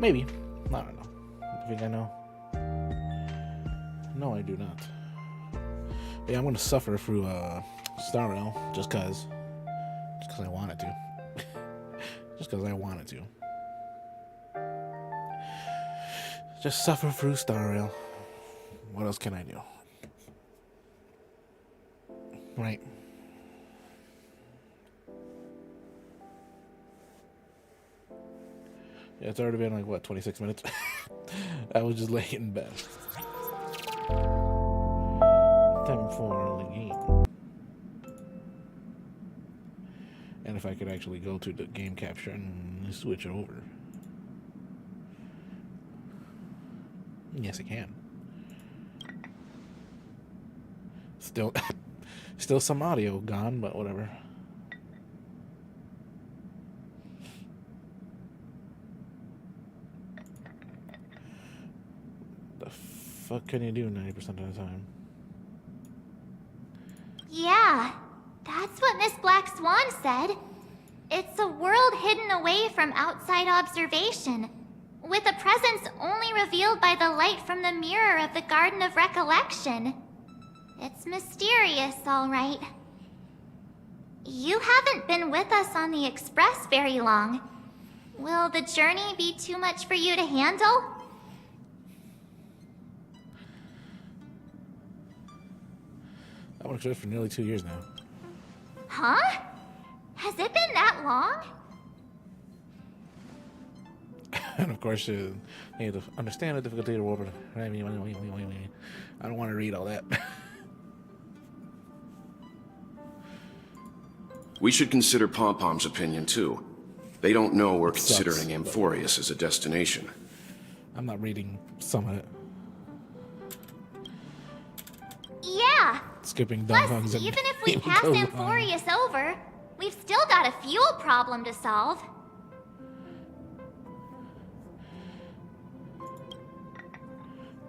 Maybe. I don't know. I think I know. No, I do not. Yeah, I'm gonna suffer through Star Rail just cause I wanted to. Just cause I wanted to. Just suffer through Star Rail. What else can I do? Right. Yeah, it's already been like, what, 26 minutes? I was just laying in bed. Time for the game. And if I could actually go to the game capture and switch it over. Yes, I can. Still some audio gone, but whatever. The fuck can you do 90% of the time? Yeah, that's what Miss Black Swan said. It's a world hidden away from outside observation, with a presence only revealed by the light from the mirror of the Garden of Recollection. It's mysterious, all right. You haven't been with us on the Express very long. Will the journey be too much for you to handle? I worked there for nearly 2 years now. Huh? Has it been that long? And of course, you need to understand the difficulty of the world. I don't want to read all that. We should consider Pom-Pom's opinion, too. They don't know we're Sucks, considering Amphorius as a destination. I'm not reading some of it. Yeah. Skipping Plus, dialogues. even if we pass Amphorius over, we've still got a fuel problem to solve.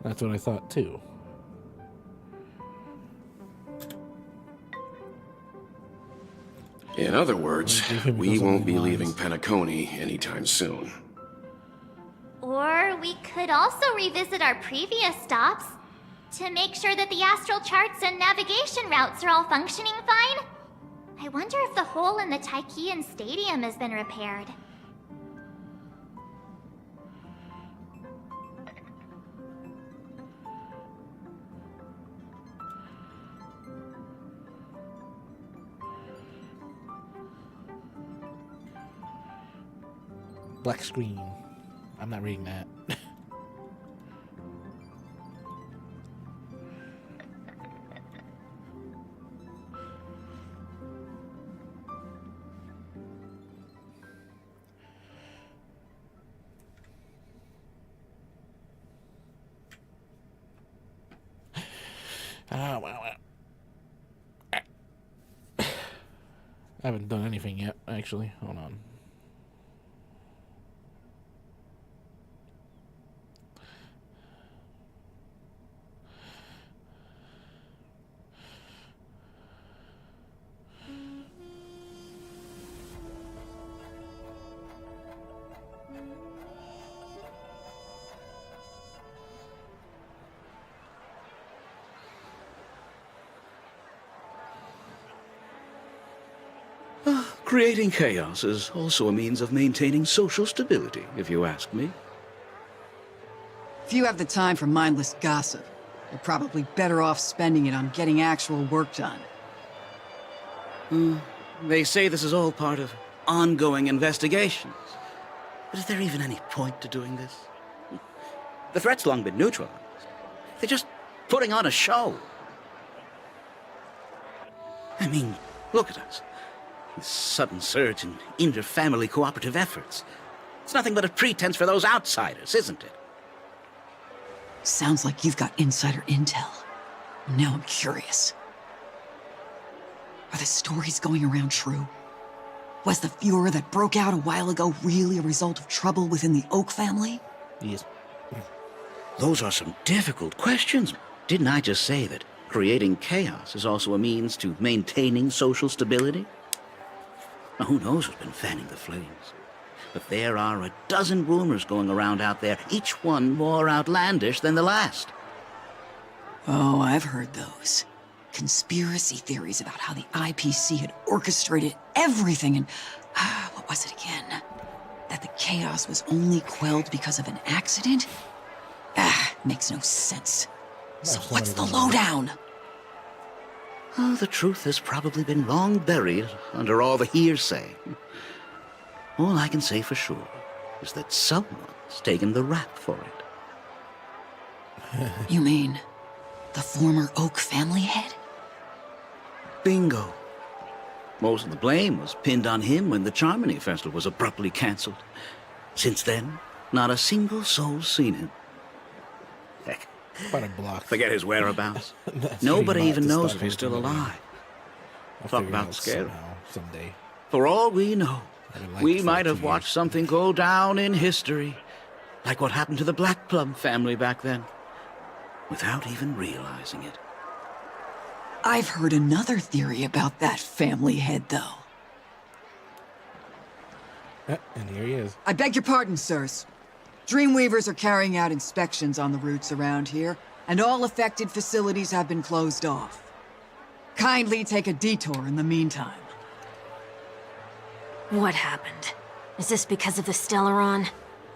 That's what I thought, too. In other words, we won't be leaving Penacony anytime soon. Or we could also revisit our previous stops to make sure that the astral charts and navigation routes are all functioning fine. I wonder if the hole in the Tychean Stadium has been repaired. Black screen. I'm not reading that. I haven't done anything yet, actually. Hold on. Creating chaos is also a means of maintaining social stability, if you ask me. If you have the time for mindless gossip, you're probably better off spending it on getting actual work done. They say this is all part of ongoing investigations. But is there even any point to doing this? The threat's long been neutralized. They're just putting on a show. I mean, look at us. This sudden surge in inter-family cooperative efforts. It's nothing but a pretense for those outsiders, isn't it? Sounds like you've got insider intel. Now I'm curious. Are the stories going around true? Was the furor that broke out a while ago really a result of trouble within the Oak family? Yes. Those are some difficult questions. Didn't I just say that creating chaos is also a means to maintaining social stability? Now, who knows who's been fanning the flames? But there are a dozen rumors going around out there, each one more outlandish than the last. Oh, I've heard those. Conspiracy theories about how the IPC had orchestrated everything and... what was it again? That the chaos was only quelled because of an accident? Makes no sense. So what's the lowdown? Oh, the truth has probably been long buried under all the hearsay. All I can say for sure is that someone's taken the rap for it. You mean the former Oak family head? Bingo. Most of the blame was pinned on him when the Charmony Festival was abruptly cancelled. Since then, not a single soul's seen him. Heck, Quite a block. forget his whereabouts. That's Nobody pretty even much to knows start if he's still looking at. alive. I'll Talk figure it about out scary. somehow, someday. For all we know, I've been like we this for might 2 have watched years. something go down in history, like what happened to the Black Plum family back then, without even realizing it. I've heard another theory about that family head, though. And here he is. I beg your pardon, sirs. Dreamweavers are carrying out inspections on the routes around here, and all affected facilities have been closed off. Kindly take a detour in the meantime. What happened? Is this because of the Stellaron?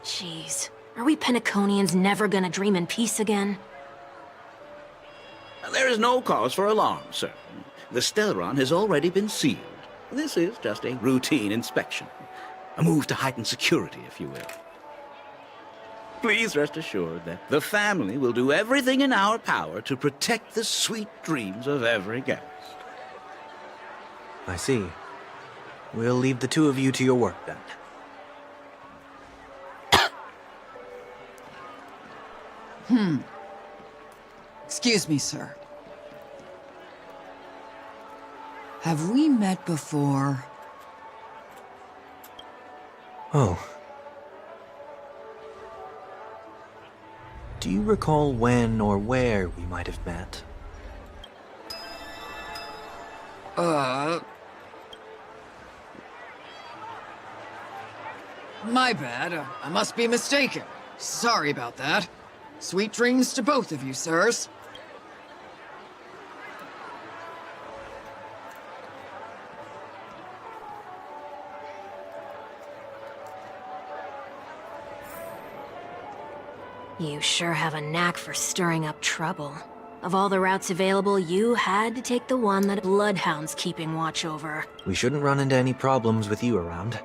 Jeez. Are we Penaconians never gonna dream in peace again? There is no cause for alarm, sir. The Stellaron has already been sealed. This is just a routine inspection. A move to heighten security, if you will. Please rest assured that the family will do everything in our power to protect the sweet dreams of every guest. I see. We'll leave the two of you to your work, then. Excuse me, sir. Have we met before? Oh. Do you recall when or where we might have met? My bad. I must be mistaken. Sorry about that. Sweet dreams to both of you, sirs. You sure have a knack for stirring up trouble. Of all the routes available, you had to take the one that Bloodhound's keeping watch over. We shouldn't run into any problems with you around.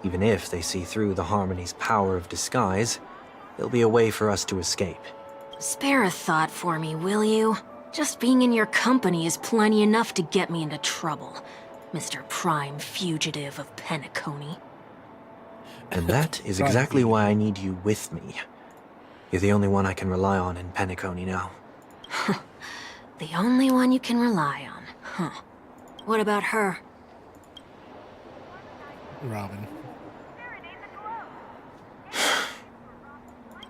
Even if they see through the Harmony's power of disguise, there'll be a way for us to escape. Spare a thought for me, will you? Just being in your company is plenty enough to get me into trouble, Mr. Prime Fugitive of Penacony. And that is exactly why I need you with me. You're the only one I can rely on in Penacony now. The only one you can rely on, huh? What about her? Robin.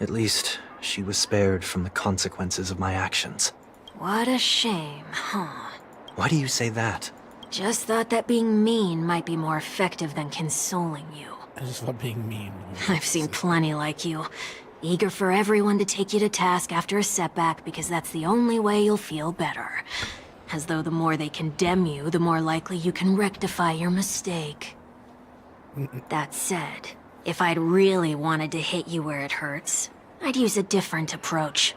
At least, she was spared from the consequences of my actions. What a shame, huh? Why do you say that? Just thought that being mean might be more effective than consoling you. I just love being mean. I've seen plenty like you. Eager for everyone to take you to task after a setback because that's the only way you'll feel better. As though the more they condemn you, the more likely you can rectify your mistake. That said, if I'd really wanted to hit you where it hurts, I'd use a different approach.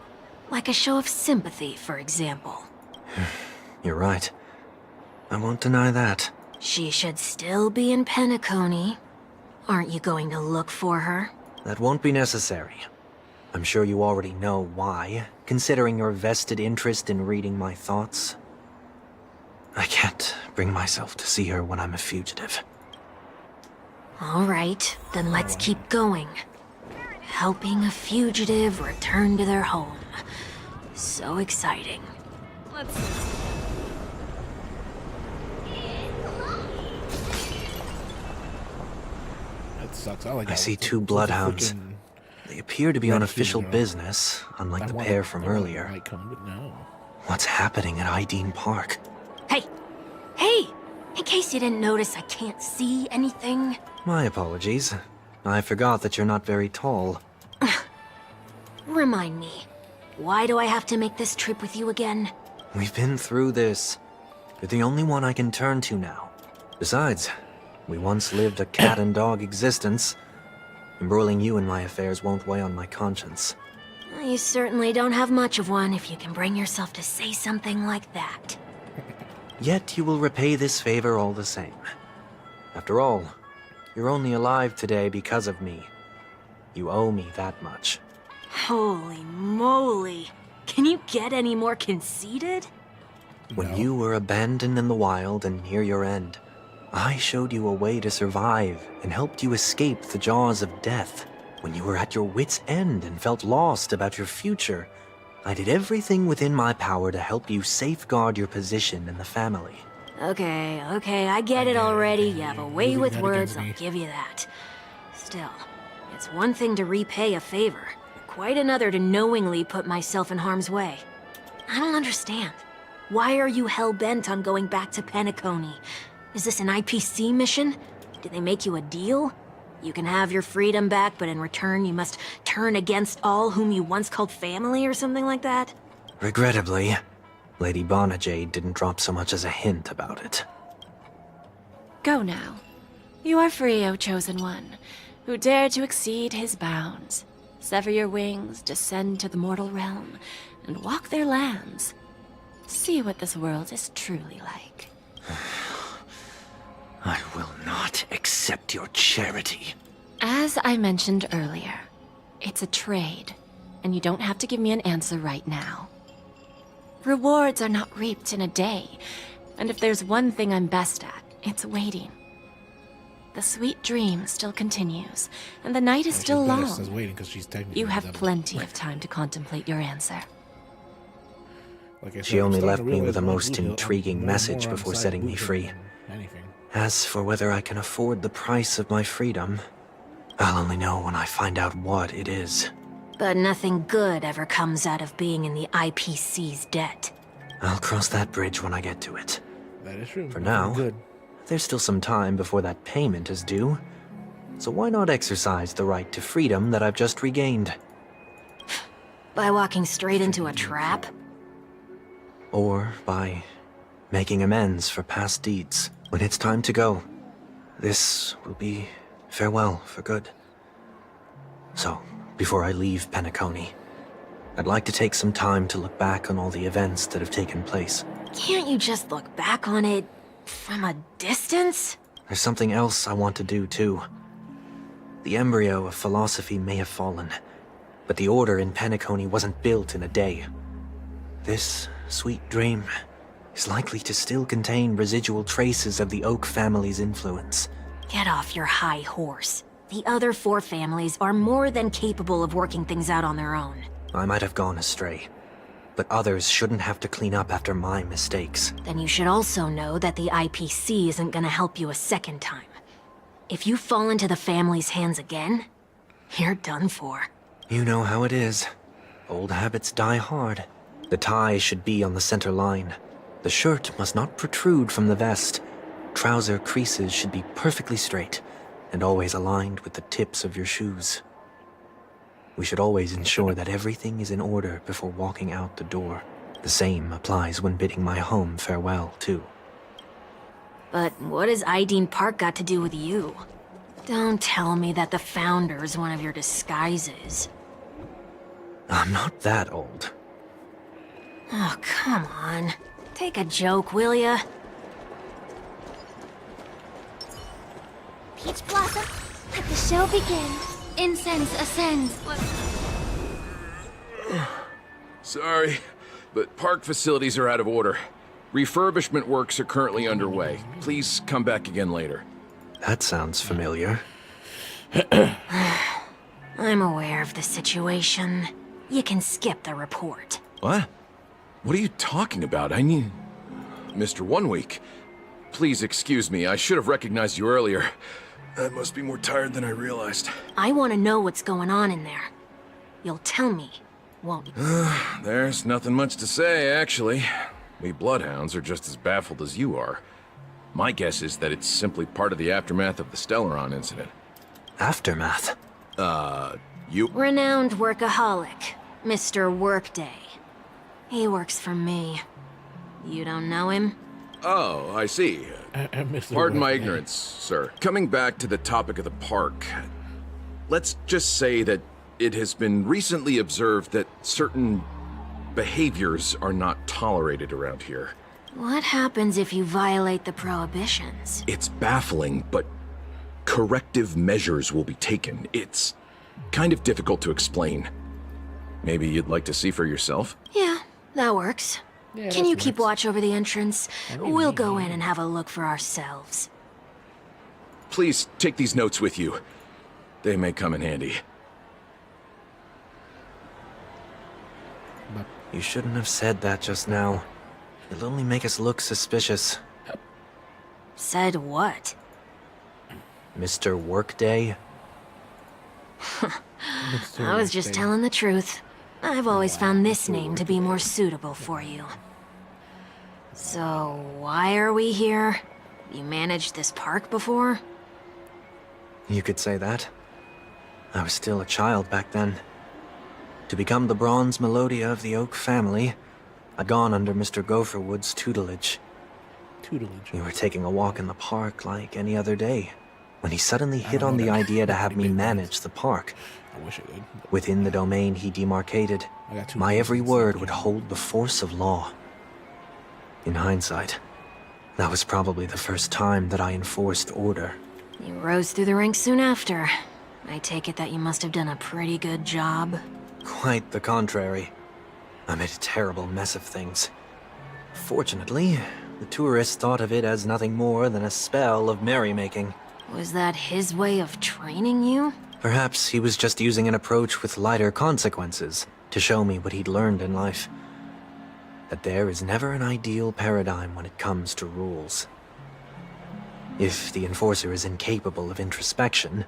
Like a show of sympathy, for example. You're right. I won't deny that. She should still be in Penacony. Aren't you going to look for her? That won't be necessary. I'm sure you already know why, considering your vested interest in reading my thoughts. I can't bring myself to see her when I'm a fugitive. All right, then let's keep going. Helping a fugitive return to their home. So exciting. That sucks. I like I that. see It's a- two it's a bloodhounds. freaking They appear to be on red official funeral. business, unlike I the want pair it- from I want it earlier. might come, but no. What's happening at Ideen Park? Hey! Hey! In case you didn't notice, I can't see anything. My apologies. I forgot that you're not very tall. Remind me, why do I have to make this trip with you again? We've been through this. You're the only one I can turn to now. Besides, we once lived a cat and dog existence. Embroiling you in my affairs won't weigh on my conscience. You certainly don't have much of one if you can bring yourself to say something like that. Yet you will repay this favor all the same. After all, you're only alive today because of me. You owe me that much. Holy moly! Can you get any more conceited? When No. you were abandoned in the wild and near your end, I showed you a way to survive and helped you escape the jaws of death. When you were at your wit's end and felt lost about your future, I did everything within my power to help you safeguard your position in the family. Okay, I get it already. You have a way Using with that words, against I'll me. give you that. Still, it's one thing to repay a favor, quite another to knowingly put myself in harm's way. I don't understand. Why are you hell-bent on going back to Penacony? Is this an IPC mission? Did they make you a deal? You can have your freedom back, but in return you must turn against all whom you once called family or something like that? Regrettably, Lady Bonajade didn't drop so much as a hint about it. Go now. You are free, O Chosen One, who dare to exceed his bounds. Sever your wings, descend to the mortal realm, and walk their lands. See what this world is truly like. I will not accept your charity. As I mentioned earlier, it's a trade, and you don't have to give me an answer right now. Rewards are not reaped in a day, and if there's one thing I'm best at, it's waiting. The sweet dream still continues, and the night is still long. Waiting 'cause she's technically You have the devil. plenty of time to contemplate your answer. Like I said, She I'm only starting left to me realize with a more most Blue Hill- intriguing more message on the before side of setting Blue me Hill free. than anything. As for whether I can afford the price of my freedom, I'll only know when I find out what it is. But nothing good ever comes out of being in the IPC's debt. I'll cross that bridge when I get to it. That is true. For Nothing now, good. there's still some time before that payment is due. So why not exercise the right to freedom that I've just regained? By walking straight into a trap? Or by making amends for past deeds. When it's time to go, this will be farewell for good. So, before I leave Penacony, I'd like to take some time to look back on all the events that have taken place. Can't you just look back on it from a distance? There's something else I want to do too. The embryo of philosophy may have fallen, but the order in Penacony wasn't built in a day. This sweet dream is likely to still contain residual traces of the Oak family's influence. Get off your high horse. The other 4 families are more than capable of working things out on their own. I might have gone astray, but others shouldn't have to clean up after my mistakes. Then you should also know that the IPC isn't gonna help you a second time. If you fall into the family's hands again, you're done for. You know how it is. Old habits die hard. The tie should be on the center line. The shirt must not protrude from the vest. Trouser creases should be perfectly straight, and always aligned with the tips of your shoes. We should always ensure that everything is in order before walking out the door. The same applies when bidding my home farewell, too. But what has Ideen Park got to do with you? Don't tell me that the Founder's one of your disguises. I'm not that old. Oh, come on. Take a joke, will ya? Peach Blossom, let the show begin. Incense ascends. Sorry, but park facilities are out of order. Refurbishment works are currently underway. Please come back again later. That sounds familiar. I'm aware of the situation. You can skip the report. What? What are you talking about? I need... Mr. One Week. Please excuse me, I should have recognized you earlier. I must be more tired than I realized. I want to know what's going on in there. You'll tell me, won't you? There's nothing much to say, actually. We bloodhounds are just as baffled as you are. My guess is that it's simply part of the aftermath of the Stellaron incident. Aftermath? You... Renowned workaholic, Mr. Workday. He works for me. You don't know him? Oh, I see. Pardon my ignorance, sir. Coming back to the topic of the park, let's just say that it has been recently observed that certain behaviors are not tolerated around here. What happens if you violate the prohibitions? It's baffling, but corrective measures will be taken. It's kind of difficult to explain. Maybe you'd like to see for yourself? Yeah, that works. Yeah, Can you that's keep nice. watch over the entrance? really We'll need go you. in and have a look for ourselves. Please take these notes with you. They may come in handy. You shouldn't have said that just now. It'll only make us look suspicious. Said what? Mr. Workday? I was just telling the truth. I've always found this name to be more suitable for you. So, why are we here? You managed this park before? You could say that. I was still a child back then. To become the bronze Melodia of the Oak family, I'd gone under Mr. Gopherwood's tutelage. We were taking a walk in the park like any other day, when he suddenly hit on the idea to have me manage the park. I wish I did. Within the domain he demarcated, I got two my every reasons. word would hold the force of law. In hindsight, that was probably the first time that I enforced order. You rose through the ranks soon after. I take it that you must have done a pretty good job. Quite the contrary. I made a terrible mess of things. Fortunately, the tourists thought of it as nothing more than a spell of merrymaking. Was that his way of training you? Perhaps he was just using an approach with lighter consequences to show me what he'd learned in life. That there is never an ideal paradigm when it comes to rules. If the enforcer is incapable of introspection,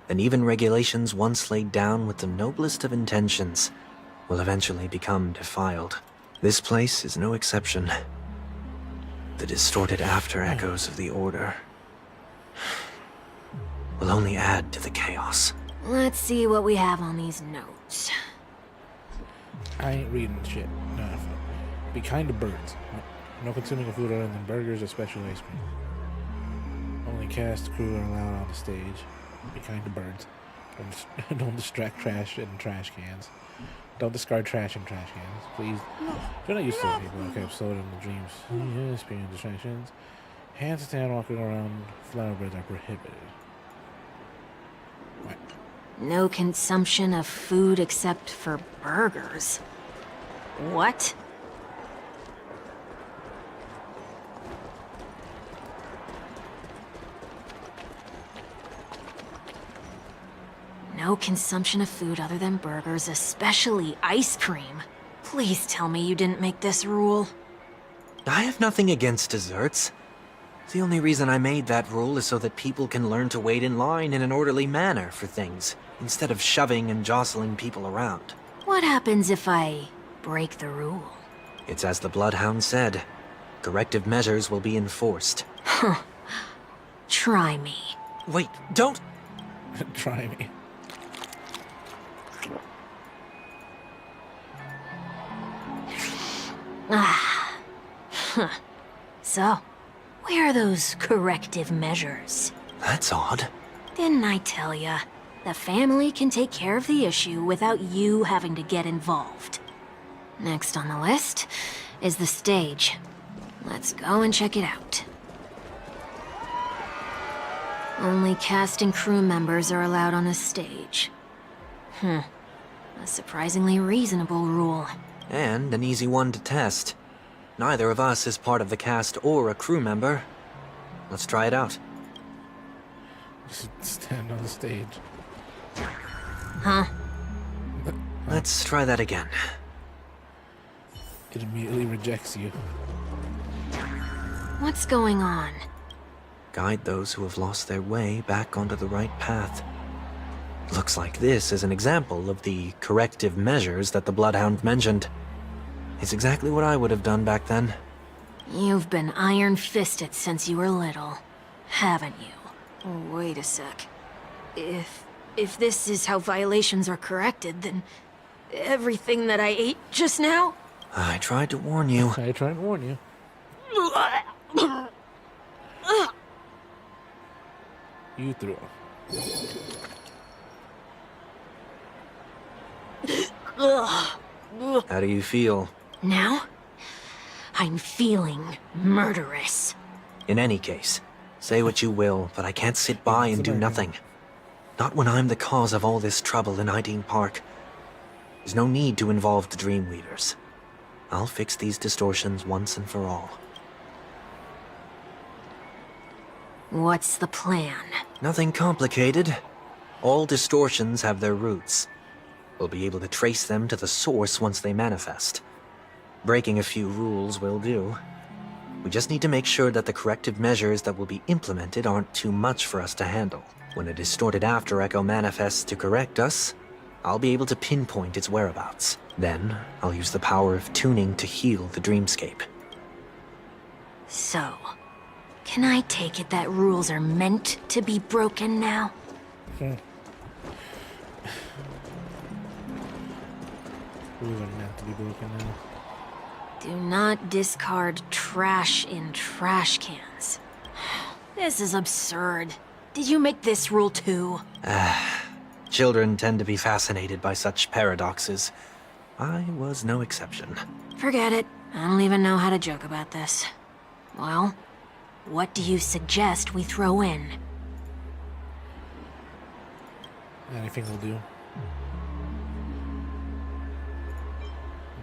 then even regulations once laid down with the noblest of intentions will eventually become defiled. This place is no exception. The distorted after echoes of the Order will only add to the chaos. Let's see what we have on these notes. I ain't reading shit. No. Be kind to birds. No consuming of food other than burgers or special ice cream. Only cast crew are allowed on the stage. Be kind to birds. Don't distract trash in trash cans. Don't discard trash in trash cans. Please. Do not use soda people. Okay, soda in the dreams. Yeah, experience distractions. Hands stand walking around flower beds are prohibited. What? No consumption of food except for burgers. What? No consumption of food other than burgers, especially ice cream. Please tell me you didn't make this rule. I have nothing against desserts. The only reason I made that rule is so that people can learn to wait in line in an orderly manner for things, instead of shoving and jostling people around. What happens if I break the rule? It's as the Bloodhound said. Corrective measures will be enforced. Try me. Wait, don't! Try me. So, where are those corrective measures? That's odd. Didn't I tell ya? The family can take care of the issue without you having to get involved. Next on the list is the stage. Let's go and check it out. Only cast and crew members are allowed on the stage. A surprisingly reasonable rule. And an easy one to test. Neither of us is part of the cast or a crew member. Let's try it out. Just stand on the stage. Huh? Let's try that again. It immediately rejects you. What's going on? Guide those who have lost their way back onto the right path. Looks like this is an example of the corrective measures that the Bloodhound mentioned. It's exactly what I would have done back then. You've been iron-fisted since you were little, haven't you? Oh, wait a sec. If this is how violations are corrected, then everything that I ate just now? I tried to warn you. I tried to warn you. You threw up. How do you feel? Now? I'm feeling murderous. In any case, say what you will, but I can't sit by and do nothing. Not when I'm the cause of all this trouble in Ideen Park. There's no need to involve the Dream Leaders. I'll fix these distortions once and for all. What's the plan? Nothing complicated. All distortions have their roots. We'll be able to trace them to the source once they manifest. Breaking a few rules will do. We just need to make sure that the corrective measures that will be implemented aren't too much for us to handle. When a distorted after echo manifests to correct us, I'll be able to pinpoint its whereabouts. Then, I'll use the power of tuning to heal the dreamscape. So, can I take it that rules are meant to be broken now? Rules are meant to be broken now. Do not discard trash in trash cans. This is absurd. Did you make this rule too? Children tend to be fascinated by such paradoxes. I was no exception. Forget it. I don't even know how to joke about this. Well, what do you suggest we throw in? Anything will do.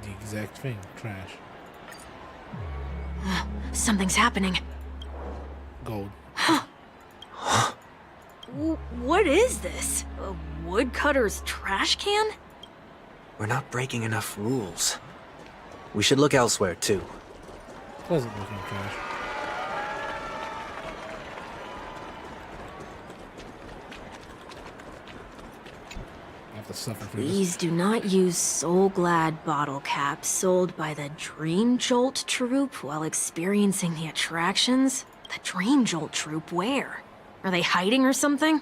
The exact thing. Trash. Something's happening. Gold. What is this? A woodcutter's trash can? We're not breaking enough rules. We should look elsewhere, too. Pleasant looking trash. I have to suffer for this. Please do not use Soul Glad bottle caps sold by the Dream Jolt troupe while experiencing the attractions. The Dream Jolt troupe, where? Are they hiding or something?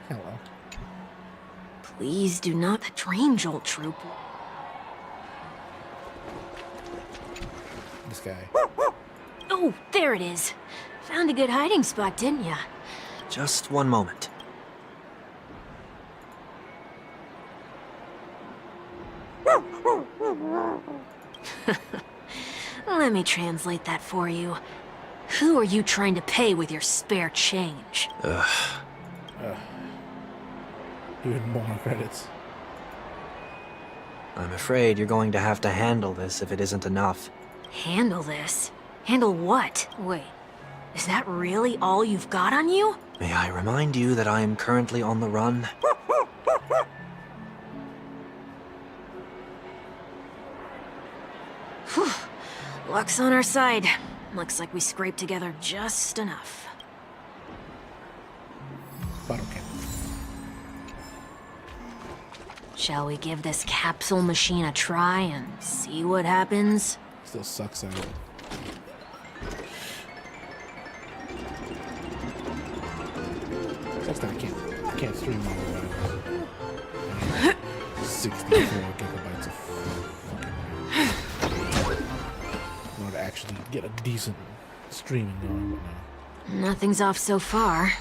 Hello. Please do not. The Dream Jolt troupe. This guy. Oh, there it is. Found a good hiding spot, didn't ya? Just one moment. Let me translate that for you. Who are you trying to pay with your spare change? Even more credits. I'm afraid you're going to have to handle this if it isn't enough. Handle this? Handle what? Wait, is that really all you've got on you? May I remind you that I am currently on the run? Whew. Luck's on our side. Looks like we scraped together just enough. Bottle cap. Shall we give this capsule machine a try and see what happens? Still sucks out. Next time I can't stream all the way. 64 gigabytes of fucking in order to actually get a decent streaming going, but no. Nothing's off so far.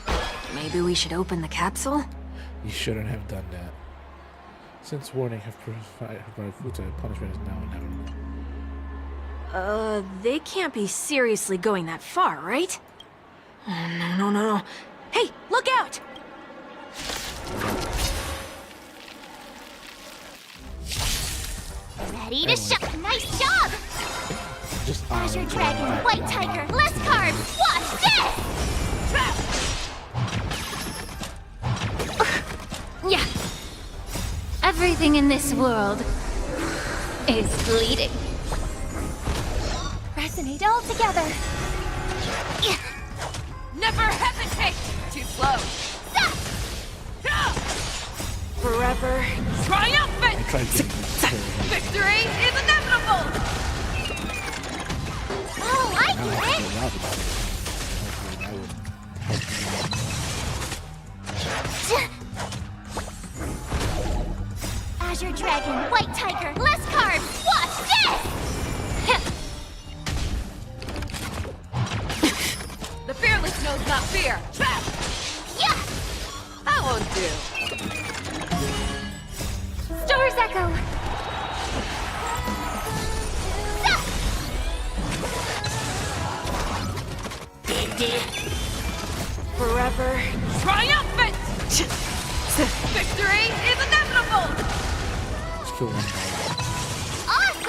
Maybe we should open the capsule? You shouldn't have done that. Since warning have provided Futa, punishment is now inevitable. They can't be seriously going that far, right? Oh, no. Hey, look out! Ready to shut. Nice job! Just Azure Dragon, White Tiger, less cards! Watch this! Yeah. Everything in this world is bleeding. Resonate all together. Yeah. Never hesitate! Too slow. Forever. Triumphant! I tried getting this. Victory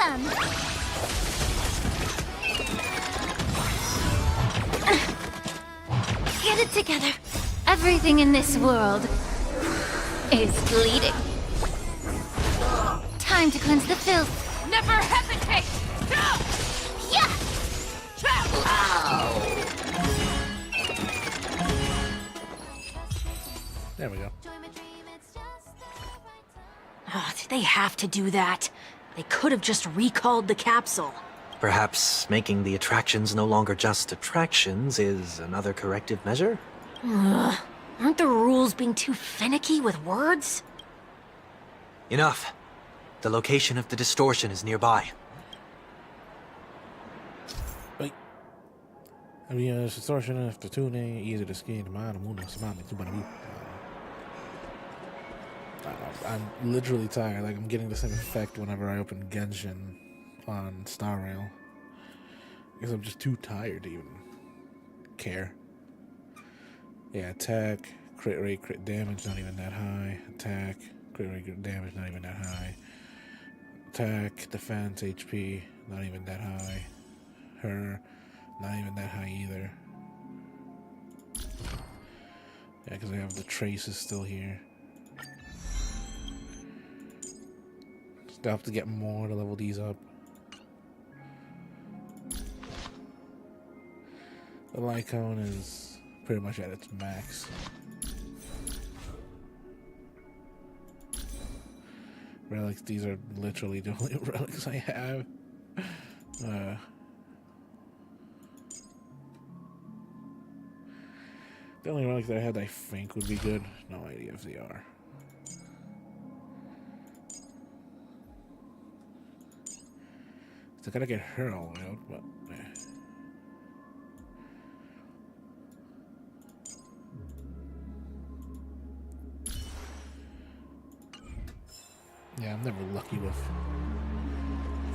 Welcome! Get it together. Everything in this world is bleeding. Time to cleanse the filth. Never hesitate! Yeah! There we go. Oh, did they have to do that? They could have just recalled the capsule. Perhaps making the attractions no longer just attractions is another corrective measure? Ugh. Aren't the rules being too finicky with words? Enough. The location of the distortion is nearby. Wait. Havia distortion after tuning, easy to skin, man, mundo, samami, tubanabu. I'm literally tired. Like, I'm getting the same effect whenever I open Genshin on Star Rail. Because I'm just too tired to even care. Yeah, attack, crit rate, crit damage, not even that high. Attack, crit rate, crit damage, not even that high. Attack, defense, HP, not even that high. Her, not even that high either. Yeah, because I have the traces still here. Still have to get more to level these up. The Lycone is pretty much at its max. Relics, these are literally the only relics I have. The only relics that I had I think would be good. No idea if they are. So I gotta get her all the way out, but yeah, I'm never lucky with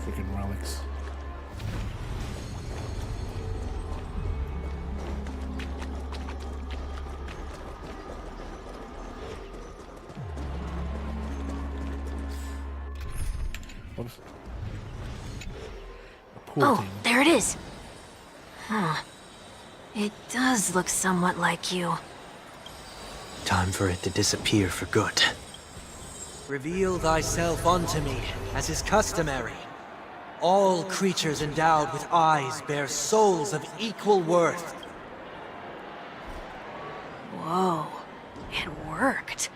freaking relics. Whoops. Oh, there it is. Huh. It does look somewhat like you. Time for it to disappear for good. Reveal thyself unto me, as is customary. All creatures endowed with eyes bear souls of equal worth. Whoa. It worked.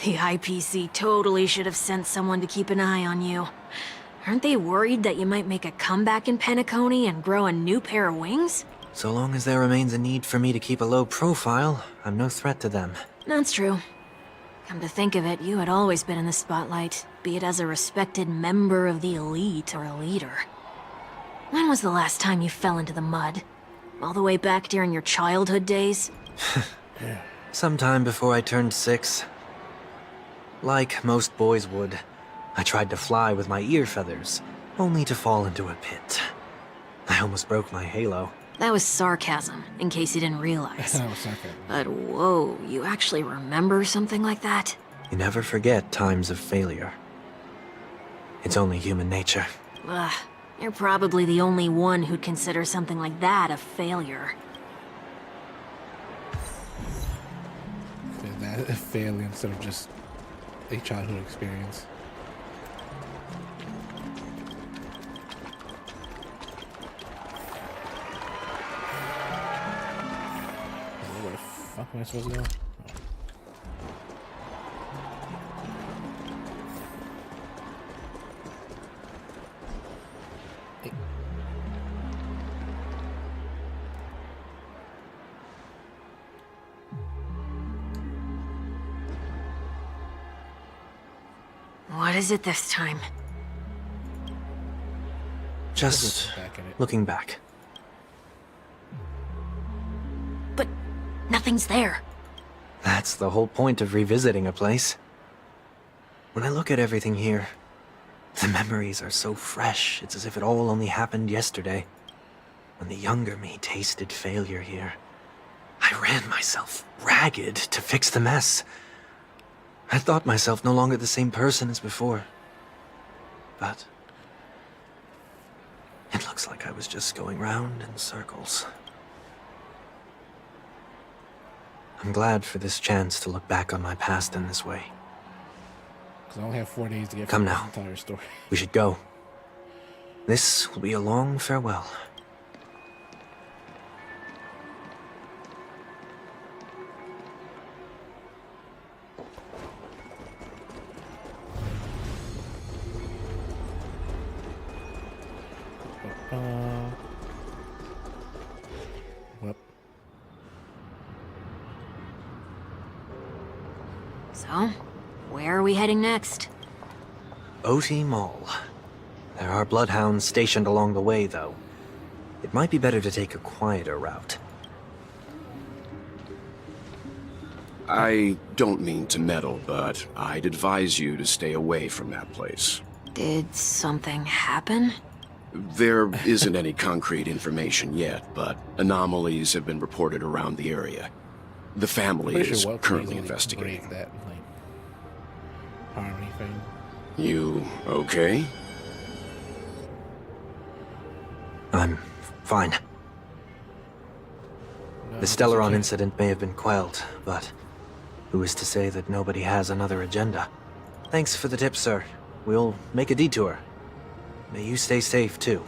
The IPC totally should have sent someone to keep an eye on you. Aren't they worried that you might make a comeback in Penacony and grow a new pair of wings? So long as there remains a need for me to keep a low profile, I'm no threat to them. That's true. Come to think of it, you had always been in the spotlight, be it as a respected member of the elite or a leader. When was the last time you fell into the mud? All the way back during your childhood days? Sometime before I turned 6. Like most boys would, I tried to fly with my ear feathers, only to fall into a pit. I almost broke my halo. That was sarcasm, in case you didn't realize. That was sarcasm. But whoa, you actually remember something like that? You never forget times of failure. It's only human nature. Ugh, you're probably the only one who'd consider something like that a failure. That a failure instead of just a childhood experience. Where the fuck am I supposed to go? Hey. What is it this time? Just Back in it. looking back. But nothing's there. That's the whole point of revisiting a place. When I look at everything here, the memories are so fresh, it's as if it all only happened yesterday. When the younger me tasted failure here, I ran myself ragged to fix the mess. I thought myself no longer the same person as before. But Looks like I was just going round in circles. I'm glad for this chance to look back on my past in this way. Because I only have 4 days to get Come through now. this entire story. We should go. This will be a long farewell. Well, So, where are we heading next? OT Mall. There are bloodhounds stationed along the way, though. It might be better to take a quieter route. I don't mean to meddle, but I'd advise you to stay away from that place. Did something happen? There isn't any concrete information yet, but anomalies have been reported around the area. The family pretty is sure Welcome currently easily investigating. breaks that like harmony thing. You okay? I'm fine. No, The Stellaron incident may have been quelled, but who is to say that nobody has another agenda? Thanks for the tip, sir. We'll make a detour. May you stay safe, too.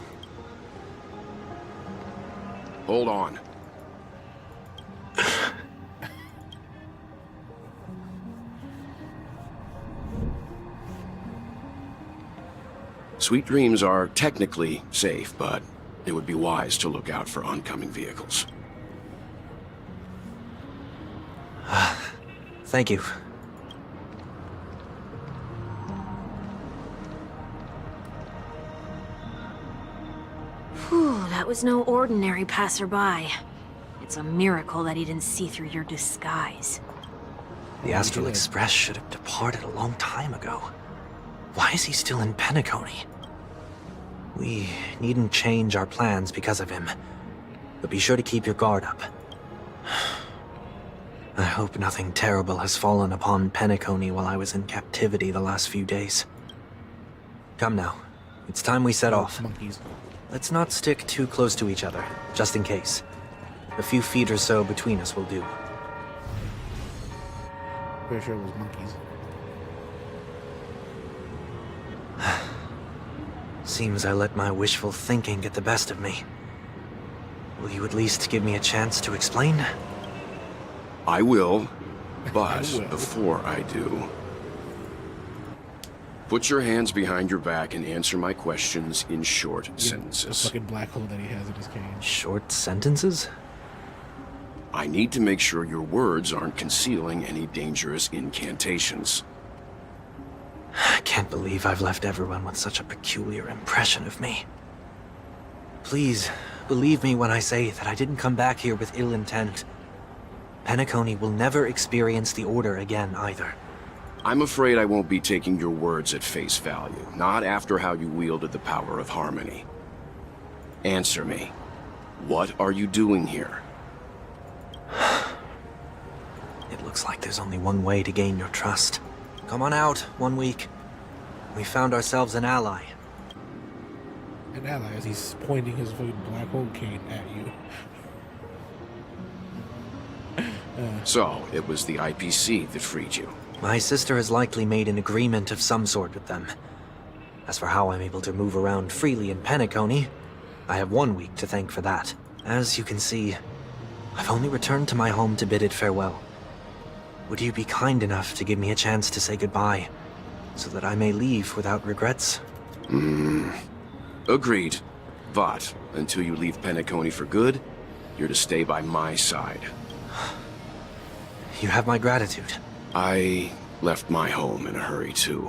Hold on. Sweet Dreams are technically safe, but it would be wise to look out for oncoming vehicles. Thank you. Whew, that was no ordinary passerby. It's a miracle that he didn't see through your disguise. The Astral Express should have departed a long time ago. Why is he still in Penacony? We needn't change our plans because of him. But be sure to keep your guard up. I hope nothing terrible has fallen upon Penacony while I was in captivity the last few days. Come now. It's time we set off. Monkeys. Let's not stick too close to each other, just in case. A few feet or so between us will do. Pretty sure it was monkeys. Seems I let my wishful thinking get the best of me. Will you at least give me a chance to explain? I will, but I will. before I do, put your hands behind your back and answer my questions in short The sentences. fucking black hole that he has in his cage. Short sentences? I need to make sure your words aren't concealing any dangerous incantations. I can't believe I've left everyone with such a peculiar impression of me. Please, believe me when I say that I didn't come back here with ill intent. Penacony will never experience the Order again, either. I'm afraid I won't be taking your words at face value, not after how you wielded the power of harmony. Answer me. What are you doing here? It looks like there's only one way to gain your trust. Come on out, 1 week. We found ourselves an ally. An ally as he's pointing his fucking black hole cane at you. So, it was the IPC that freed you. My sister has likely made an agreement of some sort with them. As for how I'm able to move around freely in Penacony, I have 1 week to thank for that. As you can see, I've only returned to my home to bid it farewell. Would you be kind enough to give me a chance to say goodbye, so that I may leave without regrets? Agreed. But, until you leave Penacony for good, you're to stay by my side. You have my gratitude. I left my home in a hurry, too.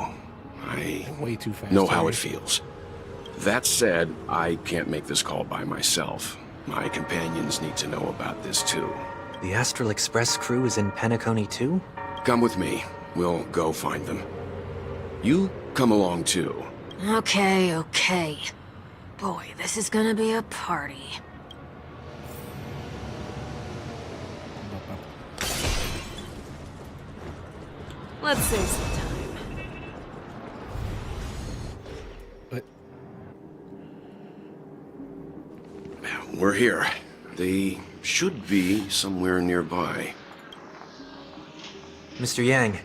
I Way too fast. know how Terry. it feels. That said, I can't make this call by myself. My companions need to know about this, too. The Astral Express crew is in Penacony too? Come with me. We'll go find them. You come along, too. Okay, okay. Boy, this is gonna be a party. Let's save some time. But we're here. They should be somewhere nearby. Mr. Yang,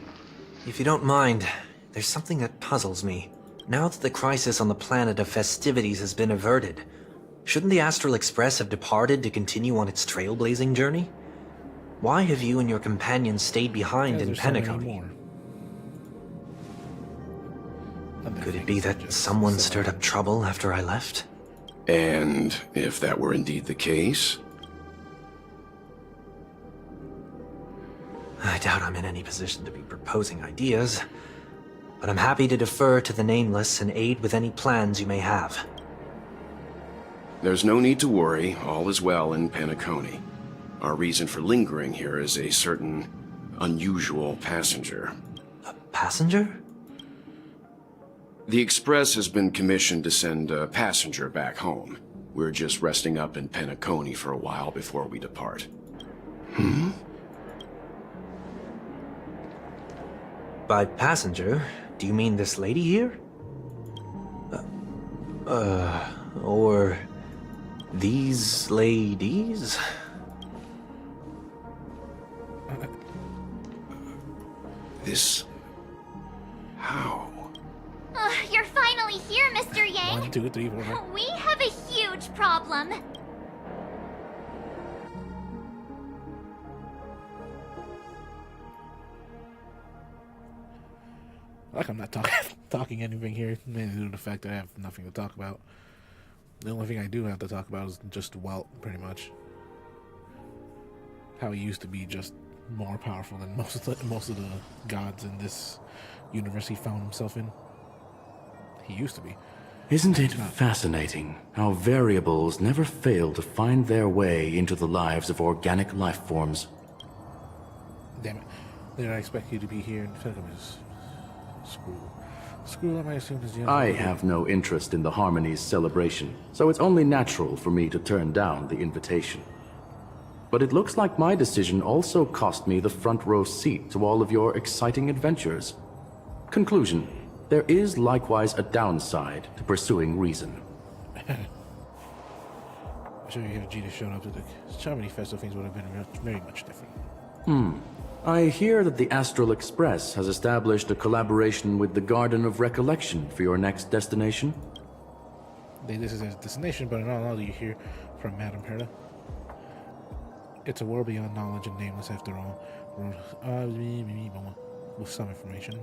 if you don't mind, there's something that puzzles me. Now that the crisis on the planet of festivities has been averted, shouldn't the Astral Express have departed to continue on its trailblazing journey? Why have you and your companions stayed behind in Penacony? Could it be that someone stirred up trouble after I left? And if that were indeed the case? I doubt I'm in any position to be proposing ideas, but I'm happy to defer to the Nameless and aid with any plans you may have. There's no need to worry. All is well in Penacony. Our reason for lingering here is a certain unusual passenger. A passenger? The Express has been commissioned to send a passenger back home. We're just resting up in Penacony for a while before we depart. By passenger, do you mean this lady here? Or these ladies? This... how? You're finally here, Mr. Yang. 1, 2, 3, 4, 5. We have a huge problem. Like I'm not talking anything here, mainly due to the fact that I have nothing to talk about. The only thing I do have to talk about is just Welt, pretty much. How he used to be just more powerful than most of the gods in this universe he found himself in. He used to be. Isn't it fascinating how variables never fail to find their way into the lives of organic life forms? Damn it. Did I expect you to be here in Fecum's school? School, I might assume, is the I have no interest in the Harmony's celebration, so it's only natural for me to turn down the invitation. But it looks like my decision also cost me the front row seat to all of your exciting adventures. Conclusion: there is likewise a downside to pursuing reason. I'm sure if Gita showed up to the Charmony Festival, things would have been very much different. I hear that the Astral Express has established a collaboration with the Garden of Recollection for your next destination. This is a destination, but in all honesty, you hear from Madame Perla. It's a world beyond knowledge and nameless, after all. With some information.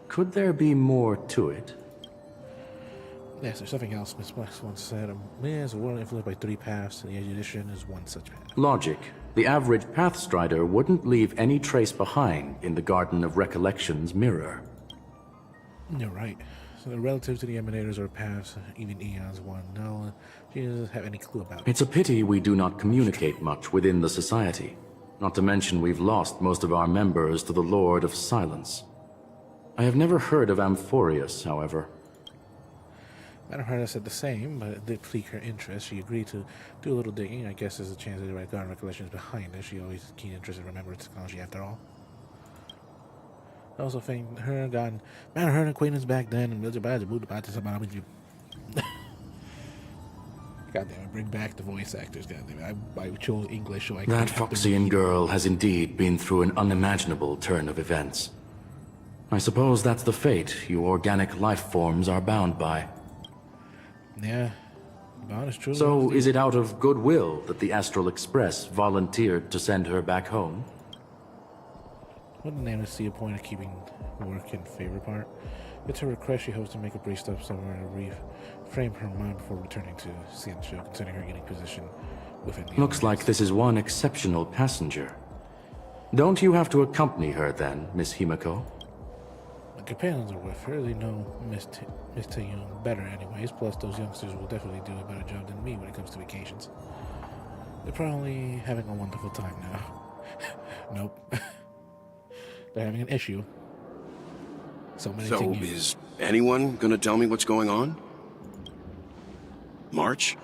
Could there be more to it? Yes, there's something else. Miss Black once said, it's a world influenced by 3 paths, and the edition is one such path. Logic. The average Pathstrider wouldn't leave any trace behind in the Garden of Recollection's mirror. You're right. So relative to the emanators or paths, even eons one. No, she doesn't have any clue about it. It's a pity we do not communicate much within the society. Not to mention we've lost most of our members to the Lord of Silence. I have never heard of Amphorius, however. Madame Perla said the same, but it did pique her interest. She agreed to do a little digging. I guess there's a chance that the Garden Recollection is behind it. She always has a keen interest in remembering technology after all. I also think her and Madame Perla acquaintance back then, and goddamn it, bring back the voice actors, goddamn it. I chose English, so I That Foxian girl has indeed been through an unimaginable turn of events. I suppose that's the fate you organic life forms are bound by. Yeah, bond is true. So, is it out of goodwill that the Astral Express volunteered to send her back home? Wouldn't Nana see a point of keeping work in favor part? It's her request she hopes to make a brief stop somewhere to reframe her mind before returning to Ciencio, considering her getting position within the Looks like this is one exceptional passenger. Don't you have to accompany her then, Miss Himiko? My companions are with her. They know Miss Taeyong better anyways. Plus, those youngsters will definitely do a better job than me when it comes to vacations. They're probably having a wonderful time now. Nope. They're having an issue. So is anyone gonna tell me what's going on? March?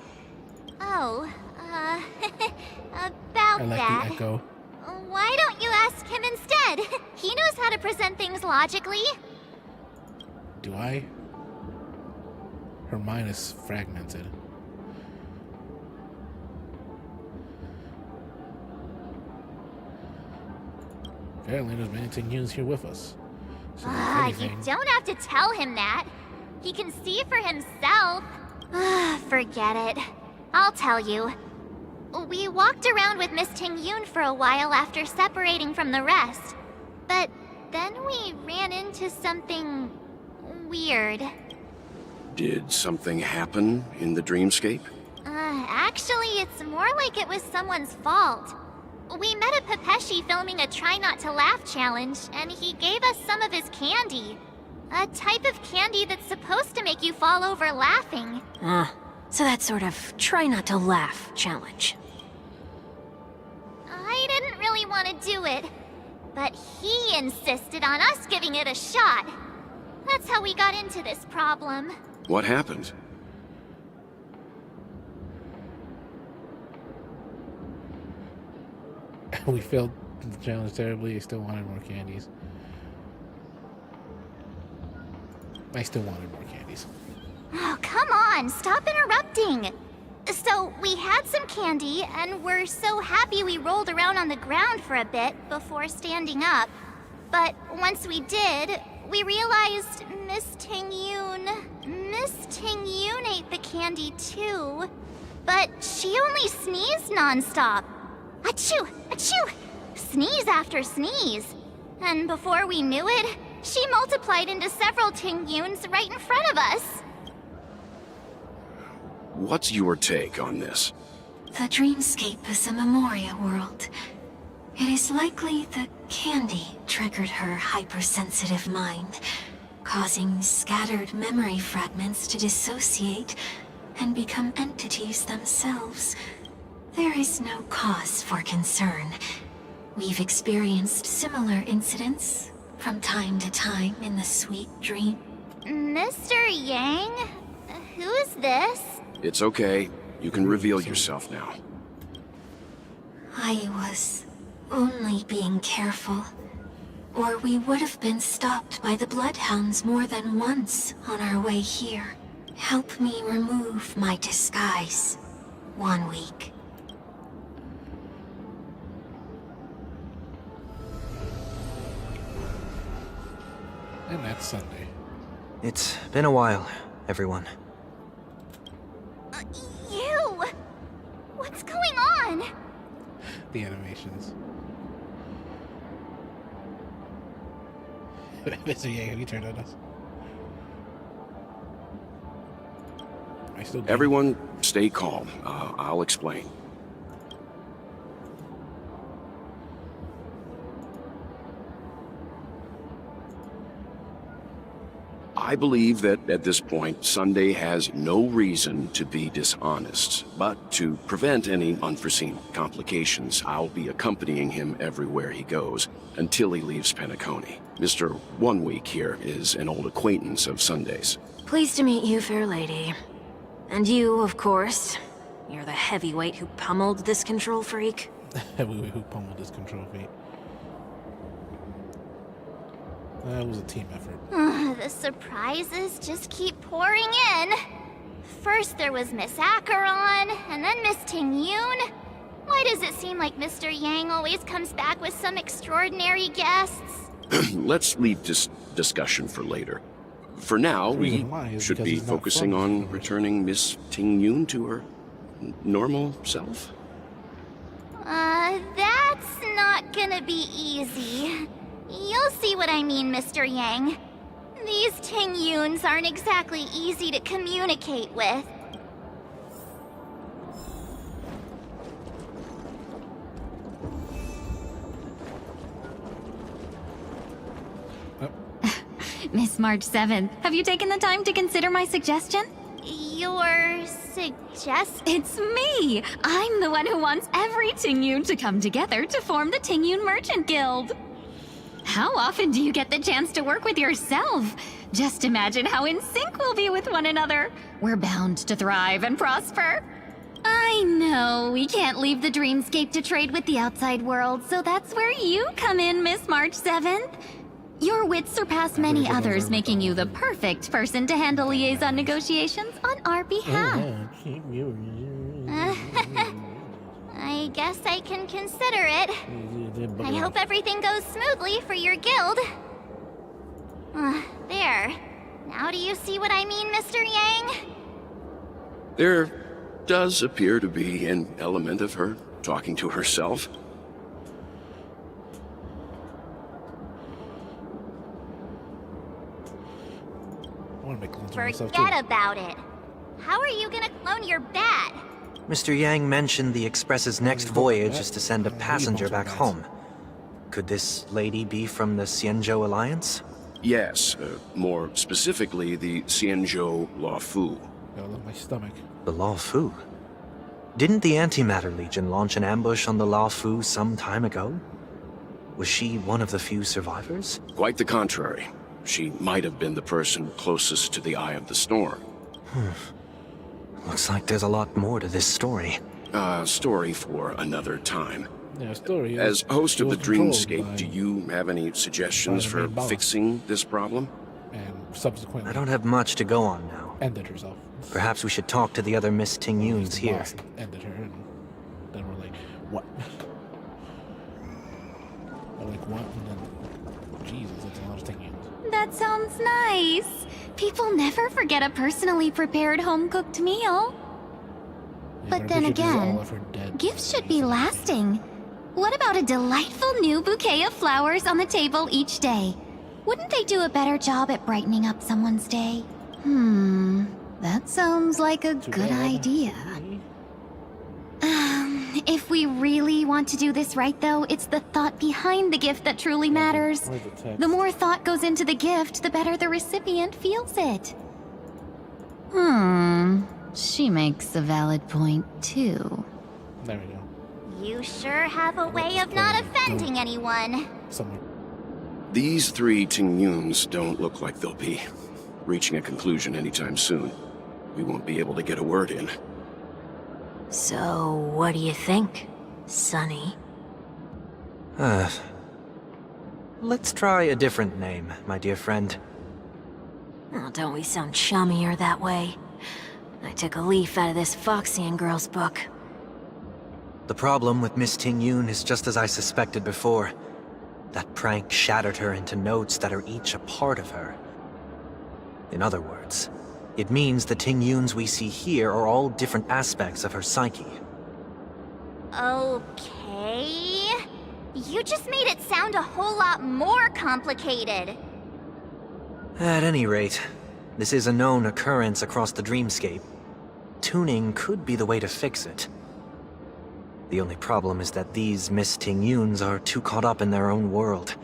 Oh, about I like that. the echo. Why don't you ask him instead? He knows how to present things logically. Do I? Her mind is fragmented. Apparently there's many Tingyuns here with us. So if You anything- don't have to tell him that. He can see for himself. Forget it. I'll tell you. We walked around with Miss Tingyun for a while after separating from the rest. But then we ran into something weird. Did something happen in the dreamscape? Actually, it's more like it was someone's fault. We met a Pepeshi filming a Try Not to Laugh challenge, and he gave us some of his candy. A type of candy that's supposed to make you fall over laughing. So that sort of try not to laugh challenge. I didn't really want to do it, but he insisted on us giving it a shot. That's how we got into this problem. What happened? We failed the challenge terribly. I still wanted more candies. I still wanted more candies. Oh, come on, stop interrupting. So, we had some candy, and we're so happy we rolled around on the ground for a bit before standing up. But once we did, we realized Miss Tingyun ate the candy too. But she only sneezed nonstop. Achoo! Achoo! Sneeze after sneeze. And before we knew it, she multiplied into several Tingyuns right in front of us. What's your take on this? The dreamscape is a Memoria world. It is likely the candy triggered her hypersensitive mind, causing scattered memory fragments to dissociate and become entities themselves. There is no cause for concern. We've experienced similar incidents from time to time in the sweet dream. Mr. Yang? Who is this? It's okay. You can reveal yourself now. I was only being careful, or we would have been stopped by the Bloodhounds more than once on our way here. Help me remove my disguise. 1 week. And that's Sunday. It's been a while, everyone. You! What's going on? The animations. Mr. Yang, have you turned on us? I still do. Everyone, stay calm. I'll explain. I believe that at this point, Sunday has no reason to be dishonest. But to prevent any unforeseen complications, I'll be accompanying him everywhere he goes until he leaves Penacony. Mr. 1 Week here is an old acquaintance of Sunday's. Pleased to meet you, fair lady. And you, of course. You're the heavyweight who pummeled this control freak. Heavyweight who pummeled this control feat. That was a team effort. The surprises just keep pouring in. First there was Miss Acheron, and then Miss Tingyun. Why does it seem like Mr. Yang always comes back with some extraordinary guests? Let's leave this discussion for later. For now, we reason why is should because be he's not focusing from on this returning Miss Tingyun to her normal self. That's not gonna be easy. You'll see what I mean, Mr. Yang. These Tingyuns aren't exactly easy to communicate with. Miss March 7th, have you taken the time to consider my suggestion? Your suggest? It's me! I'm the one who wants every Tingyun to come together to form the Tingyun Merchant Guild. How often do you get the chance to work with yourself? Just imagine how in sync we'll be with one another. We're bound to thrive and prosper. I know, we can't leave the dreamscape to trade with the outside world, so that's where you come in, Miss March 7th. Your wits surpass many others, making you the perfect person to handle liaison negotiations on our behalf. I I guess I can consider it. I hope everything goes smoothly for your guild. There. Now do you see what I mean, Mr. Yang? There does appear to be an element of her talking to herself. I want to make clones of myself too. Forget about it. How are you gonna clone your bat? Mr. Yang mentioned the Express's next voyage is to send a passenger back home. Could this lady be from the Xianzhou Alliance? Yes, more specifically, the Xianzhou Luofu. I love my stomach. The Luofu? Didn't the Antimatter Legion launch an ambush on the Luofu some time ago? Was she one of the few survivors? Quite the contrary. She might have been the person closest to the Eye of the Storm. Looks like there's a lot more to this story. Story for another time. Yeah, story. As host of the was controlled Dreamscape, by- do you have any suggestions by the for main boss. fixing this problem? And subsequently I don't have much to go on now. ended herself. Perhaps we should talk to the other Miss Tingyuns The here. boss ended her, and then we're like, what? We're like, what? And then, Jesus, that's a lot of things. That sounds nice. People never forget a personally prepared home-cooked meal. But then again, gifts should be lasting. What about a delightful new bouquet of flowers on the table each day? Wouldn't they do a better job at brightening up someone's day? That sounds like a good idea. If we really want to do this right, though, it's the thought behind the gift that truly matters. Where's the text? The more thought goes into the gift, the better the recipient feels it. She makes a valid point, too. There we go. You sure have a way of not offending anyone. Somewhere. These three Tingyuns don't look like they'll be reaching a conclusion anytime soon. We won't be able to get a word in. So, what do you think, Sonny? Let's try a different name, my dear friend. Oh, don't we sound chummier that way? I took a leaf out of this Foxian girl's book. The problem with Miss Tingyun is just as I suspected before. That prank shattered her into notes that are each a part of her. In other words, it means the Tingyuns we see here are all different aspects of her psyche. Okay. You just made it sound a whole lot more complicated. At any rate, this is a known occurrence across the dreamscape. Tuning could be the way to fix it. The only problem is that these Miss Tingyuns are too caught up in their own world.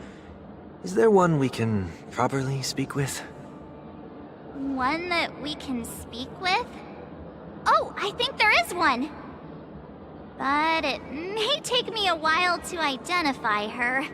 Is there one we can properly speak with? One that we can speak with? Oh, I think there is one! But it may take me a while to identify her.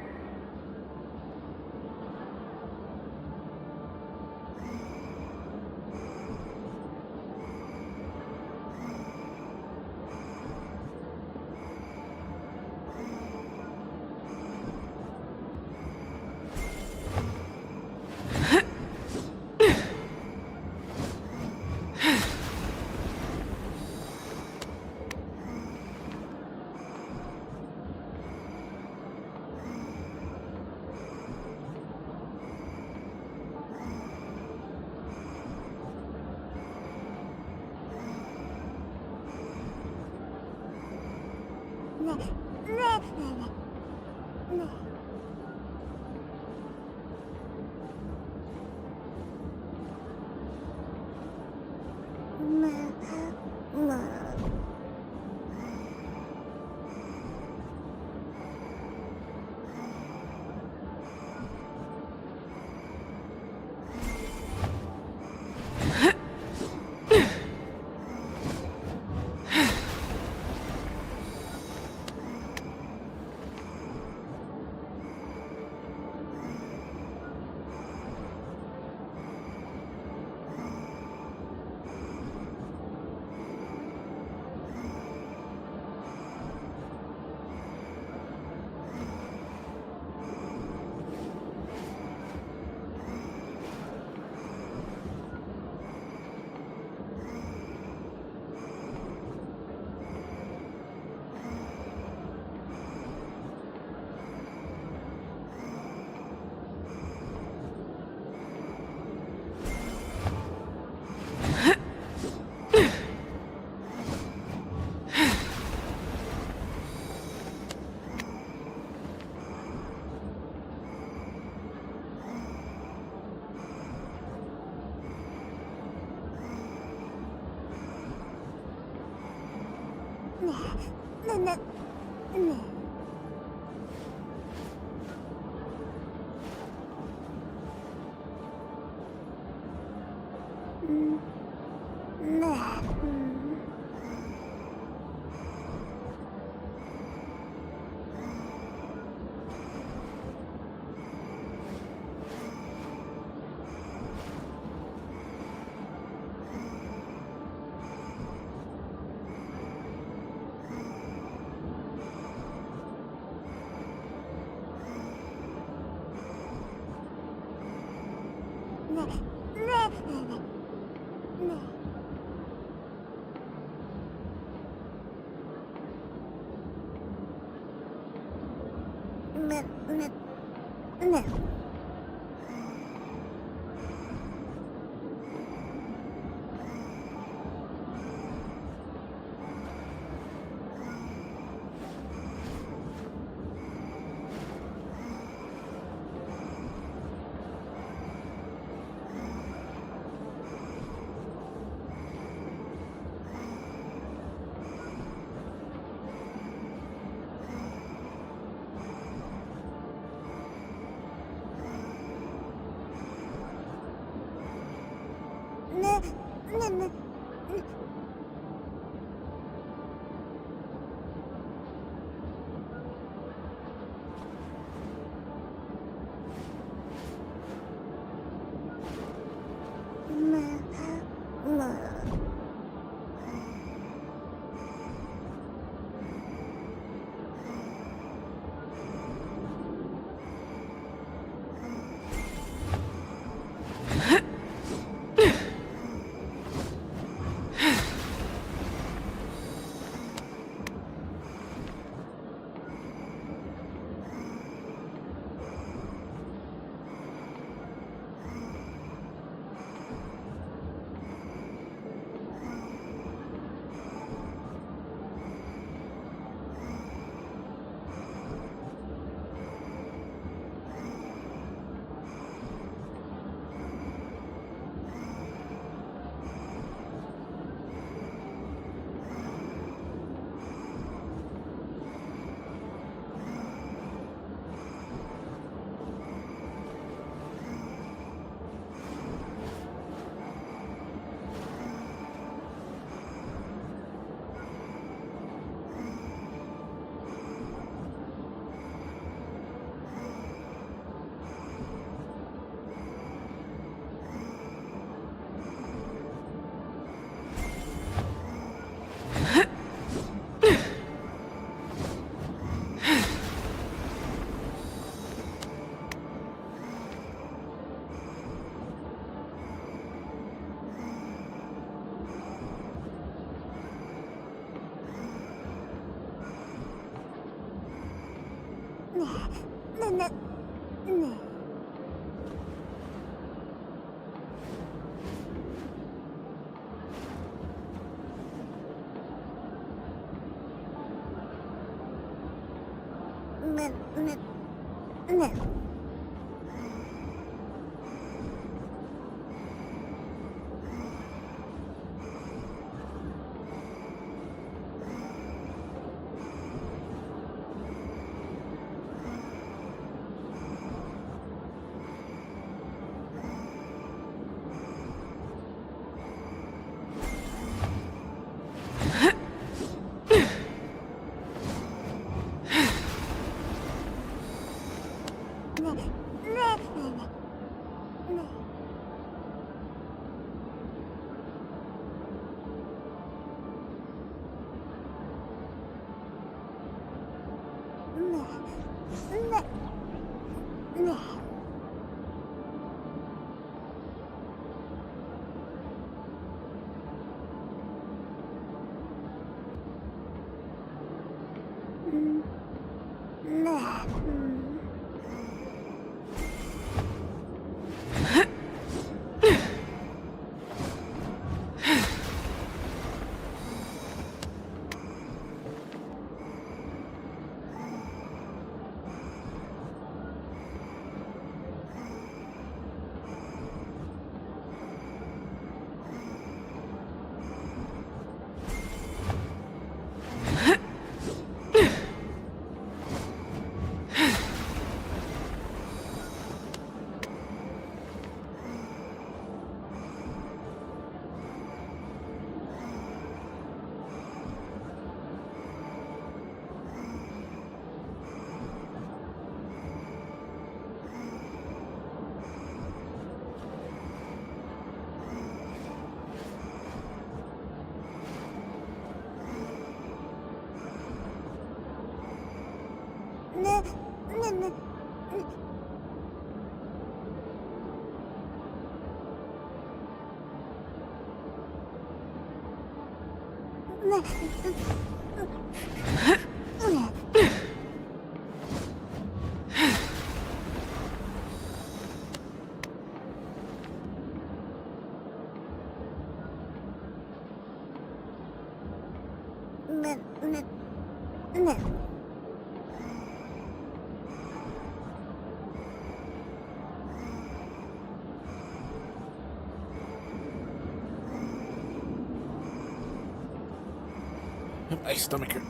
My stomach hurt.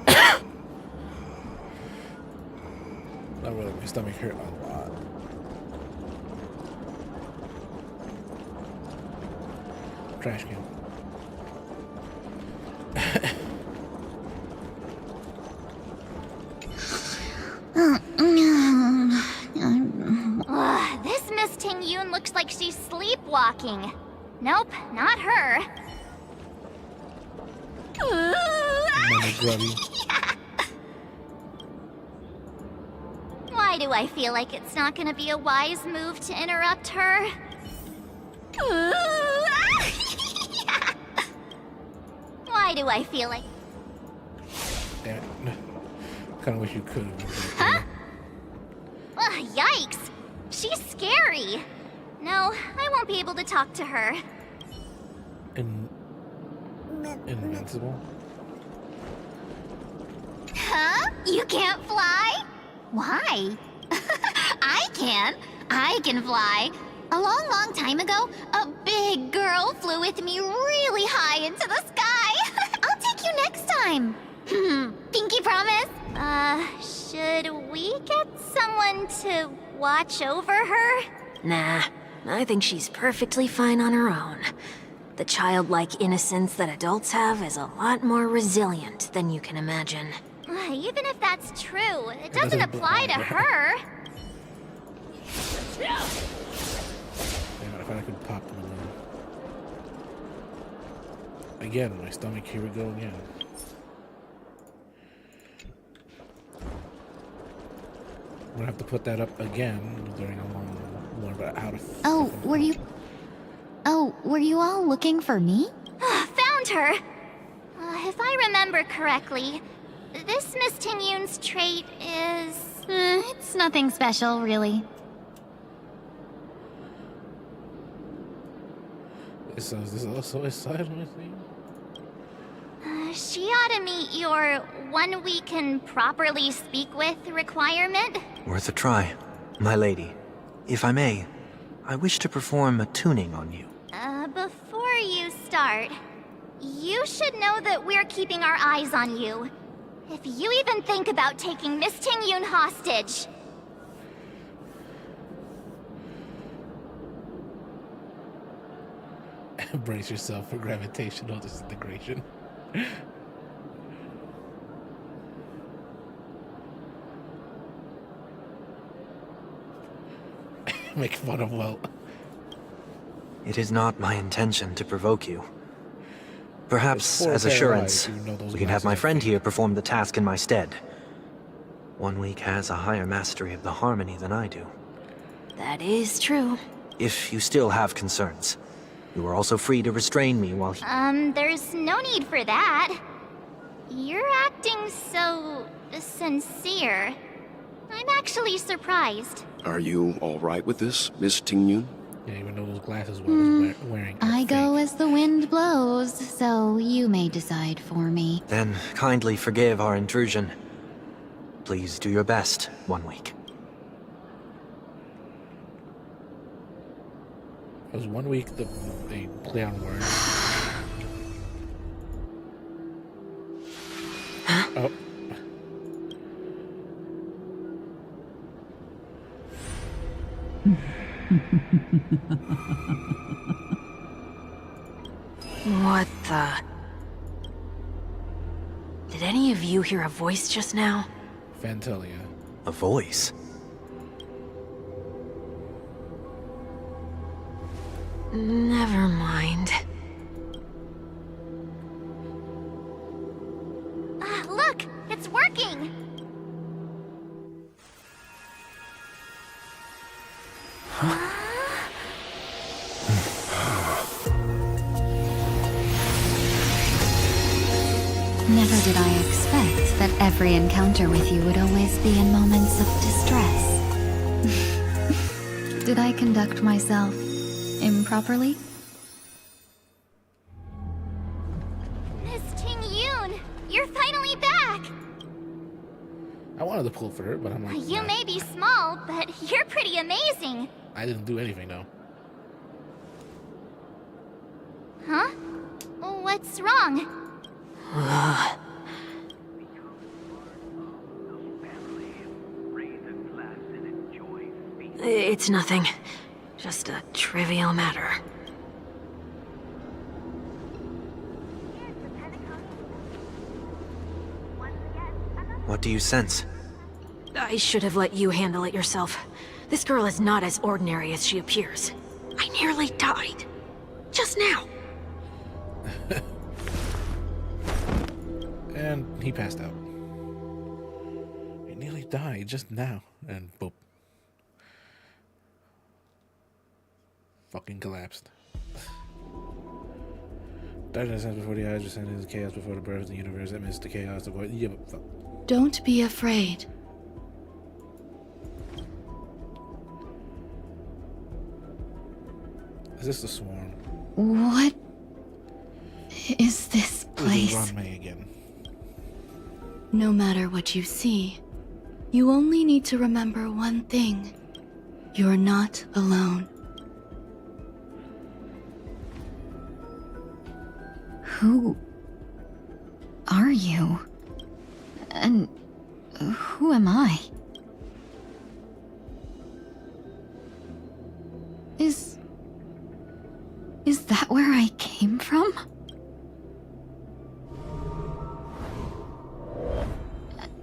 Not really, my stomach hurt a lot. Trash can. This Miss Ting Yun looks like she's sleepwalking. Nope, not her. Money grubby. Why do I feel like it's not gonna be a wise move to interrupt her? Why do I feel like... Damn it. Kinda wish you could have. Huh? Ugh, yikes! She's scary! No, I won't be able to talk to her. Invincible? Huh? You can't fly? Why? I can. I can fly. A long, long time ago, a big girl flew with me really high into the sky. I'll take you next time. Pinky promise? Should we get someone to watch over her? Nah, I think she's perfectly fine on her own. The childlike innocence that adults have is a lot more resilient than you can imagine. Even if that's true, it doesn't apply to her. Damn it, I thought I could pop them in. Again, my stomach, here we go again. I'm gonna have to put that up again during a long one about how to. Oh, were you all looking for me? Found her! If I remember correctly, this Miss Ting Yun's trait is... It's nothing special, really. Is this also a side thing? She ought to meet your one we can properly speak with requirement. Worth a try. My lady, if I may, I wish to perform a tuning on you. Before you start, you should know that we're keeping our eyes on you. If you even think about taking Miss Ting Yun hostage... Brace yourself for gravitational disintegration. Make fun of Welt. It is not my intention to provoke you. Perhaps, There's 4 as pair of assurance, eyes, even though those we can have glasses my are friend fake. here perform the task in my stead. 1 week has a higher mastery of the harmony than I do. That is true. If you still have concerns, you are also free to restrain me while he... there's no need for that. You're acting so... sincere. I'm actually surprised. Are you all right with this, Miss Ting Yun? Yeah, even though those glasses I was wearing. are I go fake. as the wind blows, so you may decide for me. Then kindly forgive our intrusion. Please do your best, 1 week. It was 1 week they play on words. Oh. What the... Did any of you hear a voice just now? Fantelia. A voice? Never mind. Look! It's working! Never did I expect that every encounter with you would always be in moments of distress. Did I conduct myself improperly? Miss Ting Yoon, you're finally back! I wanted to pull for her, but I'm like, You nah. may be small, but you're pretty amazing. I didn't do anything though. Huh? What's wrong? It's nothing. Just a trivial matter. What do you sense? I should have let you handle it yourself. This girl is not as ordinary as she appears. I nearly died. Just now. And he passed out. He nearly died just now. And boop. Fucking collapsed. Darkness ends before the eyes, descended into chaos before the birth of the universe. Amidst the chaos, the void. Yeah, but fuck. Don't be afraid. Is this the swarm? What is this place? This is Ron May again. No matter what you see, you only need to remember one thing. You're not alone. Who are you? And who am I? Is that where I came from?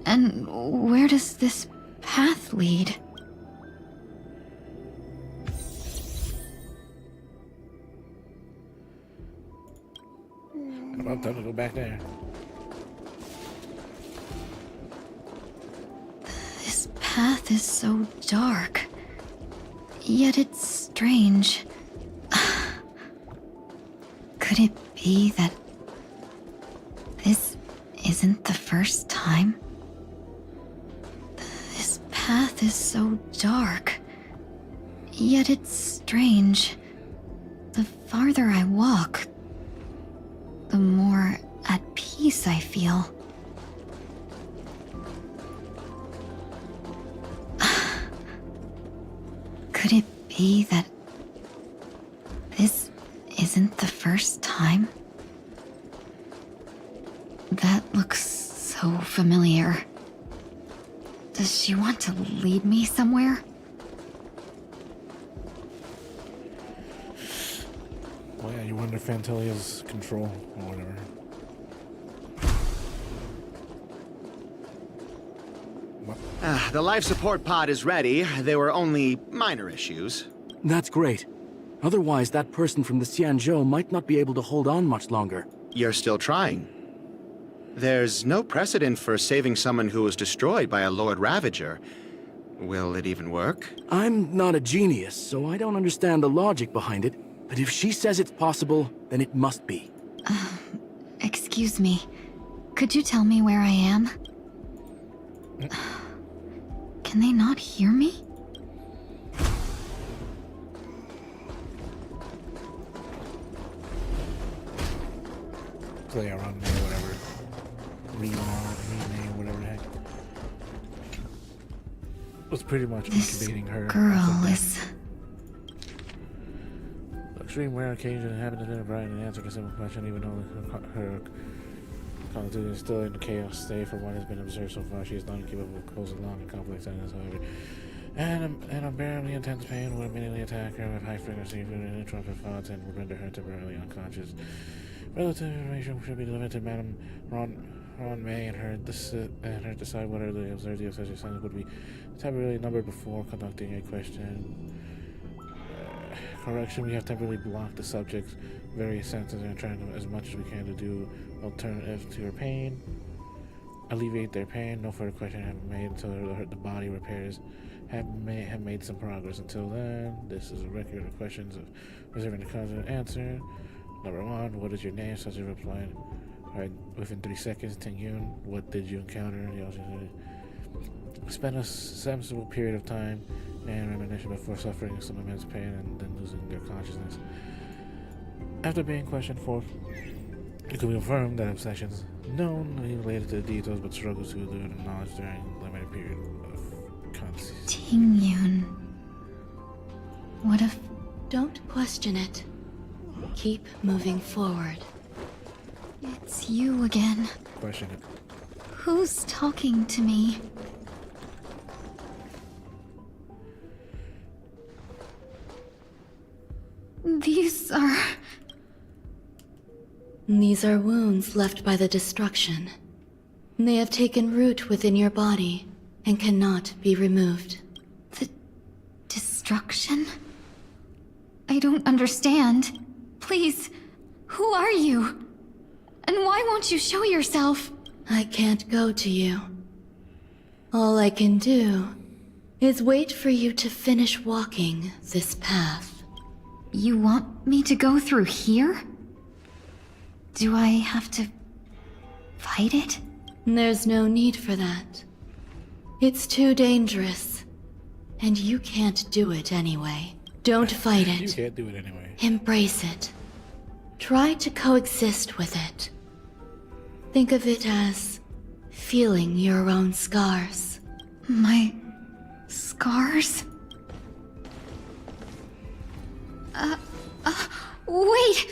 And where does this path lead? About time to go back there. This path is so dark. Yet it's strange. Could it be that this isn't the first time? This path is so dark. Yet it's strange. The farther I walk, the more at peace I feel. Could it be that this isn't the first time? That looks so familiar. Does she want to lead me somewhere? Oh yeah, you're under Fantelia's control or whatever. The life support pod is ready. There were only minor issues. That's great. Otherwise, that person from the Xianzhou might not be able to hold on much longer. You're still trying. There's no precedent for saving someone who was destroyed by a Lord Ravager. Will it even work? I'm not a genius, so I don't understand the logic behind it. But if she says it's possible, then it must be. Excuse me. Could you tell me where I am? Can they not hear me? Play around there, whatever. Rename, whatever the heck. Was pretty much incubating her. Girl is... Extreme rare occasion it happened to identify and answer a simple question, even though her constitution is still in the chaos state from what has been observed so far. She is not incapable of closing long and complex sentences, however. And unbearably intense pain would immediately attack her with high frequency and interrupt her thoughts and would render her temporarily unconscious. Relative information should be delivered to Madame Ron May and her decide whether the absurdity of such a sentence would be temporarily numbered before conducting a question. Correction, we have temporarily blocked the subject's various senses and trying to, as much as we can to do alternatives to her pain. Alleviate their pain. No further questions have been made until the body repairs have made some progress. Until then, this is a record of questions of reserving the constant answer. Number 1, what is your name? Such a reply. Right, within 3 seconds, Tingyun, what did you encounter? He also said, spent a sensible period of time and reminiscence before suffering some immense pain and then losing their consciousness. After being questioned for, it could be confirmed that obsessions known related to the details but struggles to elude the knowledge during a limited period of consciousness. Tingyun. What if... Don't question it. Keep moving forward. It's you again. Question it. Who's talking to me? These are wounds left by the destruction. They have taken root within your body and cannot be removed. The destruction? I don't understand. Please, who are you? And why won't you show yourself? I can't go to you. All I can do is wait for you to finish walking this path. You want me to go through here? Do I have to fight it? There's no need for that. It's too dangerous. And you can't do it anyway. Don't fight it. You can't do it anyway. Embrace it. Try to coexist with it. Think of it as feeling your own scars. My scars? Wait!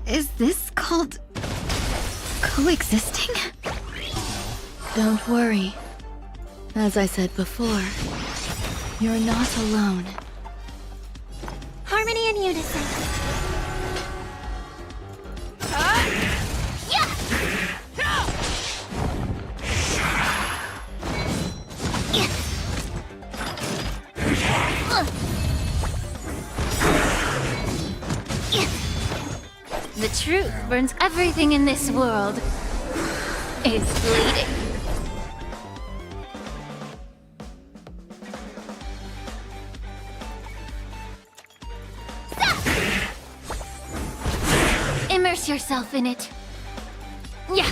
Is this called coexisting? Don't worry. As I said before, you're not alone. Harmony and unison. The truth burns everything in this world. It's bleeding. Immerse yourself in it. Yeah.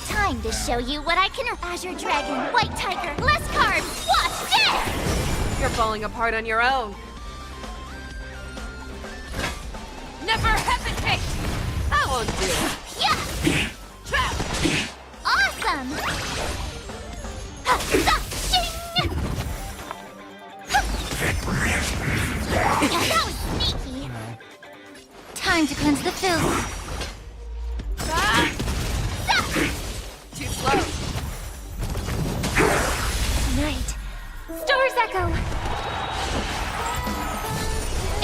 Time to show you what I can. Azure Dragon, White Tiger, less carbs. Watch this! You're falling apart on your own. Never hesitate! I won't do it. Yeah! Awesome! That was sneaky. Time to cleanse the filth. Too slow. Night. Stars echo.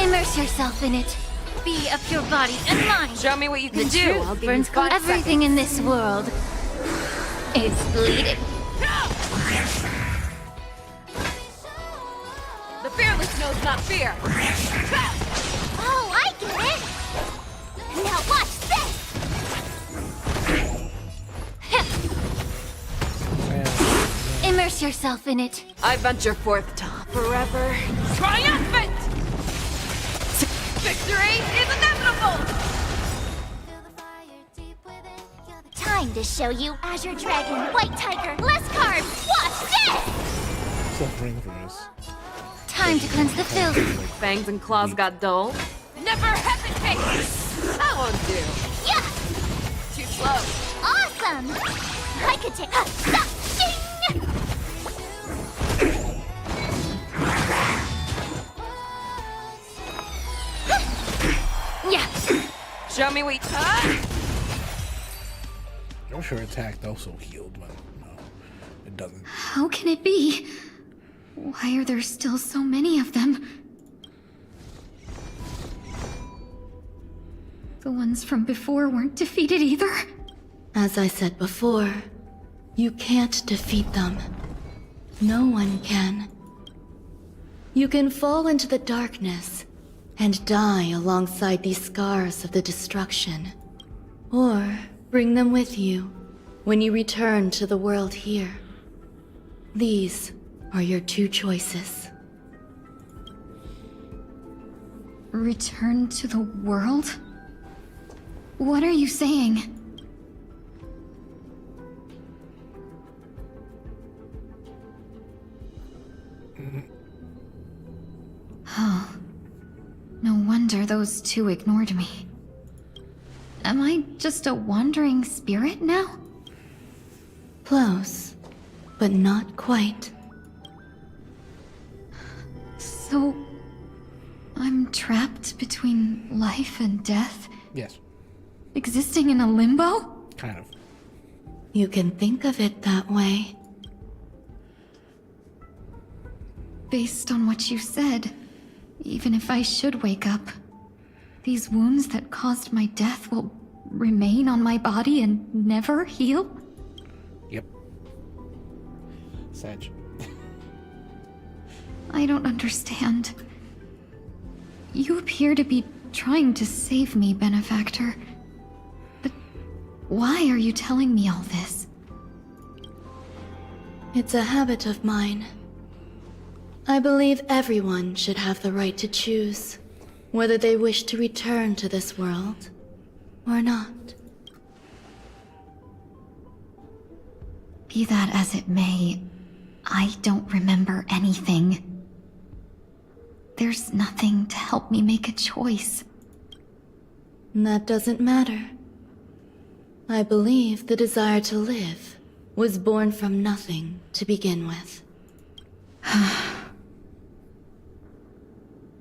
Immerse yourself in it. Be of your body and mind. Show me what you can The do. truth I'll give burns you 5 everything in this world. It's bleeding. The fearless knows not fear. Oh, I get it. Now watch this. Immerse yourself in it. I venture forth to forever triumphant. Victory is inevitable. Time to show you Azure Dragon, White Tiger, less carbs. Watch this. Suffering from this. Time to cleanse the filth. Fangs and claws got dull. Never hesitate. I won't do. Yeah. Too slow. Awesome. I could take. Stop. Ding. Yeah. Show me what. I'm sure attack also healed, but no, it doesn't. How can it be? Why are there still so many of them? The ones from before weren't defeated either? As I said before, you can't defeat them. No one can. You can fall into the darkness and die alongside these scars of the destruction. Or bring them with you when you return to the world here. These are your two choices. Return to the world? What are you saying? Oh. No wonder those two ignored me. Am I just a wandering spirit now? Close, but not quite. So... I'm trapped between life and death? Yes. Existing in a limbo? Kind of. You can think of it that way. Based on what you said, even if I should wake up, these wounds that caused my death will remain on my body and never heal? Yep. Sag. I don't understand. You appear to be trying to save me, Benefactor. But why are you telling me all this? It's a habit of mine. I believe everyone should have the right to choose whether they wish to return to this world or not. Be that as it may, I don't remember anything. There's nothing to help me make a choice. That doesn't matter. I believe the desire to live was born from nothing to begin with.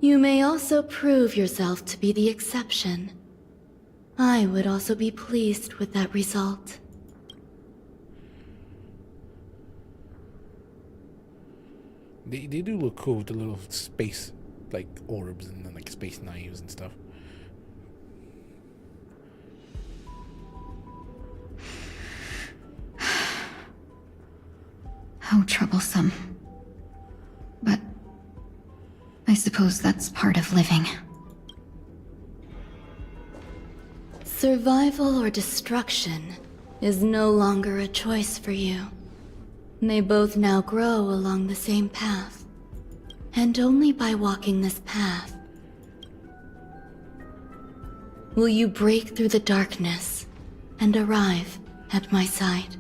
You may also prove yourself to be the exception. I would also be pleased with that result. They do look cool with the little space, like, orbs and then, like, space knives and stuff. How troublesome. But I suppose that's part of living. Survival or destruction is no longer a choice for you. They both now grow along the same path. And only by walking this path will you break through the darkness and arrive at my side.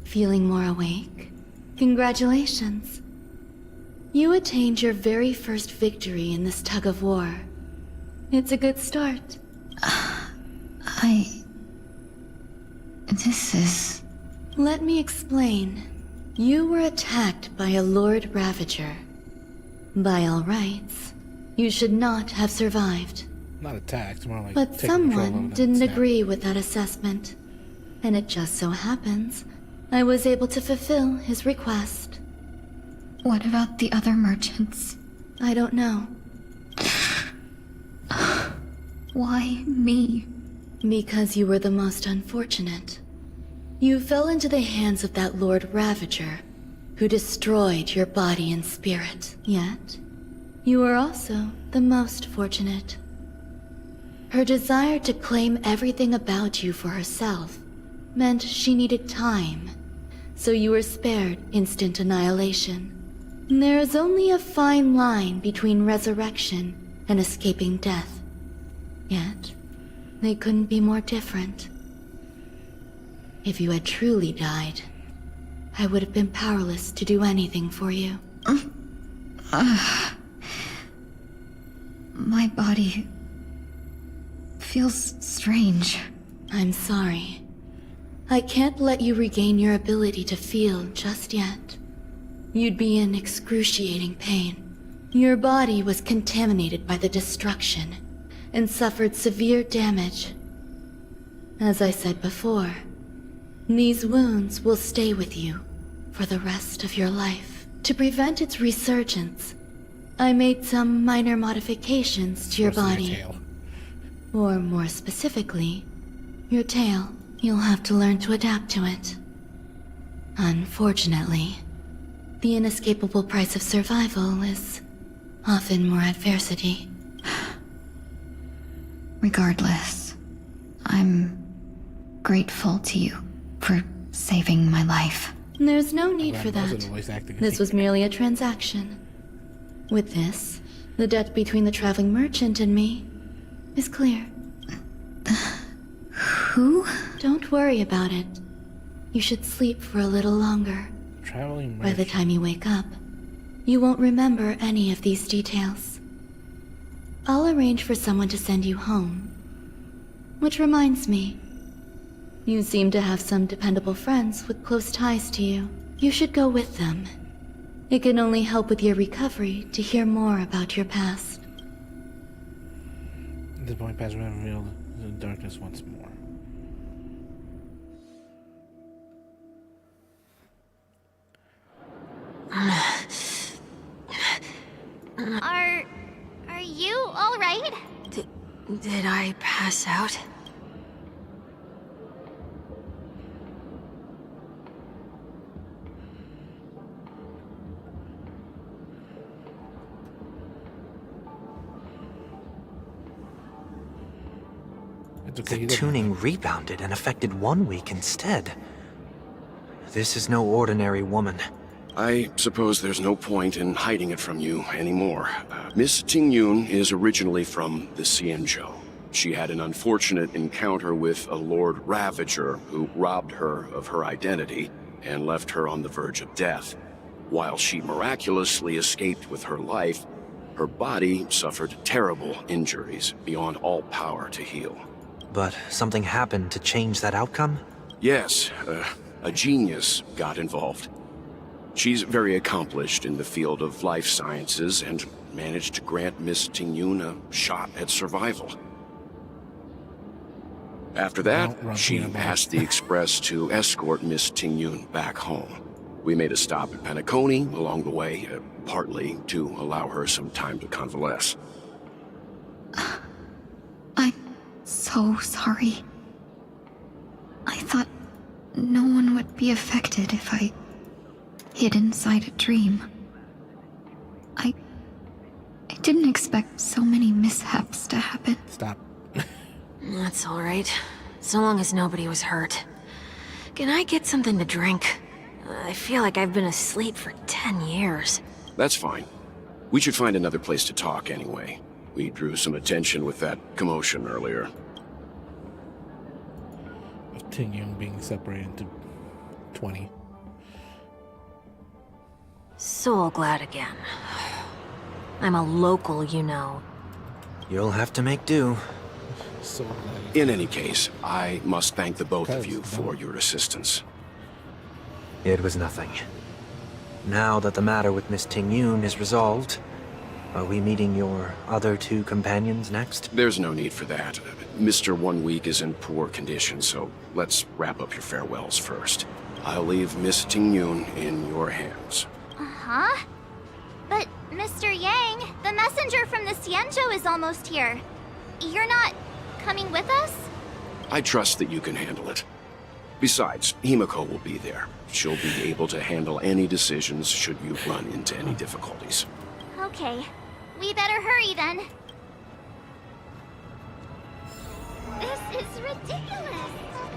Feeling more awake? Congratulations. You attained your very first victory in this tug of war. It's a good start. This is... Let me explain. You were attacked by a Lord Ravager. By all rights, you should not have survived. Not attacked, more like But taking control someone of them, didn't snap. agree with that assessment. And it just so happens I was able to fulfill his request. What about the other merchants? I don't know. Why me? Because you were the most unfortunate. You fell into the hands of that Lord Ravager, who destroyed your body and spirit. Yet, you were also the most fortunate. Her desire to claim everything about you for herself meant she needed time, so you were spared instant annihilation. There is only a fine line between resurrection and escaping death. Yet, they couldn't be more different. If you had truly died, I would have been powerless to do anything for you. My body feels strange. I'm sorry. I can't let you regain your ability to feel just yet. You'd be in excruciating pain. Your body was contaminated by the destruction and suffered severe damage. As I said before, these wounds will stay with you for the rest of your life. To prevent its resurgence, I made some minor modifications to your body. Or more specifically, your tail. You'll have to learn to adapt to it. Unfortunately, the inescapable price of survival is often more adversity. Regardless, I'm grateful to you for saving my life. There's no need for that. This was merely a transaction. With this, the debt between the traveling merchant and me is clear. Who? Don't worry about it. You should sleep for a little longer. Traveling By the time you wake up, you won't remember any of these details. I'll arrange for someone to send you home. Which reminds me, you seem to have some dependable friends with close ties to you. You should go with them. It can only help with your recovery to hear more about your past. At this point, past we have revealed the darkness once more. Are you all right? Did I pass out? The tuning rebounded and affected 1 week instead. This is no ordinary woman. I suppose there's no point in hiding it from you anymore. Miss Tingyun is originally from the Xianzhou. She had an unfortunate encounter with a Lord Ravager who robbed her of her identity and left her on the verge of death. While she miraculously escaped with her life, her body suffered terrible injuries beyond all power to heal. But something happened to change that outcome? Yes, a genius got involved. She's very accomplished in the field of life sciences and managed to grant Miss Tingyun a shot at survival. After that, she asked the Express to escort Miss Tingyun back home. We made a stop at Penacony along the way, partly to allow her some time to convalesce. I'm so sorry. I thought no one would be affected if I hid inside a dream. I didn't expect so many mishaps to happen. Stop. That's all right. So long as nobody was hurt. Can I get something to drink? I feel like I've been asleep for 10 years. That's fine. We should find another place to talk anyway. We drew some attention with that commotion earlier. Of Tingyun being separated into 20. So glad again. I'm a local, you know. You'll have to make do. So glad. In any case, I must thank the both of you for your assistance. It was nothing. Now that the matter with Miss Tingyun is resolved, are we meeting your other two companions next? There's no need for that. Mr. 1 Week is in poor condition, so let's wrap up your farewells first. I'll leave Miss Tingyun in your hands. Uh-huh. But, Mr. Yang, the messenger from the Xianzhou is almost here. You're not coming with us? I trust that you can handle it. Besides, Himiko will be there. She'll be able to handle any decisions should you run into any difficulties. Okay. We better hurry then. This is ridiculous.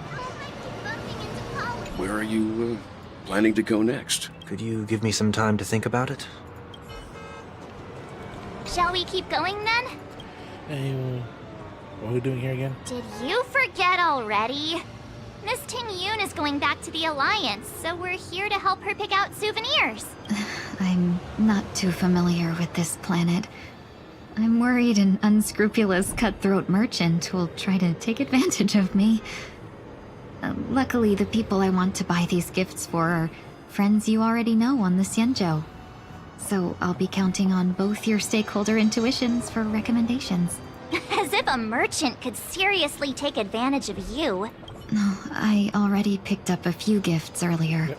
How am I keep bumping into Polly? Where are you, planning to go next? Could you give me some time to think about it? Shall we keep going then? Hey, what are we doing here again? Did you forget already? Miss Tingyun is going back to the Alliance, so we're here to help her pick out souvenirs. I'm not too familiar with this planet. I'm worried an unscrupulous cutthroat merchant will try to take advantage of me. Luckily, the people I want to buy these gifts for are friends you already know on the Xianzhou. So I'll be counting on both your stakeholder intuitions for recommendations. As if a merchant could seriously take advantage of you. No, I already picked up a few gifts earlier.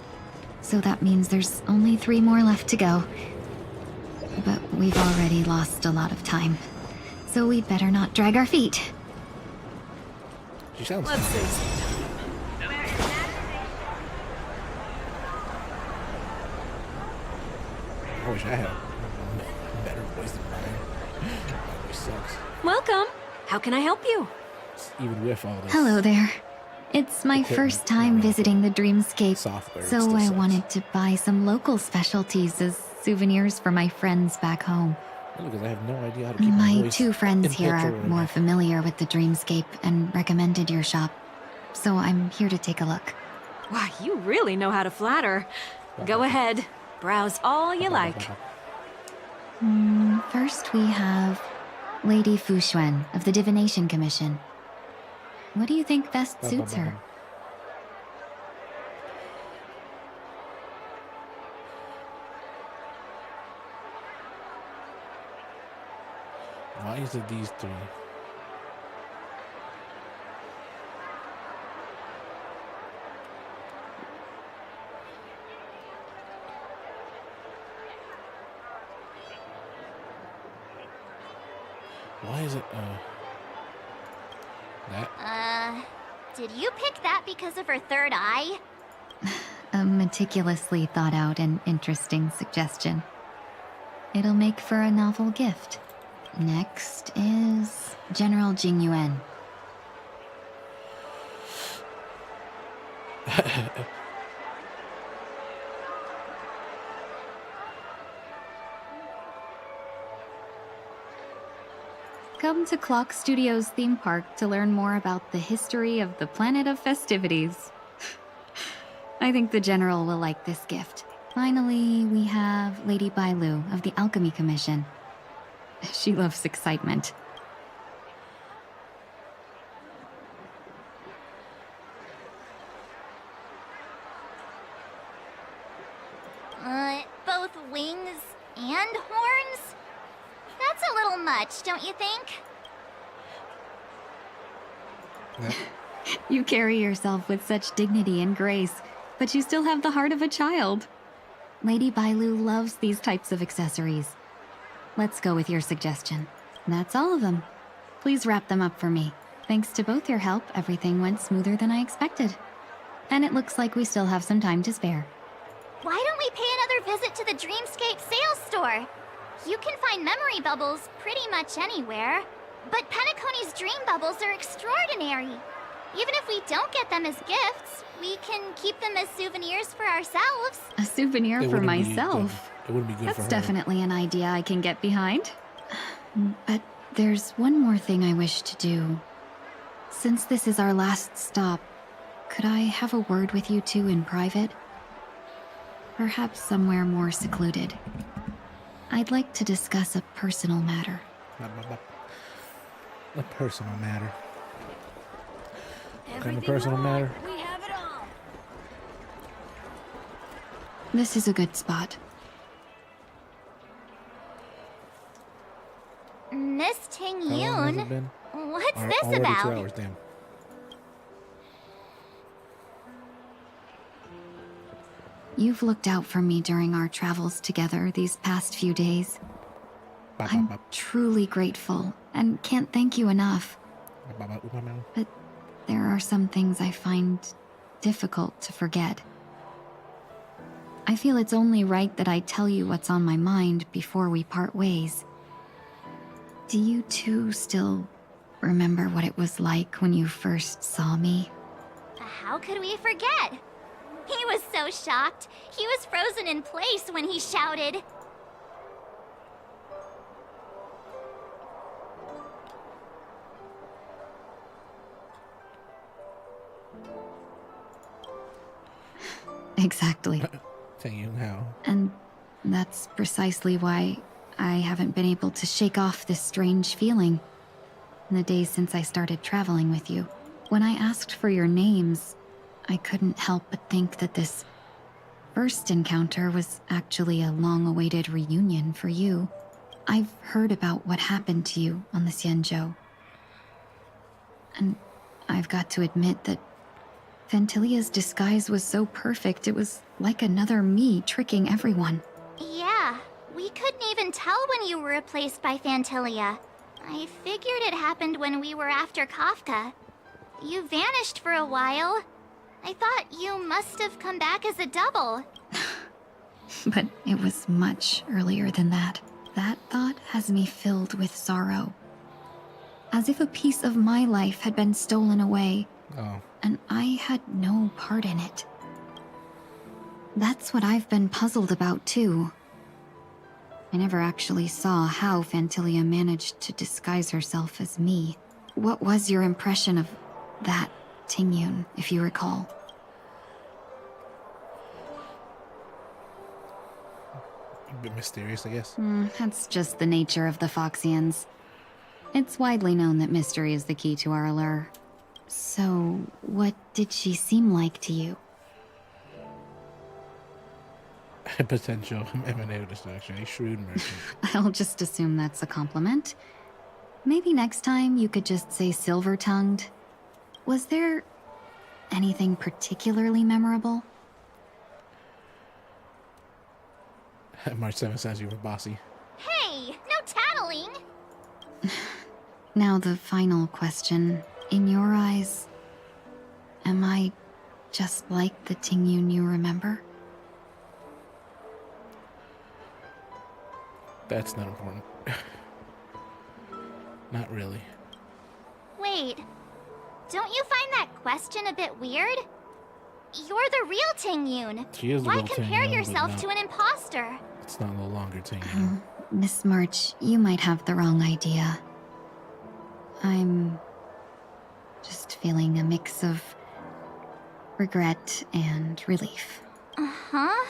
So that means there's only 3 more left to go. But we've already lost a lot of time. So we'd better not drag our feet. She sounds Let's see. I wish I had a better voice than mine. My voice sucks. Welcome. How can I help you? Even with all this. Hello there. It's my first time visiting the Dreamscape, Soft bird so still I sucks. wanted to buy some local specialties as Souvenirs for my friends back home. Because I have no idea how to keep my My voice 2 friends here are impeccable. more familiar with the dreamscape and recommended your shop. So I'm here to take a look. Wow, you really know how to flatter. Go ahead. Browse all you like. First we have Lady Fu Xuan of the Divination Commission. What do you think best suits her? Why is it these 3? Why is it, that? Did you pick that because of her third eye? A meticulously thought out and interesting suggestion. It'll make for a novel gift. Next is General Jing Yuan. Come to Clock Studios theme park to learn more about the history of the planet of festivities. I think the General will like this gift. Finally, we have Lady Bailu of the Alchemy Commission. She loves excitement. Both wings and horns? That's a little much, don't you think? You carry yourself with such dignity and grace, but you still have the heart of a child. Lady Bailu loves these types of accessories. Let's go with your suggestion. That's all of them. Please wrap them up for me. Thanks to both your help, everything went smoother than I expected. And it looks like we still have some time to spare. Why don't we pay another visit to the Dreamscape sales store? You can find memory bubbles pretty much anywhere. But Penacony's dream bubbles are extraordinary. Even if we don't get them as gifts, we can keep them as souvenirs for ourselves. A souvenir for myself? It wouldn't be good for That's her. definitely an idea I can get behind. But there's one more thing I wish to do. Since this is our last stop, could I have a word with you two in private? Perhaps somewhere more secluded. I'd like to discuss a personal matter. A personal matter. What kind of personal matter? We have it all. This is a good spot. Miss Ting How long has it Yun? been? What's Already this 2 about? hours, damn. You've looked out for me during our travels together these past few days. I'm truly grateful and can't thank you enough. But there are some things I find difficult to forget. I feel it's only right that I tell you what's on my mind before we part ways. Do you two still remember what it was like when you first saw me? How could we forget? He was so shocked. He was frozen in place when he shouted. Exactly. Tell you how. And that's precisely why I haven't been able to shake off this strange feeling in the days since I started traveling with you. When I asked for your names, I couldn't help but think that this first encounter was actually a long-awaited reunion for you. I've heard about what happened to you on the Xianzhou. And I've got to admit that Fantilia's disguise was so perfect, it was like another me tricking everyone. Yeah, we couldn't even tell when you were replaced by Fantilia. I figured it happened when we were after Kafka. You vanished for a while. I thought you must have come back as a double. But it was much earlier than that. That thought has me filled with sorrow. As if a piece of my life had been stolen away. Oh. And I had no part in it. That's what I've been puzzled about too. I never actually saw how Fantilia managed to disguise herself as me. What was your impression of that Tingyun, if you recall? A bit mysterious, I guess. That's just the nature of the Foxians. It's widely known that mystery is the key to our allure. So, what did she seem like to you? A potential M&A distraction, a shrewd merchant. I'll just assume that's a compliment. Maybe next time you could just say silver-tongued. Was there anything particularly memorable? March 7th says you were bossy. Hey, no tattling! Now the final question. In your eyes, am I just like the Tingyun you remember? That's not important. Not really. Wait, don't you find that question a bit weird? You're the real Tingyun. She is the Why real compare Tingyun, but yourself not- to an imposter? It's not no longer Tingyun. Miss March, you might have the wrong idea. I'm just feeling a mix of regret and relief. Uh-huh.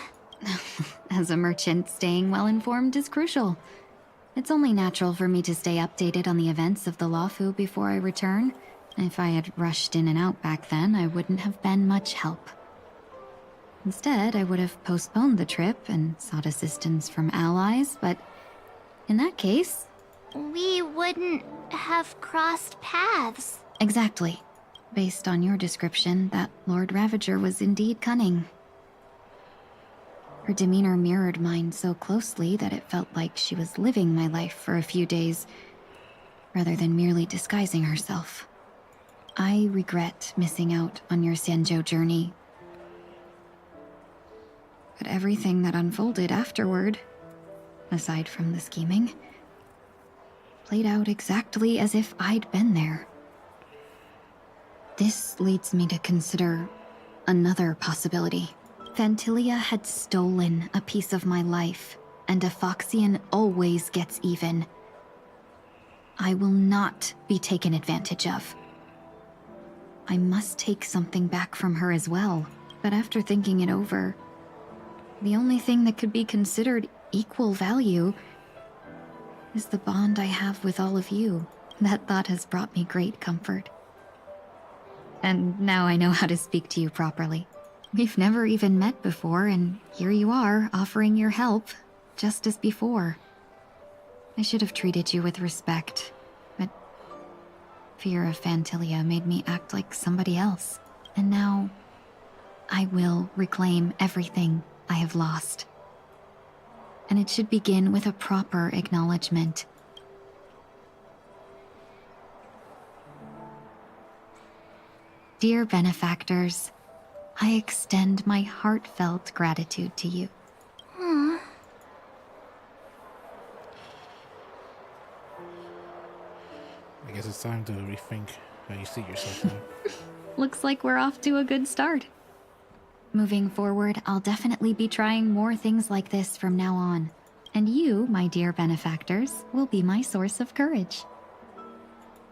As a merchant, staying well informed is crucial. It's only natural for me to stay updated on the events of the Lawfu before I return. If I had rushed in and out back then, I wouldn't have been much help. Instead, I would have postponed the trip and sought assistance from allies, but in that case... We wouldn't have crossed paths. Exactly. Based on your description, that Lord Ravager was indeed cunning. Her demeanor mirrored mine so closely that it felt like she was living my life for a few days, rather than merely disguising herself. I regret missing out on your Sanjo journey. But everything that unfolded afterward, aside from the scheming, played out exactly as if I'd been there. This leads me to consider another possibility. Fantilia had stolen a piece of my life, and a Foxian always gets even. I will not be taken advantage of. I must take something back from her as well, but after thinking it over, the only thing that could be considered equal value is the bond I have with all of you. That thought has brought me great comfort. And now I know how to speak to you properly. We've never even met before, and here you are, offering your help, just as before. I should have treated you with respect, but fear of Fantilia made me act like somebody else. And now, I will reclaim everything I have lost. And it should begin with a proper acknowledgement. Dear benefactors, I extend my heartfelt gratitude to you. Aw. I guess it's time to rethink how you see yourself now. Looks like we're off to a good start. Moving forward, I'll definitely be trying more things like this from now on. And you, my dear benefactors, will be my source of courage.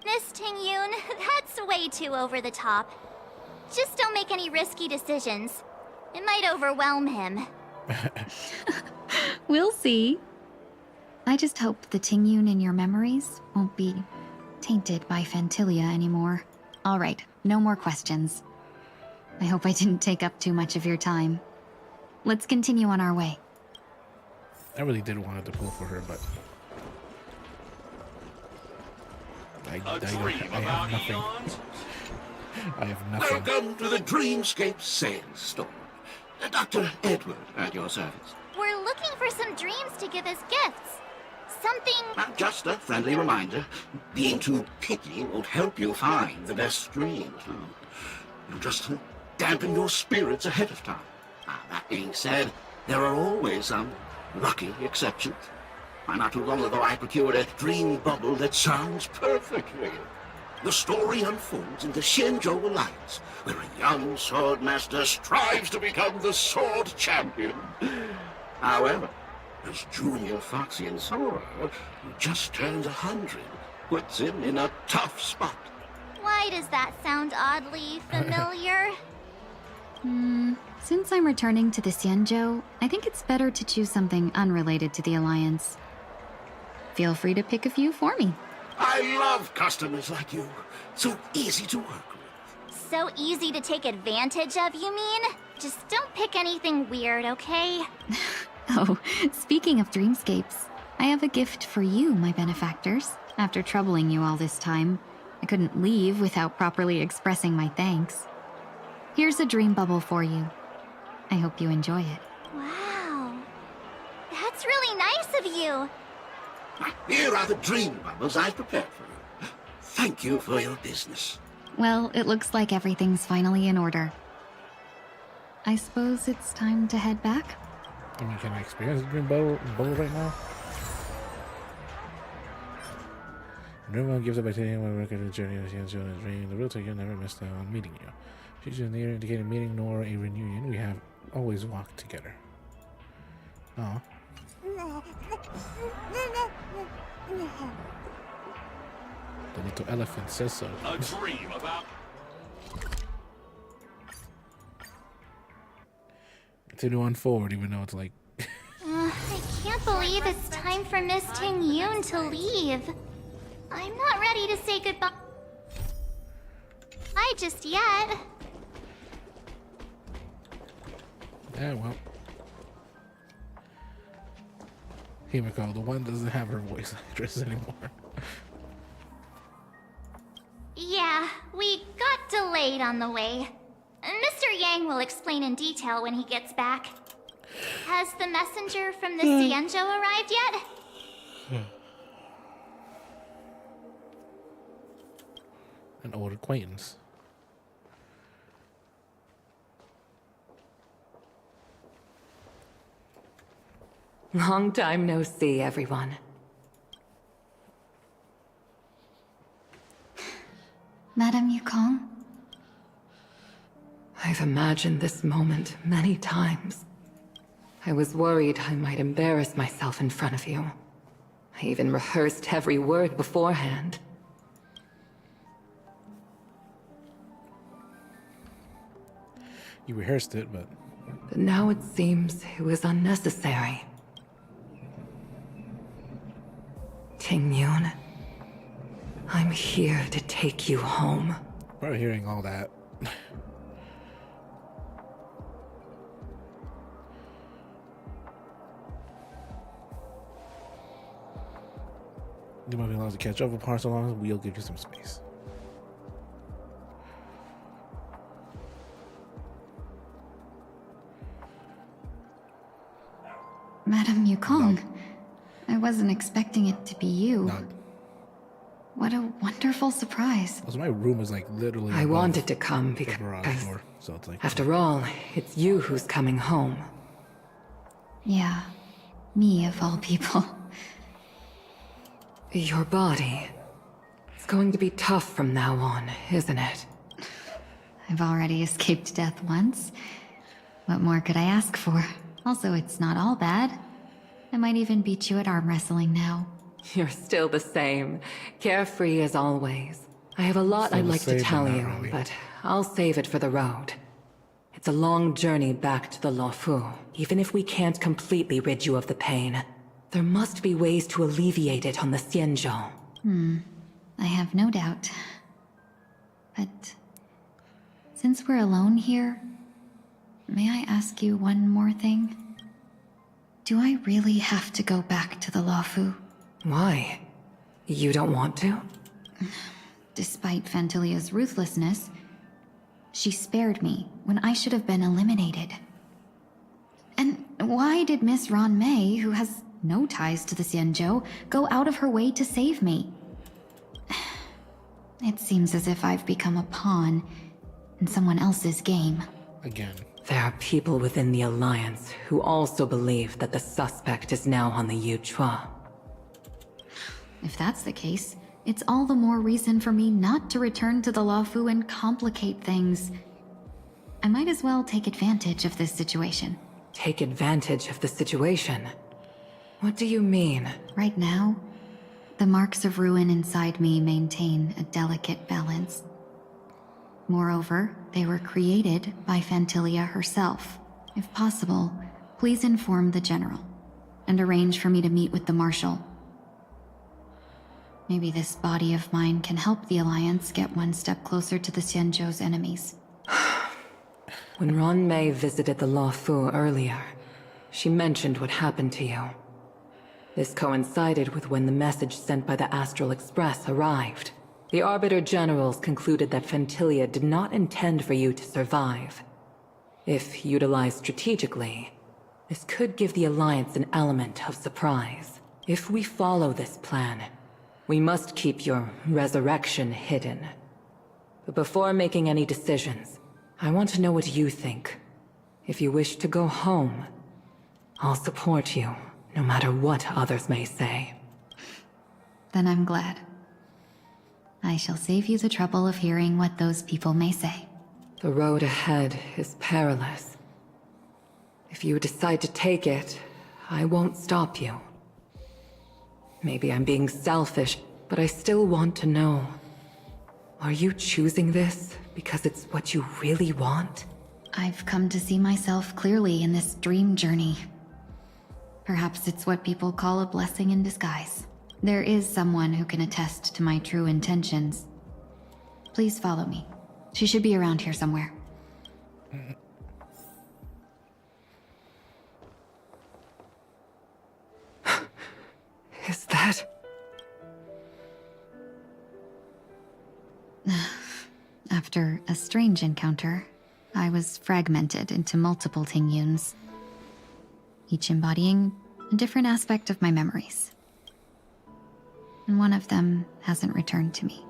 Miss Tingyun, that's way too over the top. Just don't make any risky decisions. It might overwhelm him. We'll see. I just hope the Tingyun in your memories won't be tainted by Fantilia anymore. All right, no more questions. I hope I didn't take up too much of your time. Let's continue on our way. I really did want to pull for her, but I have nothing. I have nothing. Welcome to the Dreamscape Sales Store. Dr. Edward at your service. We're looking for some dreams to give as gifts. Something... Just a friendly reminder. Being too picky won't help you find the best dreams. You'll just dampen your spirits ahead of time. That being said, there are always some lucky exceptions. Not too long ago, I procured a dream bubble that sounds perfectly. The story unfolds in the Shinjo Alliance, where a young swordmaster strives to become the sword champion. However, as Junior Foxian Sora, who just turned 100, puts him in a tough spot. Why does that sound oddly familiar? Since I'm returning to the Xianzhou, I think it's better to choose something unrelated to the Alliance. Feel free to pick a few for me. I love customers like you. So easy to work with. So easy to take advantage of, you mean? Just don't pick anything weird, okay? Oh, speaking of dreamscapes, I have a gift for you, my benefactors. After troubling you all this time, I couldn't leave without properly expressing my thanks. Here's a dream bubble for you. I hope you enjoy it. Wow. That's really nice of you. Here are the dream bubbles I prepared for you. Thank you for your business. Well, it looks like everything's finally in order. I suppose it's time to head back? I mean, can I experience the dream bubble right now? No one gives up by taking my record of the journey of the Xianzhou in a dream. The real taker never missed out on meeting you. She's neither indicated a meeting nor a reunion. We have always walked together. Aw. The little elephant says so. A dream about... Continue on forward, even though it's like... I can't believe it's time for Miss Ting Yun to leave. I'm not ready to say goodbye. Bye just yet. Yeah, well. Himiko, the one doesn't have her voice actress anymore. Yeah, we got delayed on the way. Mr. Yang will explain in detail when he gets back. Has the messenger from the Xianzhou arrived yet? An old acquaintance. Long time no see, everyone. Madame Yukong? I've imagined this moment many times. I was worried I might embarrass myself in front of you. I even rehearsed every word beforehand. You rehearsed it, but now it seems it was unnecessary. Ting Yun, I'm here to take you home. we're hearing all that. You might be allowed to catch up with parts along, we'll give you some space. Madame Yukong, I wasn't expecting it to be you. No. What a wonderful surprise. Also, my room is like literally. I above wanted to come the because, garage door, so it's like. after all, it's you who's coming home. Yeah, me of all people. Your body. It's going to be tough from now on, isn't it? I've already escaped death once. What more could I ask for? Also, it's not all bad. I might even beat you at arm wrestling now. You're still the same, carefree as always. I have a lot Still I'd the like same, to but tell not you, really. but I'll save it for the road. It's a long journey back to the Luofu. Even if we can't completely rid you of the pain, there must be ways to alleviate it on the Xianzhou. I have no doubt. But since we're alone here, may I ask you one more thing? Do I really have to go back to the Luofu? Why? You don't want to? Despite Fantilia's ruthlessness, she spared me when I should have been eliminated. And why did Miss Ron Mei, who has no ties to the Xianzhou, go out of her way to save me? It seems as if I've become a pawn in someone else's game. Again. There are people within the Alliance who also believe that the suspect is now on the Yuchua. If that's the case, it's all the more reason for me not to return to the Luofu and complicate things. I might as well take advantage of this situation. Take advantage of the situation? What do you mean? Right now, the marks of ruin inside me maintain a delicate balance. Moreover, they were created by Fantilia herself. If possible, please inform the General, and arrange for me to meet with the Marshal. Maybe this body of mine can help the Alliance get one step closer to the Xianzhou's enemies. When Ron Mei visited the Luofu earlier, she mentioned what happened to you. This coincided with when the message sent by the Astral Express arrived. The Arbiter Generals concluded that Fantilia did not intend for you to survive. If utilized strategically, this could give the Alliance an element of surprise. If we follow this plan, we must keep your resurrection hidden. But before making any decisions, I want to know what you think. If you wish to go home, I'll support you, no matter what others may say. Then I'm glad. I shall save you the trouble of hearing what those people may say. The road ahead is perilous. If you decide to take it, I won't stop you. Maybe I'm being selfish, but I still want to know. Are you choosing this because it's what you really want? I've come to see myself clearly in this dream journey. Perhaps it's what people call a blessing in disguise. There is someone who can attest to my true intentions. Please follow me. She should be around here somewhere. Is that... After a strange encounter, I was fragmented into multiple Tingyuns, each embodying a different aspect of my memories. And one of them hasn't returned to me,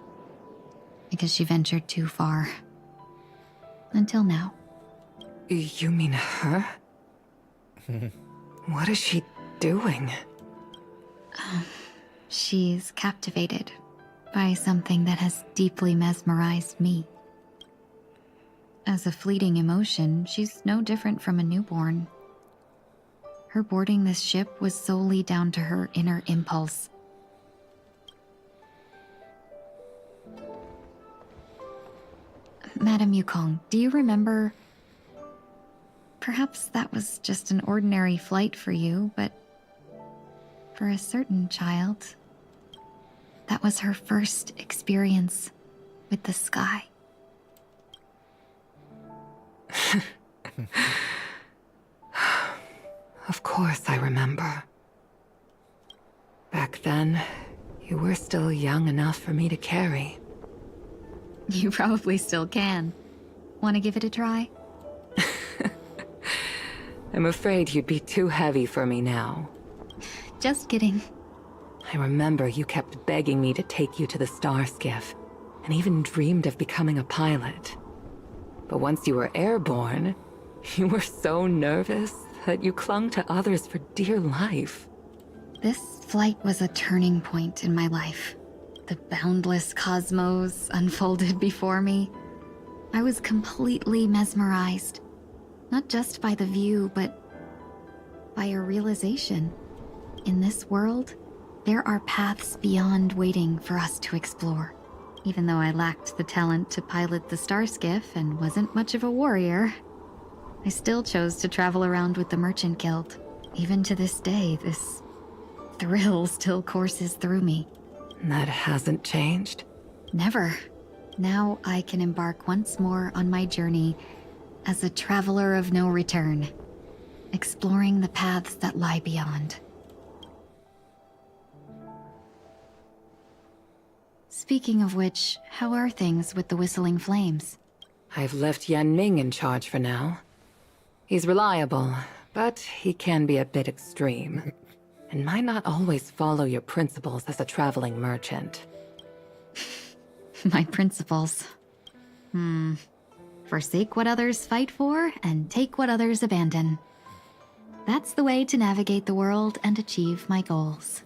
because she ventured too far. Until now. You mean her? What is she doing? She's captivated by something that has deeply mesmerized me. As a fleeting emotion, she's no different from a newborn. Her boarding this ship was solely down to her inner impulse. Madame Yukong, do you remember? Perhaps that was just an ordinary flight for you, but for a certain child, that was her first experience with the sky. Of course I remember. Back then, you were still young enough for me to carry. You probably still can. Want to give it a try? I'm afraid you'd be too heavy for me now. Just kidding. I remember you kept begging me to take you to the Star Skiff, and even dreamed of becoming a pilot. But once you were airborne, you were so nervous that you clung to others for dear life. This flight was a turning point in my life. The boundless cosmos unfolded before me. I was completely mesmerized. Not just by the view, but by a realization. In this world, there are paths beyond waiting for us to explore. Even though I lacked the talent to pilot the Star Skiff and wasn't much of a warrior, I still chose to travel around with the Merchant Guild. Even to this day, this thrill still courses through me. That hasn't changed? Never. Now I can embark once more on my journey as a traveler of no return, exploring the paths that lie beyond. Speaking of which, how are things with the Whistling Flames? I've left Yan Ming in charge for now. He's reliable, but he can be a bit extreme, and might not always follow your principles as a traveling merchant. My principles. Forsake what others fight for, and take what others abandon. That's the way to navigate the world and achieve my goals.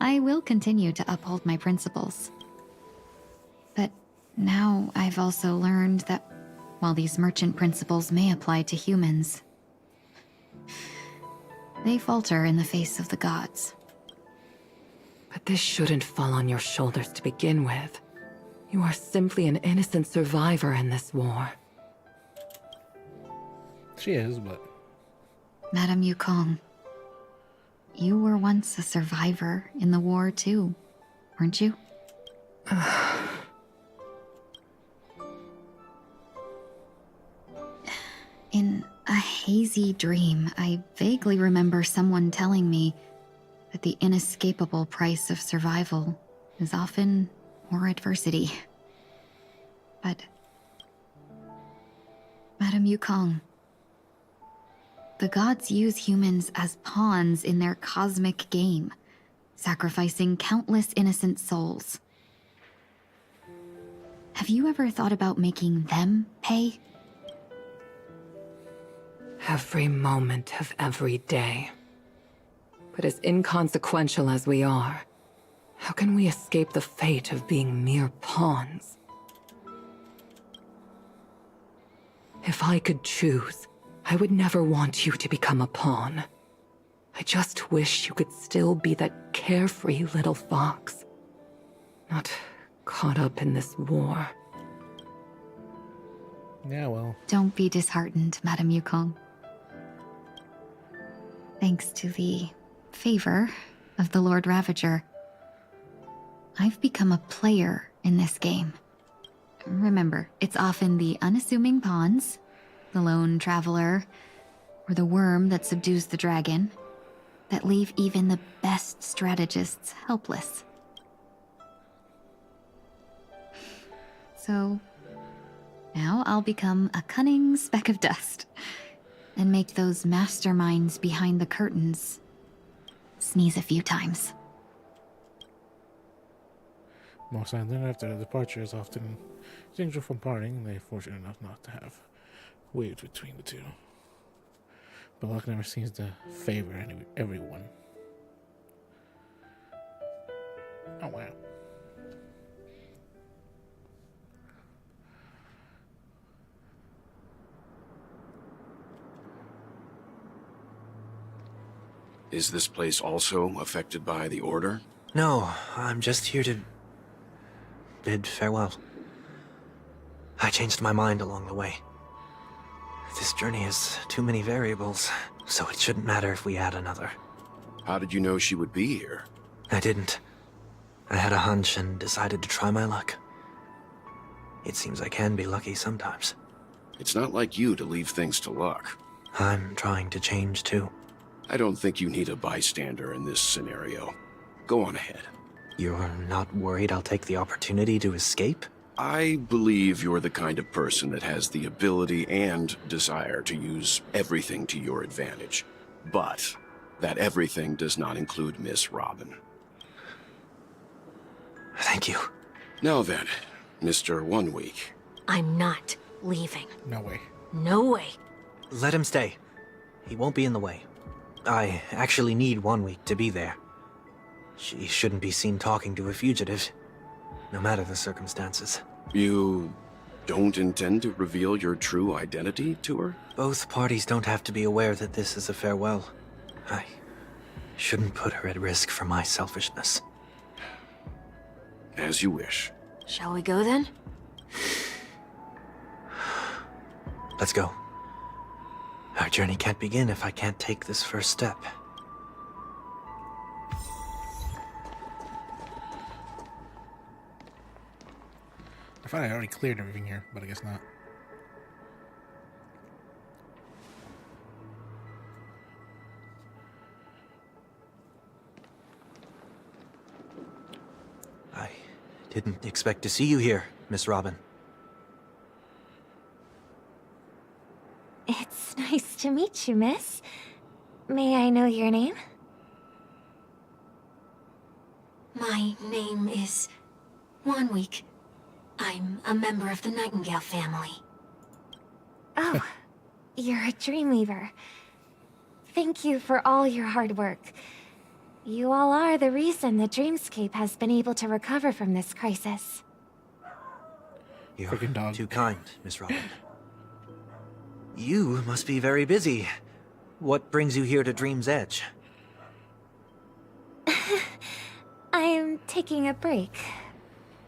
I will continue to uphold my principles. But now I've also learned that while these merchant principles may apply to humans, They falter in the face of the gods. But this shouldn't fall on your shoulders to begin with. You are simply an innocent survivor in this war. She is, but... Madame Yukong, you were once a survivor in the war too, weren't you? In a hazy dream, I vaguely remember someone telling me that the inescapable price of survival is often more adversity. But... Madame Yukong, the gods use humans as pawns in their cosmic game, sacrificing countless innocent souls. Have you ever thought about making them pay? Every moment of every day. But as inconsequential as we are, how can we escape the fate of being mere pawns? If I could choose, I would never want you to become a pawn. I just wish you could still be that carefree little fox. Not caught up in this war. Yeah, well. Don't be disheartened, Madame Yukong. Thanks to the favor of the Lord Ravager, I've become a player in this game. Remember, it's often the unassuming pawns, the lone traveler, or the worm that subdues the dragon, that leave even the best strategists helpless. So, now I'll become a cunning speck of dust, and make those masterminds behind the curtains sneeze a few times. Most times after their departure is often distinguished from parting, they're fortunate enough not to have waves between the two. But luck never seems to favor everyone. Oh wow. Is this place also affected by the Order? No, I'm just here to bid farewell. I changed my mind along the way. This journey has too many variables, so it shouldn't matter if we add another. How did you know she would be here? I didn't. I had a hunch and decided to try my luck. It seems I can be lucky sometimes. It's not like you to leave things to luck. I'm trying to change too. I don't think you need a bystander in this scenario. Go on ahead. You're not worried I'll take the opportunity to escape? I believe you're the kind of person that has the ability and desire to use everything to your advantage. But that everything does not include Miss Robin. Thank you. Now then, Mr. 1 Week. I'm not leaving. No way. No way. Let him stay. He won't be in the way. I actually need 1 week to be there. She shouldn't be seen talking to a fugitive, no matter the circumstances. You don't intend to reveal your true identity to her? Both parties don't have to be aware that this is a farewell. I shouldn't put her at risk for my selfishness. As you wish. Shall we go then? Let's go. Our journey can't begin if I can't take this first step. I thought I already cleared everything here, but I guess not. I didn't expect to see you here, Miss Robin. It's nice to meet you, miss. May I know your name? My name is 1 Week. I'm a member of the Nightingale family. Oh, you're a Dreamweaver. Thank you for all your hard work. You all are the reason the Dreamscape has been able to recover from this crisis. You're too kind, Miss Robin. You must be very busy. What brings you here to Dream's Edge? I'm taking a break.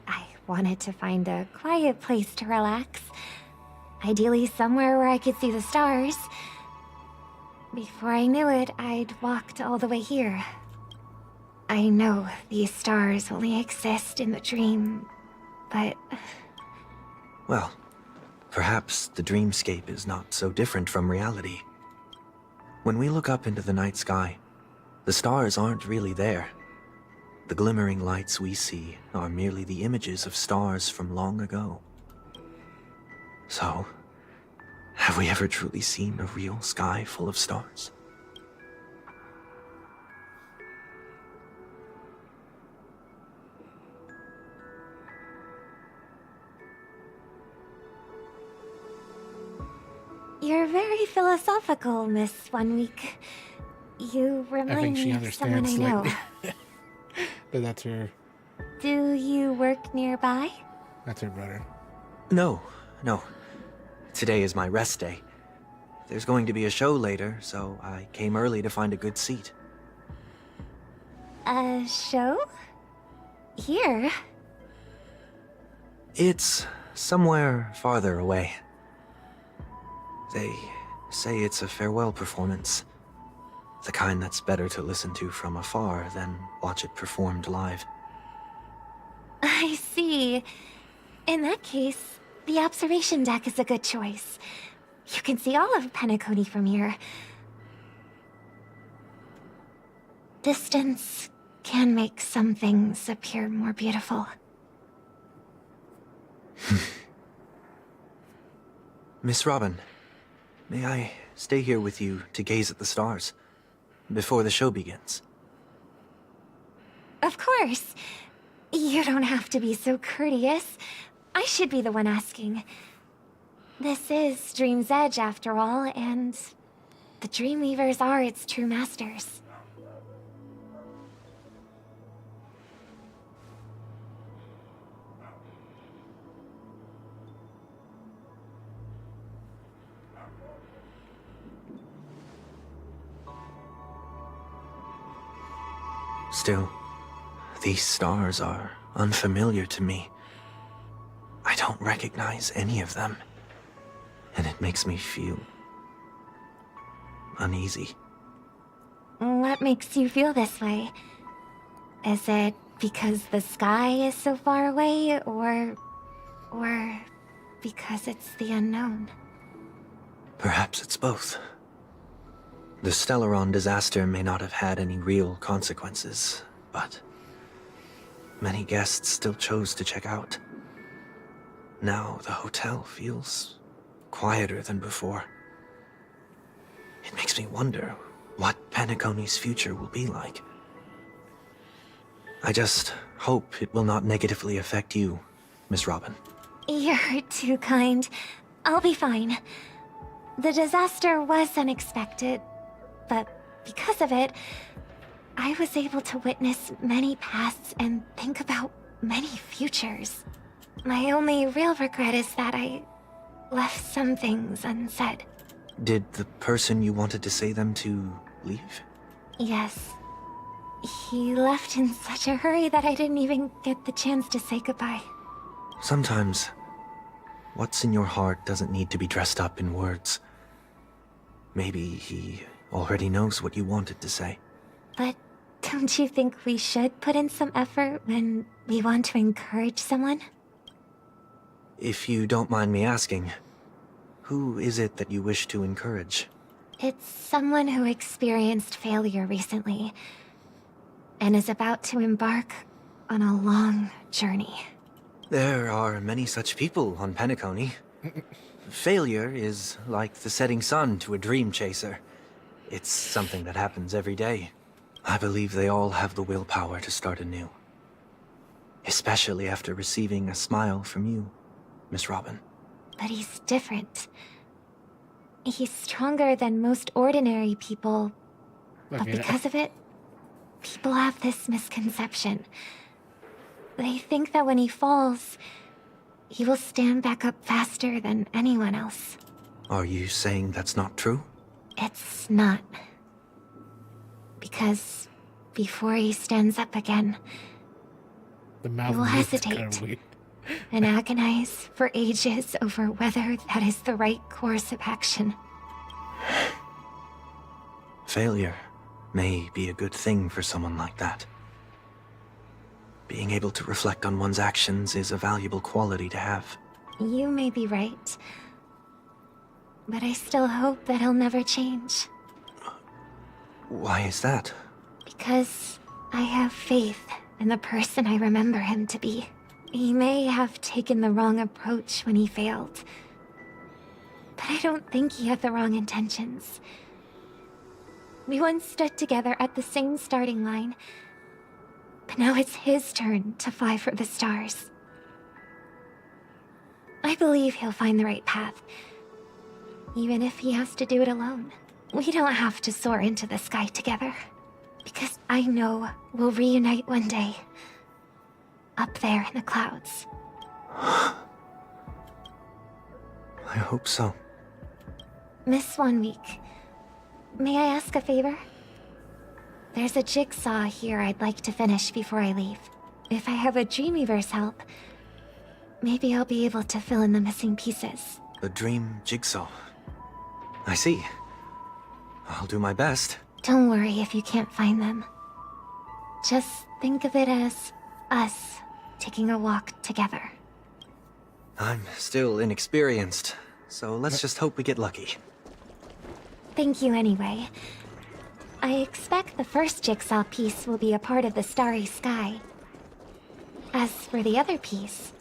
I wanted to find a quiet place to relax. Ideally somewhere where I could see the stars. Before I knew it, I'd walked all the way here. I know these stars only exist in the dream, but... Well, perhaps the dreamscape is not so different from reality. When we look up into the night sky, the stars aren't really there. The glimmering lights we see are merely the images of stars from long ago. So, have we ever truly seen a real sky full of stars? You're very philosophical, Miss 1 Week. You I remind think she me of someone I understands know. slightly. But that's her Do you work nearby? brother. No. Today is my rest day. There's going to be a show later, so I came early to find a good seat. A show? Here? It's somewhere farther away. They say it's a farewell performance. The kind that's better to listen to from afar than watch it performed live. I see. In that case, the observation deck is a good choice. You can see all of Penacony from here. Distance can make some things appear more beautiful. Miss Robin, may I stay here with you to gaze at the stars before the show begins? Of course. You don't have to be so courteous. I should be the one asking. This is Dream's Edge, after all, and the Dreamweavers are its true masters. Still, these stars are unfamiliar to me. I don't recognize any of them, and it makes me feel uneasy. What makes you feel this way? Is it because the sky is so far away, or because it's the unknown? Perhaps it's both. The Stellaron disaster may not have had any real consequences, but many guests still chose to check out. Now the hotel feels quieter than before. It makes me wonder what Penacony's future will be like. I just hope it will not negatively affect you, Miss Robin. You're too kind. I'll be fine. The disaster was unexpected, but because of it, I was able to witness many pasts and think about many futures. My only real regret is that I left some things unsaid. Did the person you wanted to say them to leave? Yes. He left in such a hurry that I didn't even get the chance to say goodbye. Sometimes, what's in your heart doesn't need to be dressed up in words. Maybe he already knows what you wanted to say. But don't you think we should put in some effort when we want to encourage someone? If you don't mind me asking, who is it that you wish to encourage? It's someone who experienced failure recently, and is about to embark on a long journey. There are many such people on Penacony. Failure is like the setting sun to a dream chaser. It's something that happens every day. I believe they all have the willpower to start anew. Especially after receiving a smile from you, Miss Robin. But he's different. He's stronger than most ordinary people, but because of it, people have this misconception. They think that when he falls, he will stand back up faster than anyone else. Are you saying that's not true? It's not. Because before he stands up again, The he mouth will moves hesitate kinda weird. and agonize for ages over whether that is the right course of action. Failure may be a good thing for someone like that. Being able to reflect on one's actions is a valuable quality to have. You may be right. But I still hope that he'll never change. Why is that? Because I have faith in the person I remember him to be. He may have taken the wrong approach when he failed. But I don't think he had the wrong intentions. We once stood together at the same starting line. But now it's his turn to fly for the stars. I believe he'll find the right path. Even if he has to do it alone. We don't have to soar into the sky together. Because I know we'll reunite one day. Up there in the clouds. I hope so. Miss 1 Week, may I ask a favor? There's a jigsaw here I'd like to finish before I leave. If I have a Dreamweaver's help, maybe I'll be able to fill in the missing pieces. A dream jigsaw. I see. I'll do my best. Don't worry if you can't find them. Just think of it as us taking a walk together. I'm still inexperienced, so let's just hope we get lucky. Thank you anyway. I expect the first jigsaw piece will be a part of the starry sky. As for the other piece,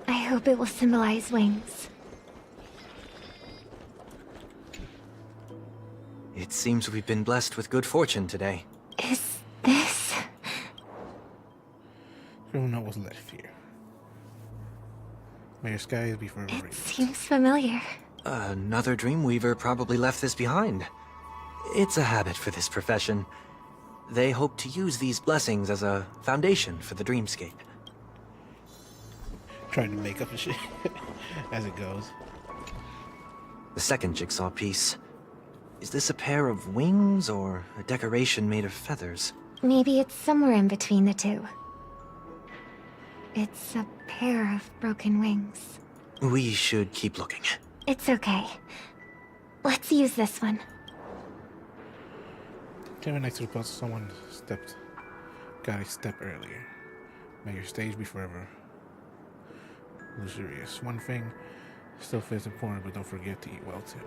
I hope it will symbolize wings. It seems we've been blessed with good fortune today. Is this... Who knows let fear. May your skies be forever radiant. Seems familiar. Another Dreamweaver probably left this behind. It's a habit for this profession. They hope to use these blessings as a foundation for the dreamscape. Trying to make up a shit as it goes. The second jigsaw piece. Is this a pair of wings or a decoration made of feathers? Maybe it's somewhere in between the two. It's a pair of broken wings. We should keep looking. It's okay. Let's use this one. Came next to the puzzle, someone got a step earlier. May your stage be forever luxurious. One thing still feels important, but don't forget to eat well too.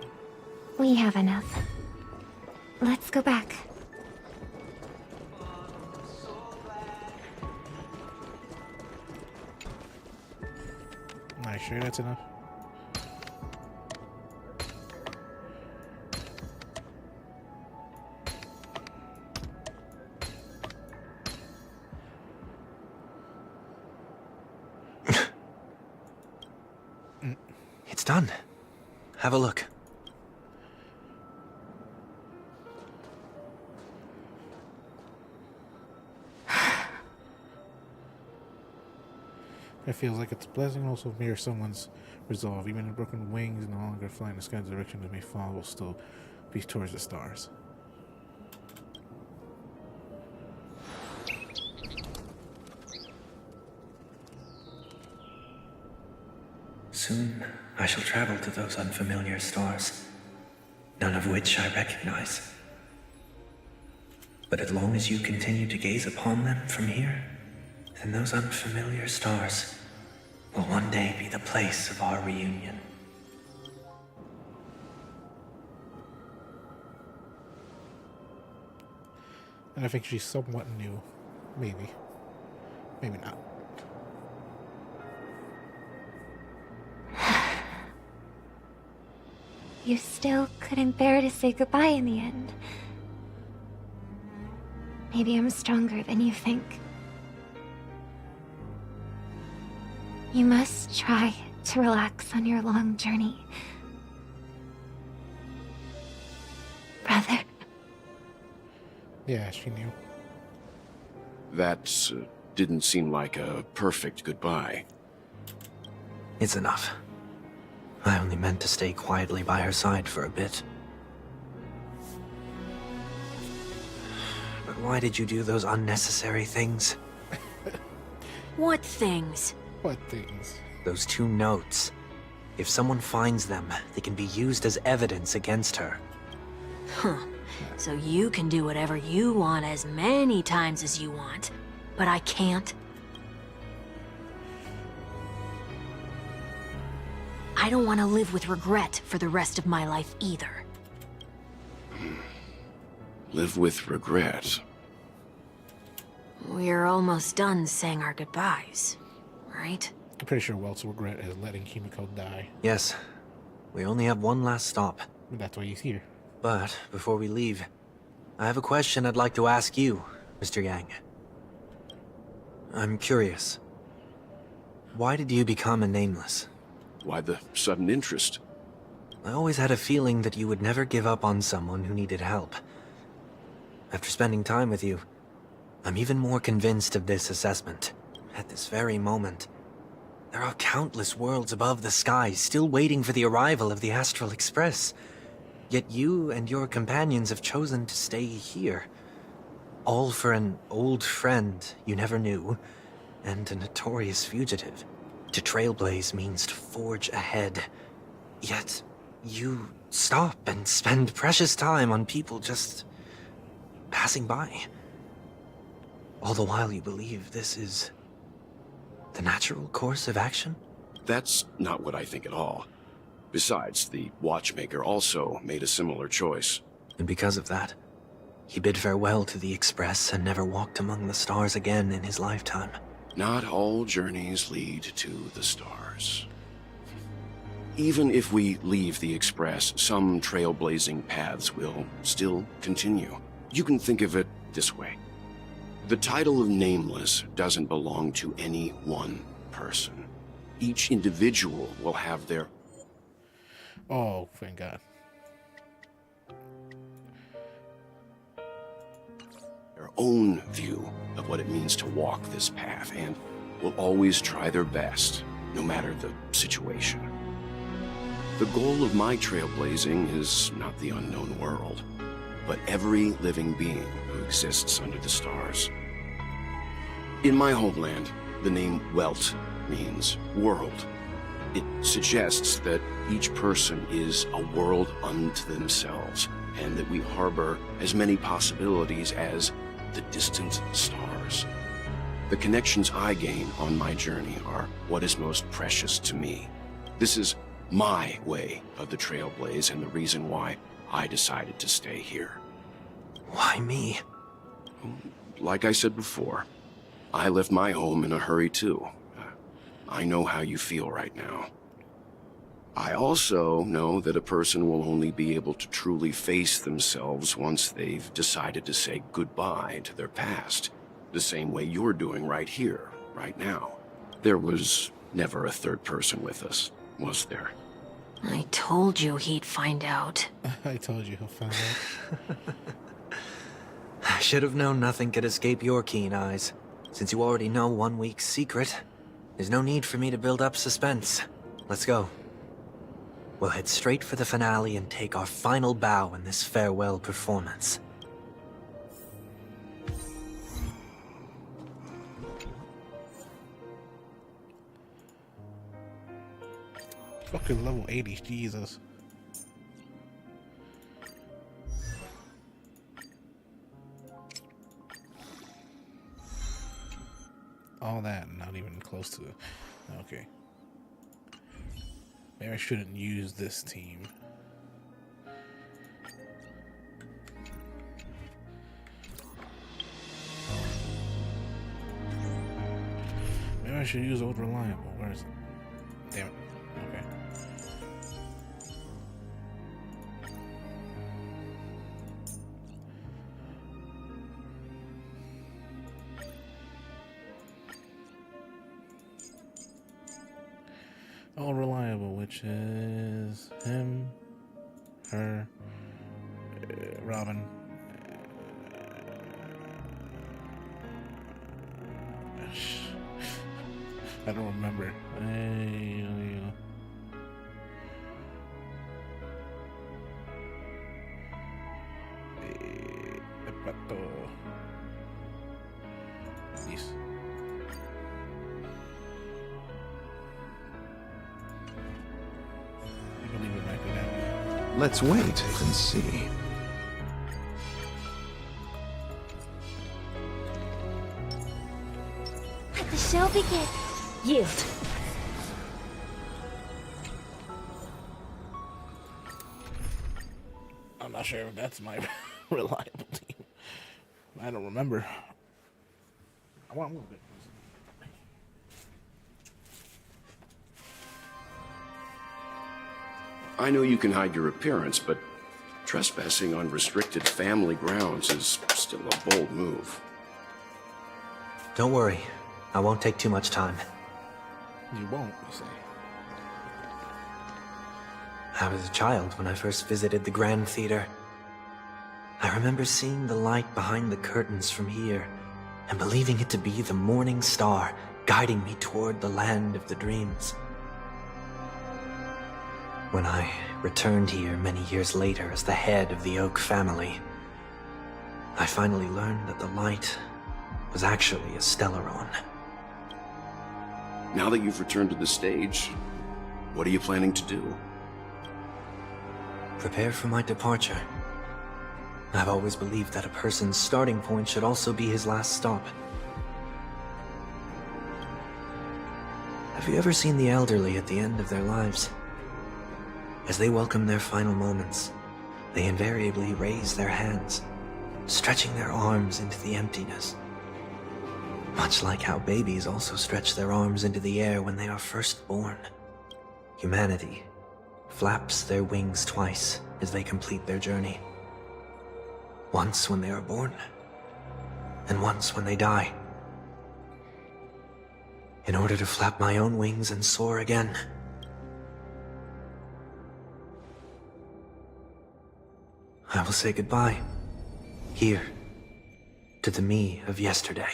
We have enough. Let's go back. Are you sure that's enough? It's done. Have a look. It feels like it's a blessing, also mirrors someone's resolve. Even the broken wings no longer fly in the sky direction they may fall will still be towards the stars. Soon, I shall travel to those unfamiliar stars, none of which I recognize. But as long as you continue to gaze upon them from here, then those unfamiliar stars will one day be the place of our reunion. And I think she's somewhat new. Maybe. Maybe not. You still couldn't bear to say goodbye in the end. Maybe I'm stronger than you think. You must try to relax on your long journey. Brother. Yeah, she knew. That didn't seem like a perfect goodbye. It's enough. I only meant to stay quietly by her side for a bit. why did you do those unnecessary things? What things? What things? Those 2 notes. If someone finds them, they can be used as evidence against her. Huh. So you can do whatever you want as many times as you want, but I can't? I don't want to live with regret for the rest of my life either. Live with regret. We're almost done saying our goodbyes, right? I'm pretty sure Welt's regret is letting Kimiko die. Yes. We only have one last stop. That's why he's here. But before we leave, I have a question I'd like to ask you, Mr. Yang. I'm curious. Why did you become a Nameless? Why the sudden interest? I always had a feeling that you would never give up on someone who needed help. After spending time with you, I'm even more convinced of this assessment. At this very moment, there are countless worlds above the sky still waiting for the arrival of the Astral Express. Yet you and your companions have chosen to stay here. All for an old friend you never knew, and a notorious fugitive. To trailblaze means to forge ahead. Yet, you stop and spend precious time on people just passing by. All the while you believe this is the natural course of action? That's not what I think at all. Besides, the watchmaker also made a similar choice. And because of that, he bid farewell to the Express and never walked among the stars again in his lifetime. Not all journeys lead to the stars. Even if we leave the Express, some trailblazing paths will still continue. You can think of it this way. The title of Nameless doesn't belong to any one person. Each individual will have their... Oh, thank God. their own view of what it means to walk this path, and will always try their best, no matter the situation. The goal of my trailblazing is not the unknown world, but every living being who exists under the stars. In my homeland, the name Welt means world. It suggests that each person is a world unto themselves, and that we harbor as many possibilities as the distant stars. The connections I gain on my journey are what is most precious to me. This is my way of the trailblaze and the reason why I decided to stay here. Why me? Like I said before, I left my home in a hurry too. I know how you feel right now. I also know that a person will only be able to truly face themselves once they've decided to say goodbye to their past, the same way you're doing right here, right now. There was never a third person with us, was there? I told you he'd find out. I told you he'll find out. I should have known nothing could escape your keen eyes. Since you already know 1 week's secret, there's no need for me to build up suspense. Let's go. We'll head straight for the finale and take our final bow in this farewell performance. Fucking level 80, Jesus. All that, not even close to... Okay. Maybe I shouldn't use this team. Maybe I should use Old Reliable. Where is it? Damn it. Okay. All reliable, which is him, her, Robin. I don't remember. At least. I believe it might be that way. Let's wait and see. Let the show begin. Yield. I'm not sure if that's my reliable team. I don't remember. I want a little bit. I know you can hide your appearance, but trespassing on restricted family grounds is still a bold move. Don't worry. I won't take too much time. You won't, you say. I was a child when I first visited the Grand Theater. I remember seeing the light behind the curtains from here and believing it to be the morning star guiding me toward the land of the dreams. When I returned here many years later as the head of the Oak family, I finally learned that the light was actually a Stellaron. Now that you've returned to the stage, what are you planning to do? Prepare for my departure. I've always believed that a person's starting point should also be his last stop. Have you ever seen the elderly at the end of their lives? As they welcome their final moments, they invariably raise their hands, stretching their arms into the emptiness. Much like how babies also stretch their arms into the air when they are first born. Humanity flaps their wings twice as they complete their journey. Once when they are born, and once when they die. In order to flap my own wings and soar again. I will say goodbye, here, to the me of yesterday.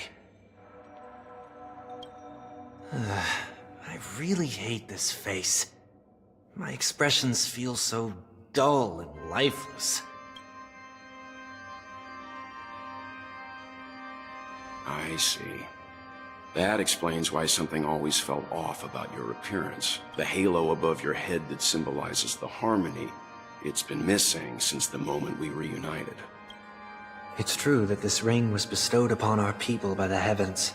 I really hate this face. My expressions feel so dull and lifeless. I see. That explains why something always felt off about your appearance. The halo above your head that symbolizes the harmony. It's been missing since the moment we reunited. It's true that this ring was bestowed upon our people by the heavens.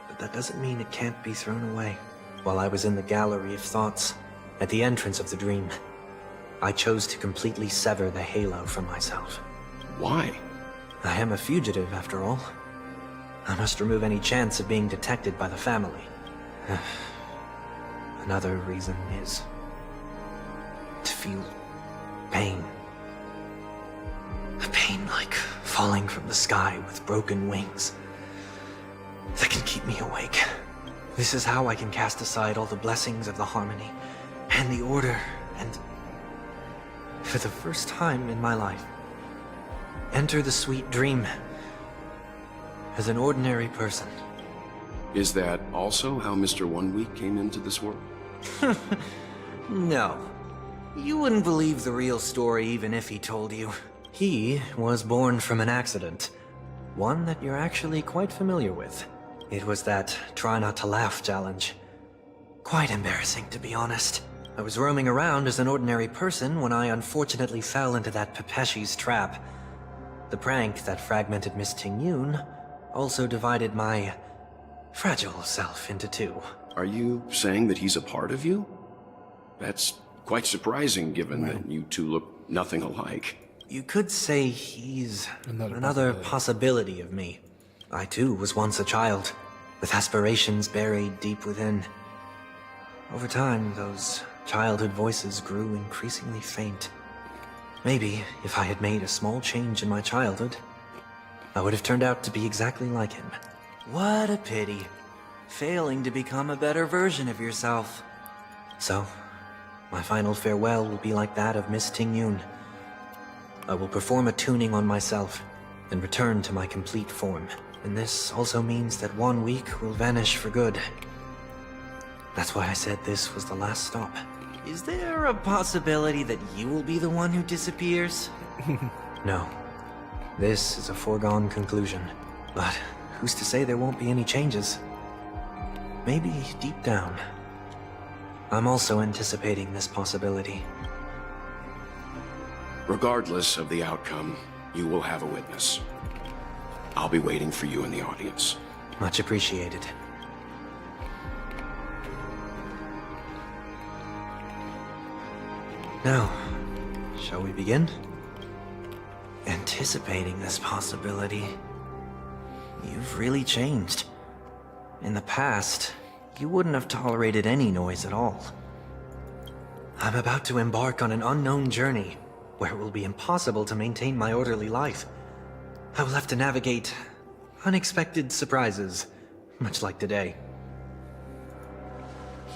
But that doesn't mean it can't be thrown away. While I was in the gallery of thoughts, at the entrance of the dream, I chose to completely sever the halo from myself. Why? I am a fugitive, after all. I must remove any chance of being detected by the family. Another reason is to feel pain. A pain like falling from the sky with broken wings that can keep me awake. This is how I can cast aside all the blessings of the harmony and the order and, for the first time in my life, enter the sweet dream as an ordinary person. Is that also how Mr. 1 Week came into this world? No. You wouldn't believe the real story even if he told you. He was born from an accident. One that you're actually quite familiar with. It was that try not to laugh challenge. Quite embarrassing, to be honest. I was roaming around as an ordinary person when I unfortunately fell into that Pepeshi's trap. The prank that fragmented Miss Ting-Yun also divided my fragile self into two. Are you saying that he's a part of you? That's quite surprising given that you two look nothing alike. You could say he's another possibility of me. I too was once a child, with aspirations buried deep within. Over time, those childhood voices grew increasingly faint. Maybe if I had made a small change in my childhood, I would have turned out to be exactly like him. What a pity. Failing to become a better version of yourself. So, my final farewell will be like that of Miss Ting-Yun. I will perform a tuning on myself and return to my complete form. And this also means that 1 week will vanish for good. That's why I said this was the last stop. Is there a possibility that you will be the one who disappears? No. This is a foregone conclusion. But who's to say there won't be any changes? Maybe deep down. I'm also anticipating this possibility. Regardless of the outcome, you will have a witness. I'll be waiting for you in the audience. Much appreciated. Now, shall we begin? Anticipating this possibility. You've really changed. In the past, you wouldn't have tolerated any noise at all. I'm about to embark on an unknown journey, where it will be impossible to maintain my orderly life. I will have to navigate unexpected surprises, much like today.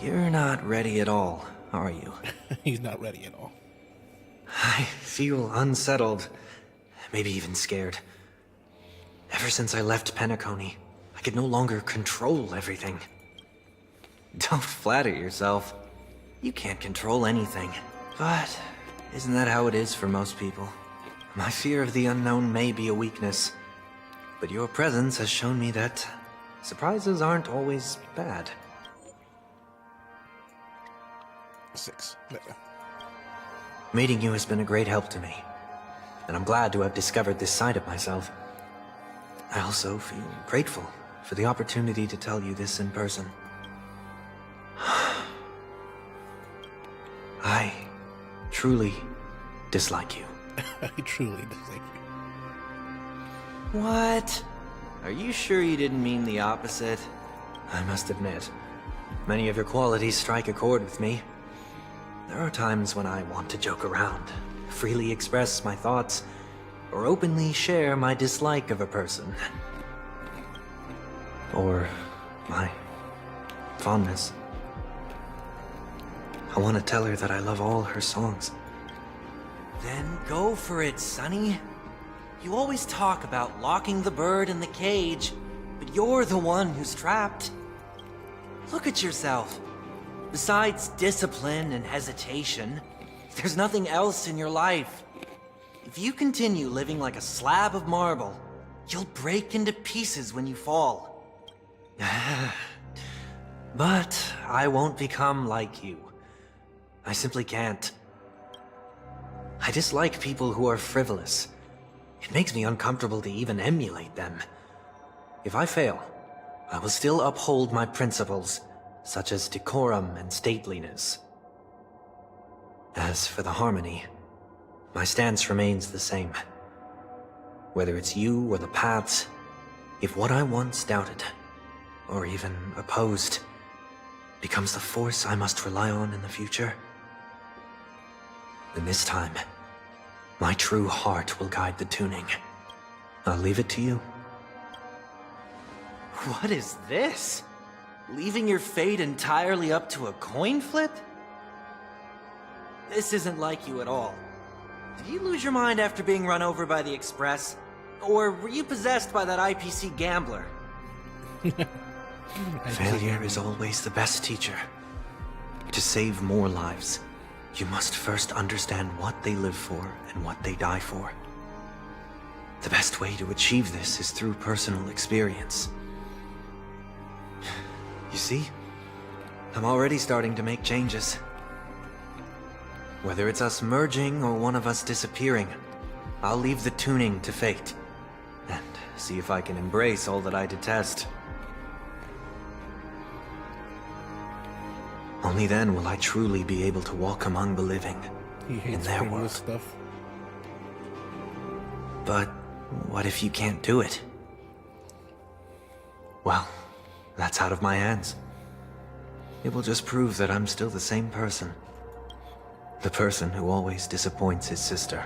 You're not ready at all, are you? He's not ready at all. I feel unsettled, maybe even scared. Ever since I left Penacony, I could no longer control everything. Don't flatter yourself. You can't control anything. But isn't that how it is for most people? My fear of the unknown may be a weakness, but your presence has shown me that surprises aren't always bad. 6. Meeting you has been a great help to me, and I'm glad to have discovered this side of myself. I also feel grateful for the opportunity to tell you this in person. I truly dislike you. I truly dislike you. What? Are you sure you didn't mean the opposite? I must admit, many of your qualities strike a chord with me. There are times when I want to joke around, freely express my thoughts, or openly share my dislike of a person. Or my fondness. I want to tell her that I love all her songs. Then go for it, Sonny. You always talk about locking the bird in the cage, but you're the one who's trapped. Look at yourself. Besides discipline and hesitation, there's nothing else in your life. If you continue living like a slab of marble, you'll break into pieces when you fall. But I won't become like you. I simply can't. I dislike people who are frivolous. It makes me uncomfortable to even emulate them. If I fail, I will still uphold my principles, such as decorum and stateliness. As for the harmony, my stance remains the same. Whether it's you or the paths, if what I once doubted, or even opposed, becomes the force I must rely on in the future, then this time, my true heart will guide the tuning. I'll leave it to you. What is this? Leaving your fate entirely up to a coin flip? This isn't like you at all. Did you lose your mind after being run over by the Express? Or were you possessed by that IPC gambler? Failure is always the best teacher. To save more lives, you must first understand what they live for and what they die for. The best way to achieve this is through personal experience. You see? I'm already starting to make changes. Whether it's us merging or one of us disappearing, I'll leave the tuning to fate, and see if I can embrace all that I detest. Only then will I truly be able to walk among the living in their world. Stuff. But what if you can't do it? Well, that's out of my hands. It will just prove that I'm still the same person. The person who always disappoints his sister.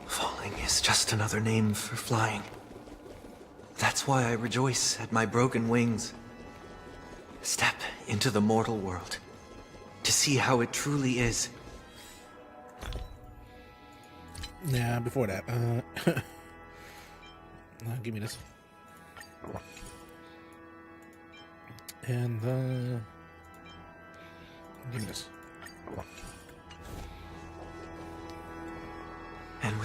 Falling is just another name for flying. That's why I rejoice at my broken wings. Step into the mortal world to see how it truly is. Yeah, before that, give me this. And, give me this.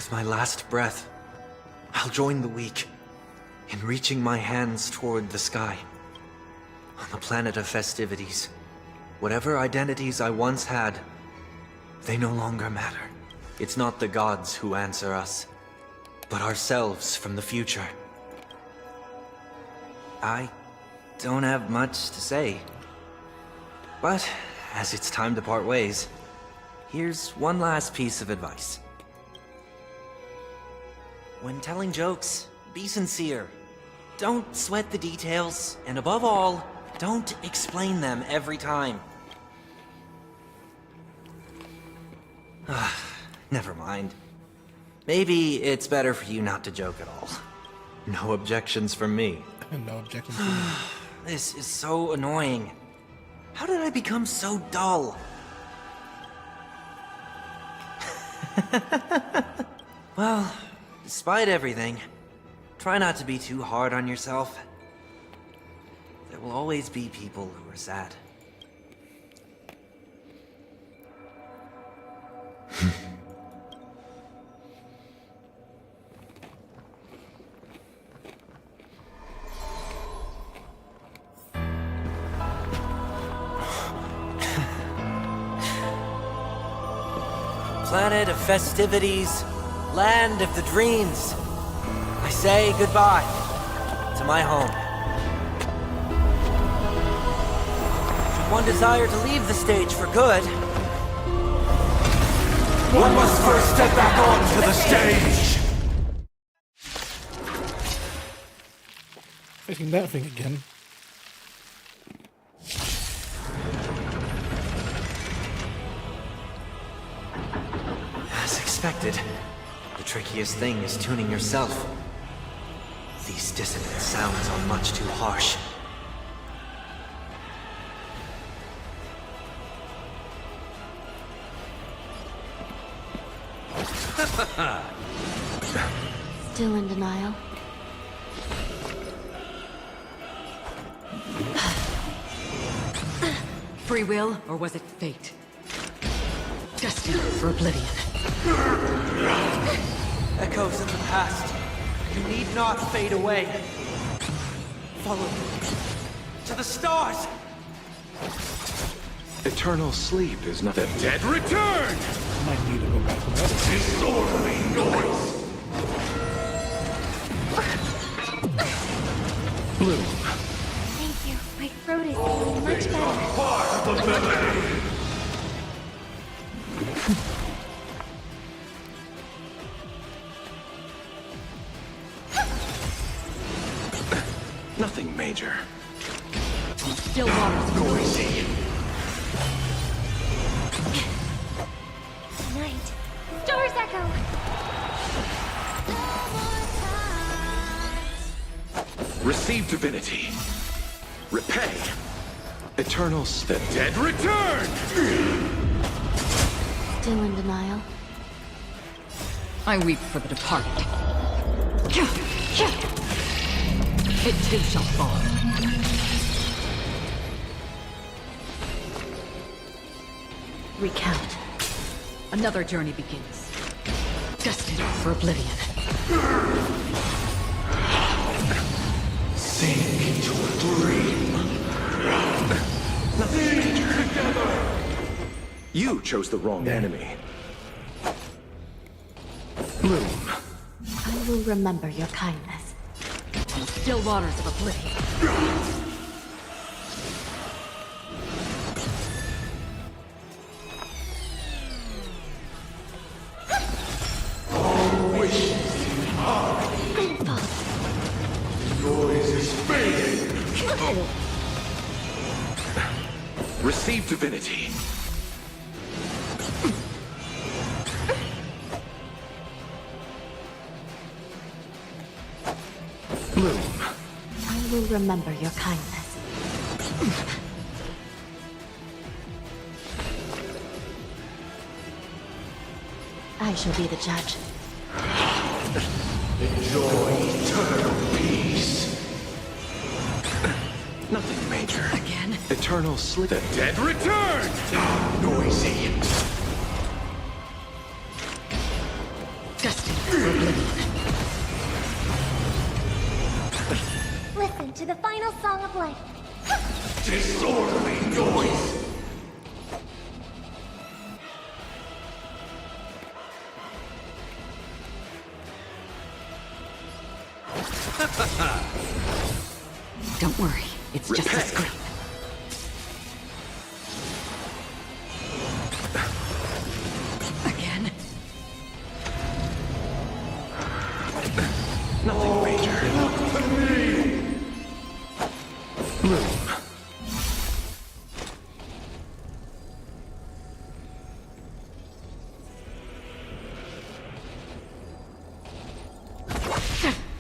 With my last breath, I'll join the weak in reaching my hands toward the sky. On the planet of festivities, whatever identities I once had, they no longer matter. It's not the gods who answer us, but ourselves from the future. I don't have much to say. But, as it's time to part ways, here's one last piece of advice. When telling jokes, be sincere. Don't sweat the details, and above all, don't explain them every time. Never mind. Maybe it's better for you not to joke at all. No objections from me. No objections from me. This is so annoying. How did I become so dull? Well, despite everything, try not to be too hard on yourself. There will always be people who are sad. Planet of festivities, land of the dreams. I say goodbye to my home. Should one desire to leave the stage for good, One must first step back onto the stage! Facing that thing again. as expected, the trickiest thing is tuning yourself. These dissonant sounds are much too harsh. Still in denial. Free will, or was it fate? Destined for oblivion. Echoes of the past. You need not fade away. Follow me. To the stars! Eternal sleep is not... The dead return! Might need to go back to that. Disorderly noise! Bloom. Thank you. My throat is feeling much better. Part of the melody! Nothing major. Still waters. Noisy! Night. Stars echo. Receive divinity. Repay. Eternal... The dead return! Still in denial. I weep for the departed. It too shall fall. Recount. Another journey begins. Destined for oblivion. Sink into a dream! Nothing major. Together! You chose the wrong enemy. Bloom. I will remember your kindness. Still waters of oblivion. All wishes in harmony. Noise is fading. Receive divinity. Bloom. I will remember your kindness. I shall be the judge. Enjoy eternal peace. Nothing major. Again? Eternal sleep. The dead return! Noisy. Destined for oblivion. Listen to the final song of life. Disorderly noise! Don't worry, it's just a scream. Again? Nothing major. Look to me! Bloom.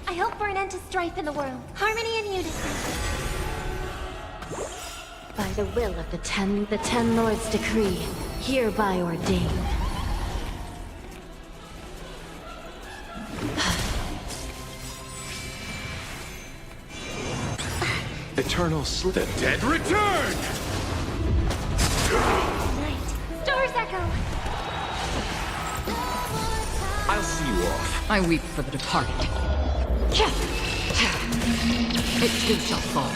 I hope for an end to strife in the world. Harmony and unison. By the will of the Ten Lords decree, hereby ordain. Eternal sleep. The dead return! Night. Stars echo. I'll see you off. I weep for the departed. It too shall fall.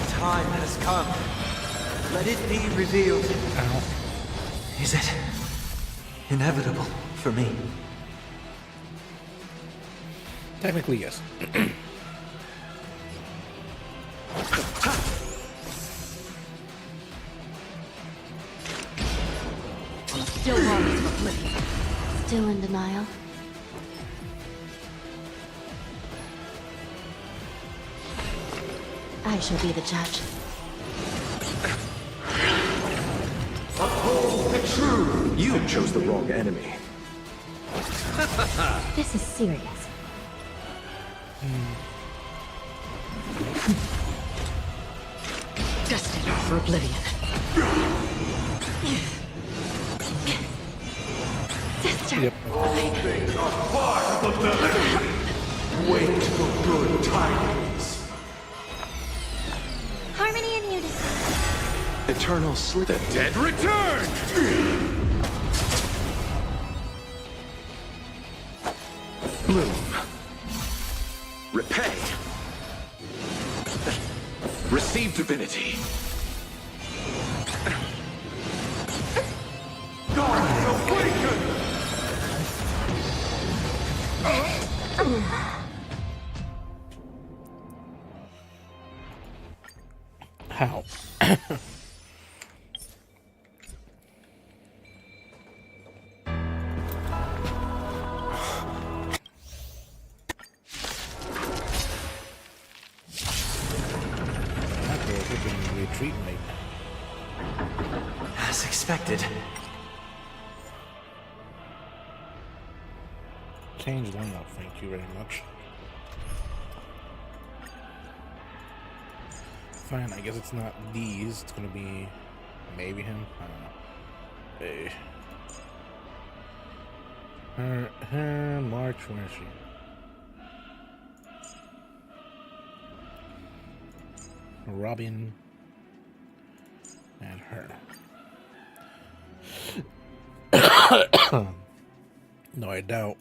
Time has come. Let it be revealed. Ow. Is it inevitable for me? Technically, yes. Still waters of oblivion. Still in denial? I shall be the judge. Uphold the truth! You chose the wrong enemy. This is serious. Destined for oblivion. Sister! Yep. All things are part of the millennium. Wait for good tidings. Harmony and unison. Eternal sleep. The dead return! Bloom. Repay. Receive divinity. Gods awaken! How? Retreat me. As expected. Change layout, thank you very much. Fine, I guess it's not these. It's gonna be maybe him. I don't know. Hey. Her March, where is she? Robin and her. No, I doubt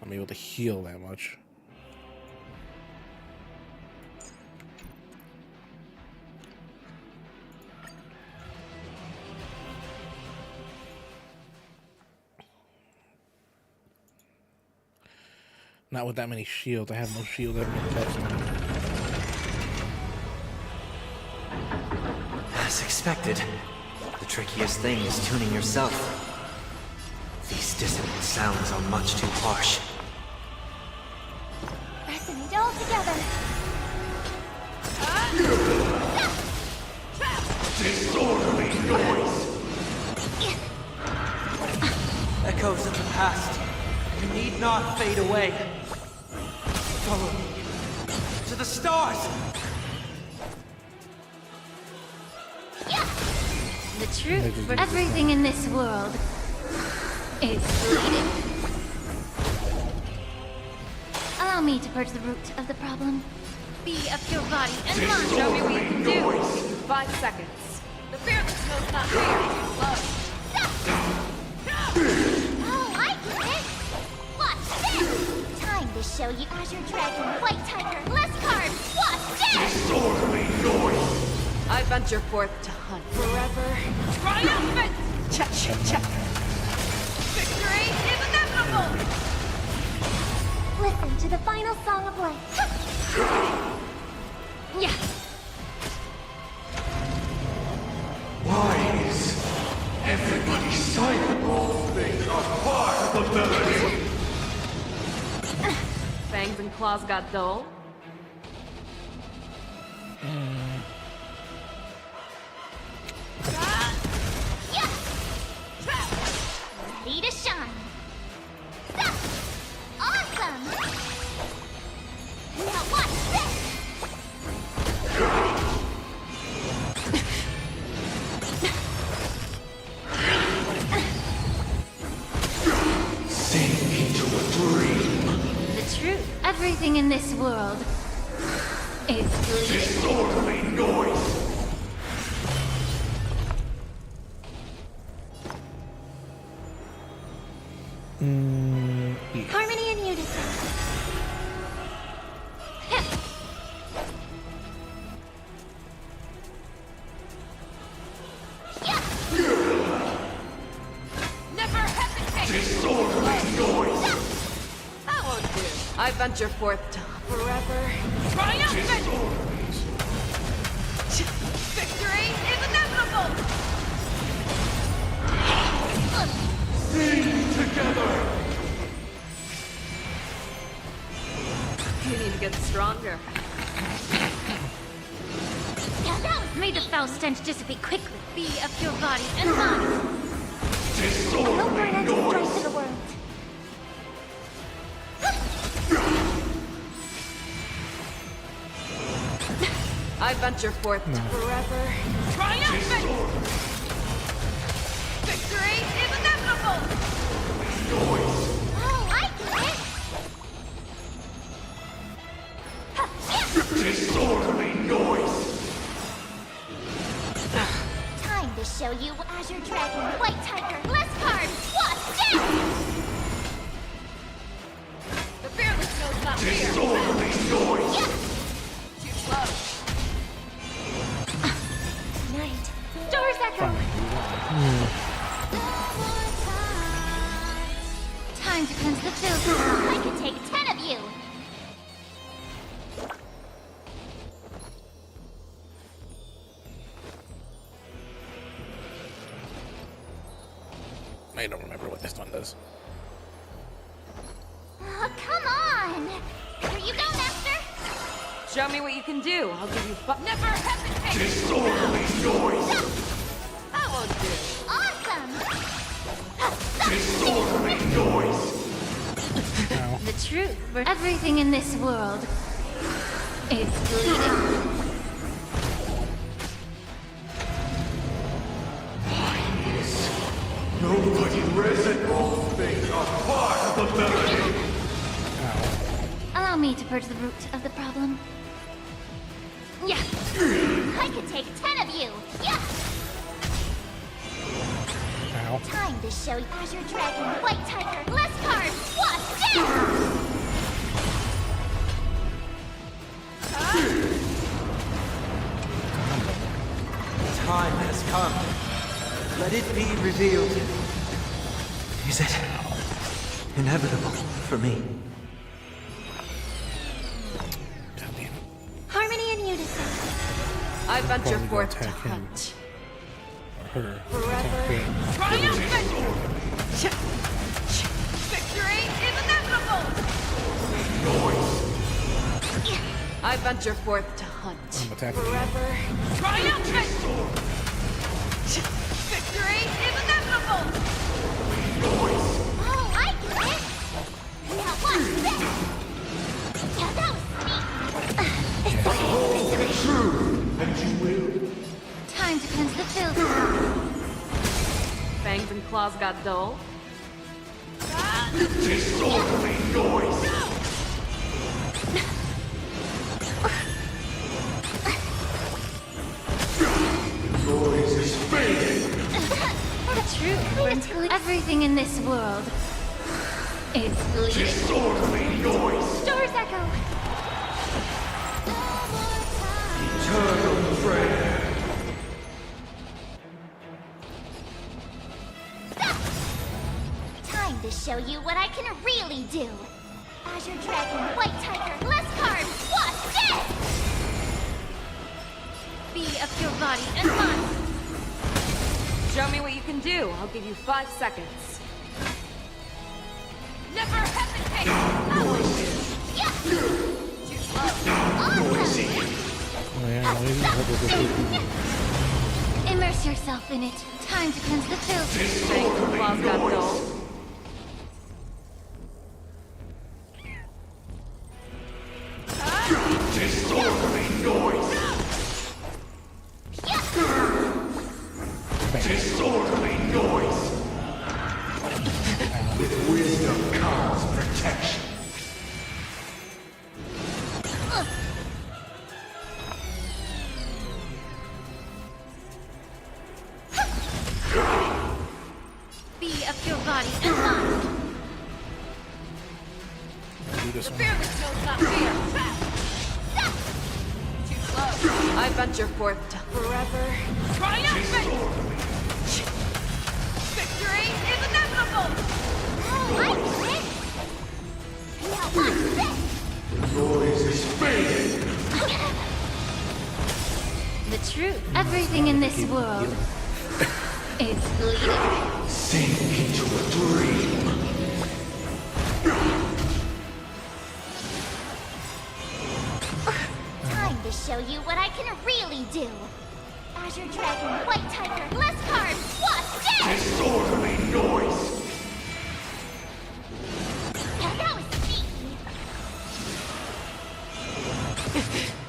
I'm able to heal that much. Not with that many shields. I have no shield ever attached to me. As expected. The trickiest thing is tuning yourself. These dissonant sounds are much too harsh. Resonate all together. Disorderly noise! Echoes of the past. You need not fade away. Follow me. To the stars! The truth for everything in this world is bleeding. Allow me to purge the root of the problem. Be a pure body and mind. Show me what you can do. 5 seconds. The fearless knows not fear. Love. venture forth to hunt forever. Triumphant! Cha-cha-cha! Victory is inevitable! Listen to the final song of life. Yeah. Why is everybody silent? All things are part of the melody. Fangs and claws got dull. Ready to shine. Awesome! Now watch this! Sink into a dream. The truth. Everything in this world is bleeding. Disorderly noise. Harmony and unison. Never hesitate! Disorderly noise. That won't do. I venture forth to forever. Triumphant! Victory is inevitable! Sing together. You need to get stronger. May the foul stench dissipate quickly. Be of your body and mind. I hope we're Disorderly an extra strength noise. in the world. I venture forth to forever. Triumphant! Victory is inevitable! Oh, I get it! Disorderly noise. Time to show you Azure Dragon, White Tiger, less cards, what's death! The fearless knows not fear. Disorderly noise. Too slow. Night. Stars echo. Time to cleanse the filth. I can take 10 of you. I don't remember what this one does. Oh, come on! Here you go, Master! Show me what you can do. I'll give you never hesitate! Disorderly noise. That won't do. Awesome! Disorderly noise. The truth for everything in this world is bleeding. Nobody resin. All things are part of the melody. Allow me to purge the root of the problem. Yeah! I could take 10 of you! Yeah! Ow. Time to show you Azure Dragon, White Tiger, less cards, what's death! Time has come. Let it be revealed. Is it inevitable for me? Harmony and unison. I venture Probably forth gonna to attack him. hunt. Or her. Forever. Attack him. Triumphant! Victory is inevitable! I venture forth to hunt. I'm attacking you. Forever. Triumphant! Victory is inevitable! Oh, I get it! Now watch this! Yeah, that was neat! True. And you will. Time to cleanse the filth. Fangs and claws got dull. Disorderly noise. Noise is fading. The truth, everything in this world is bleeding. Disorderly noise. Stars echo. Eternal prayer. Time to show you what I can really do. Azure Dragon, White Tiger, less cards, what's this? Be of your body and mind. Show me what you can do. I'll give you 5 seconds. Never hesitate! Yeah. Too slow. Awesome. Immerse yourself in it. Time to cleanse the filth. Thanks, claws got dull. Disorderly noise! Disorderly noise! With wisdom comes protection. Be of your body and mind. Do this The one. fearless knows not fear. Too slow. I venture forth to forever. Triumphant! Victory is inevitable! The noise is fading. The truth. Everything in this world is bleeding. Sink into a dream. Time to show you what I can really do. Azure Dragon, White Tiger, less cards, what's this? Disorderly noise. That was sneaky.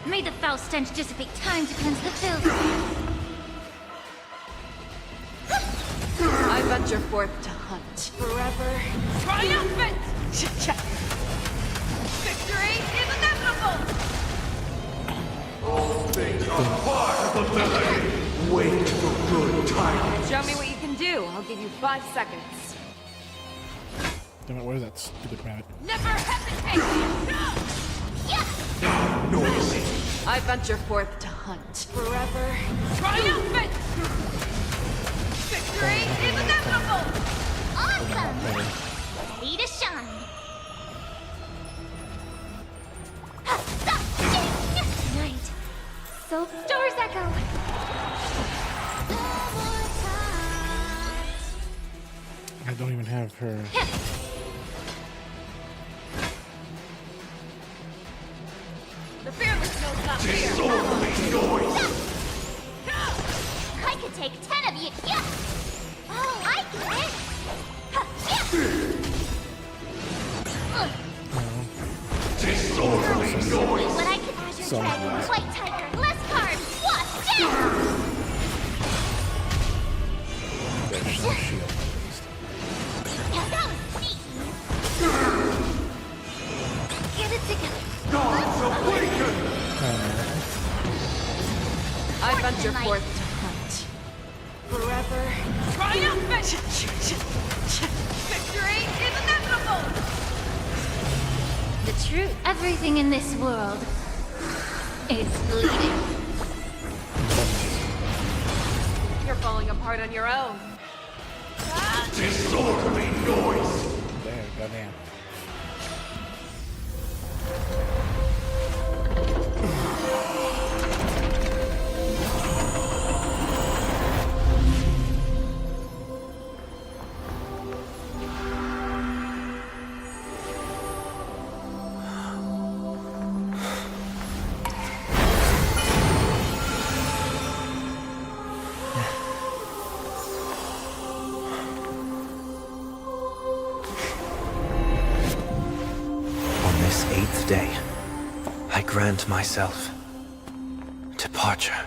May the foul stench dissipate. Time to cleanse the filth. I venture forth to hunt forever. Triumphant! Victory is inevitable! All things are part of the melody. Wait for good tidings. Show me what you can do. I'll give you 5 seconds. Damn it, where's that stupid rabbit? Never hesitate! Noisy. I venture forth to hunt forever. Triumphant! Victory is inevitable! Awesome! Ready to shine. Night. Soap stores echo. I don't even have her. The fearless knows not fear. Disorderly noise. I could take 10 of you. Yeah. Oh, I get it. Disorderly noise. What I can Azure Dragon, White Tiger, less cards. What's this? There's some shield. That was sneaky. Get it together. Gods awaken. I venture forth to hunt forever. Triumphant! Victory is inevitable! The truth. Everything in this world is bleeding. You're falling apart on your own. Disorderly noise. There, goddamn. This 8th day, I grant myself departure.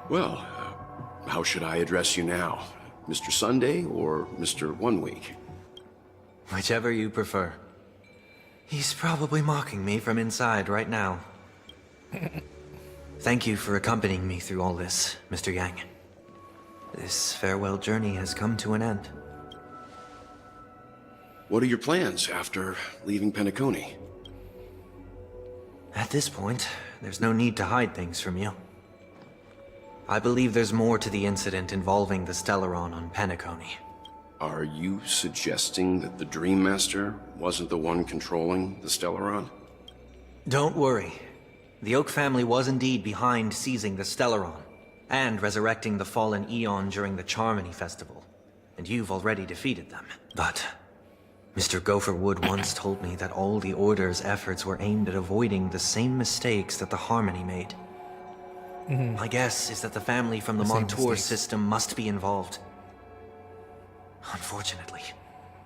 Well, how should I address you now? Mr. Sunday or Mr. 1 Week? Whichever you prefer. He's probably mocking me from inside right now. Thank you for accompanying me through all this, Mr. Yang. This farewell journey has come to an end. What are your plans after leaving Penacony? At this point, there's no need to hide things from you. I believe there's more to the incident involving the Stellaron on Penacony. Are you suggesting that the Dream Master wasn't the one controlling the Stellaron? Don't worry. The Oak family was indeed behind seizing the Stellaron, and resurrecting the fallen Eon during the Charmony Festival. And you've already defeated them. But Mr. Gopherwood once told me that all the Order's efforts were aimed at avoiding the same mistakes that the Harmony made. My guess is that the family from the Montour system must be involved. Unfortunately,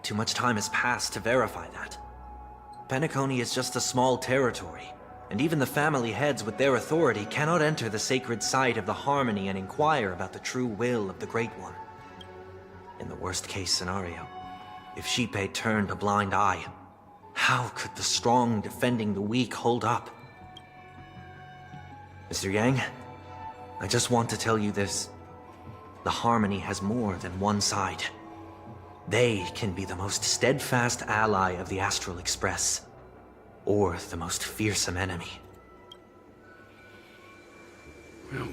too much time has passed to verify that. Penacony is just a small territory, and even the family heads with their authority cannot enter the sacred site of the Harmony and inquire about the true will of the Great One. In the worst-case scenario, if Xipe turned a blind eye, how could the strong defending the weak hold up? Mr. Yang, I just want to tell you this. The Harmony has more than one side. They can be the most steadfast ally of the Astral Express, or the most fearsome enemy. Well,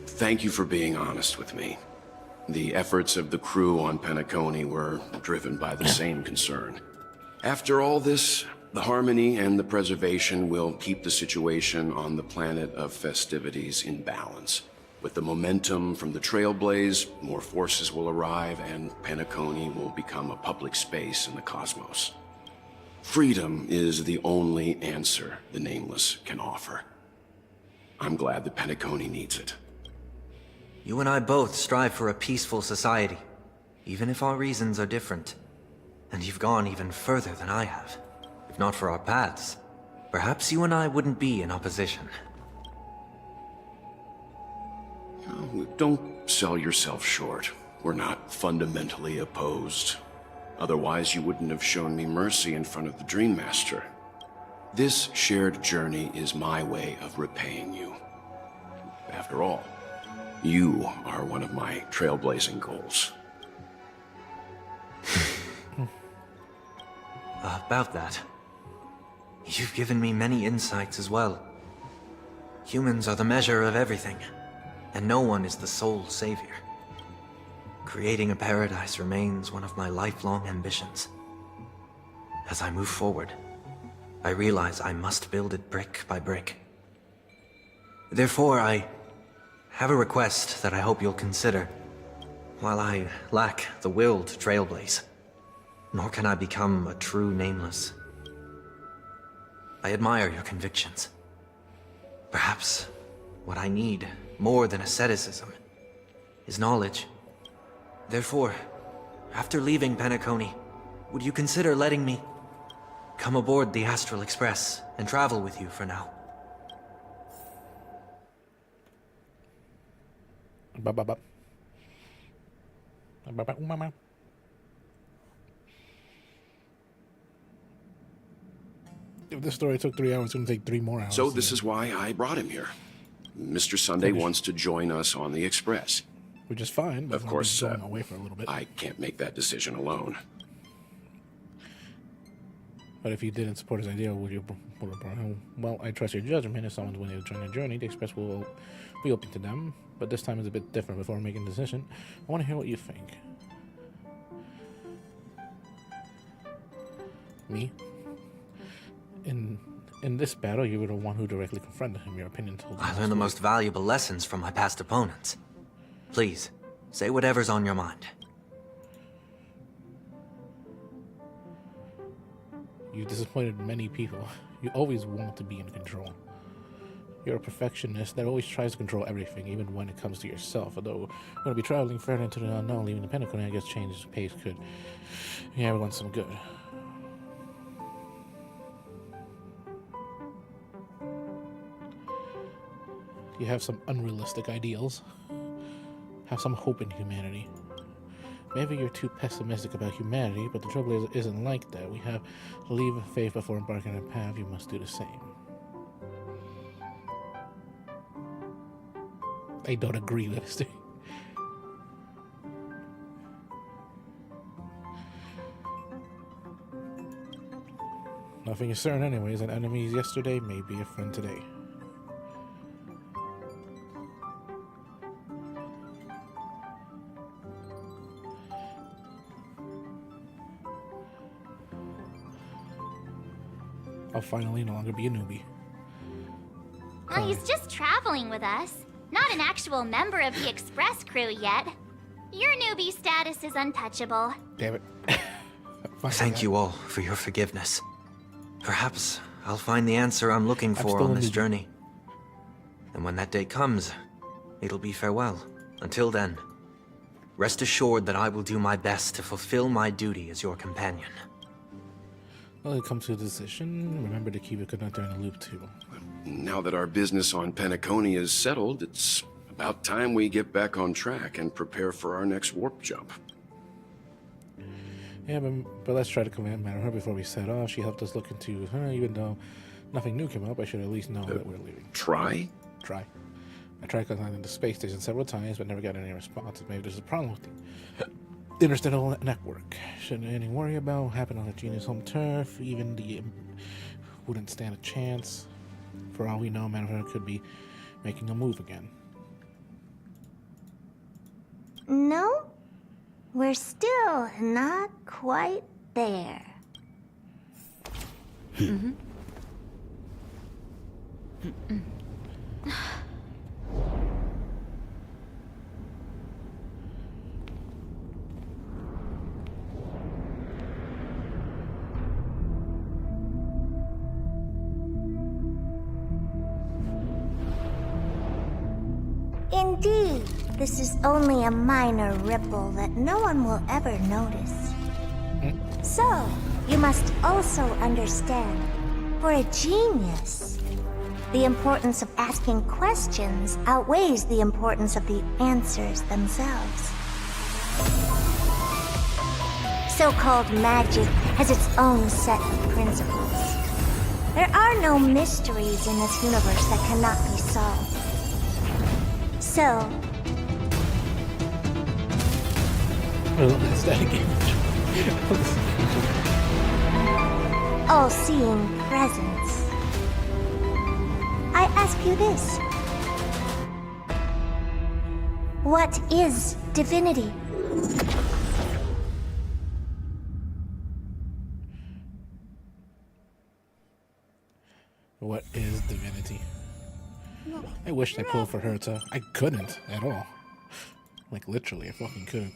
thank you for being honest with me. The efforts of the crew on Penacony were driven by the same concern. After all this, the Harmony and the Preservation will keep the situation on the planet of festivities in balance. With the momentum from the Trailblaze, more forces will arrive and Penacony will become a public space in the cosmos. Freedom is the only answer the Nameless can offer. I'm glad that Penacony needs it. You and I both strive for a peaceful society, even if our reasons are different. And you've gone even further than I have. If not for our paths, perhaps you and I wouldn't be in opposition. Oh, don't sell yourself short. We're not fundamentally opposed. Otherwise, you wouldn't have shown me mercy in front of the Dream Master. This shared journey is my way of repaying you. After all, you are one of my trailblazing goals. About that, you've given me many insights as well. Humans are the measure of everything, and no one is the sole savior. Creating a paradise remains one of my lifelong ambitions. As I move forward, I realize I must build it brick by brick. Therefore, I have a request that I hope you'll consider. While I lack the will to trailblaze, nor can I become a true Nameless, I admire your convictions. Perhaps what I need, more than asceticism, is knowledge. Therefore, after leaving Penacony, would you consider letting me come aboard the Astral Express and travel with you for now? If this story took 3 hours, it's going to take 3 more hours. So this is why I brought him here. Mr. Sunday wants to join us on the Express. Which is fine, but of course, going away for a little bit. I can't make that decision alone. But if you didn't support his idea, would you have brought him? Well, I trust your judgment. If someone's willing to join your journey, the Express will be open to them. But this time is a bit different before making a decision. I want to hear what you think. Me? In this battle, you were the one who directly confronted him. Your opinion told me. I learned the most valuable lessons from my past opponents. Please, say whatever's on your mind. You disappointed many people. You always want to be in control. You're a perfectionist that always tries to control everything, even when it comes to yourself. Although we're going to be traveling further into the unknown, leaving the Penacony, I guess change pace could yeah, everyone some good. You have some unrealistic ideals. Have some hope in humanity. Maybe you're too pessimistic about humanity, but the trouble isn't like that. We have to leave faith before embarking on a path. You must do the same. I don't agree with this. Nothing is certain anyways. An enemy yesterday may be a friend today. I'll finally no longer be a newbie. Well, he's just traveling with us. Not an actual member of the Express crew yet. Your newbie status is untouchable. Damn it. Thank you all for your forgiveness. Perhaps I'll find the answer I'm looking for on this journey. And when that day comes, it'll be farewell. Until then, rest assured that I will do my best to fulfill my duty as your companion. Well, it comes to a decision. Remember to keep a conductor in the loop too. Now that our business on Penacony is settled, it's about time we get back on track and prepare for our next warp jump. Yeah, but let's try to command her before we set off. She helped us look into her, even though nothing new came up. I should at least know that we're leaving. Try? Try. I tried contacting the space station several times, but never got any responses. Maybe there's a problem with the interstellar network. Shouldn't anything worry about. Happened on the Genius home turf. Even the wouldn't stand a chance. For all we know, Manfred could be making a move again. No, we're still not quite there. Indeed, this is only a minor ripple that no one will ever notice. So, you must also understand, for a genius, the importance of asking questions outweighs the importance of the answers themselves. So-called magic has its own set of principles. There are no mysteries in this universe that cannot be solved. So... Oh, that's that again. all-seeing presence. I ask you this. What is divinity? What is divinity? I wished I pulled for her to. I couldn't at all. Like literally, I fucking couldn't.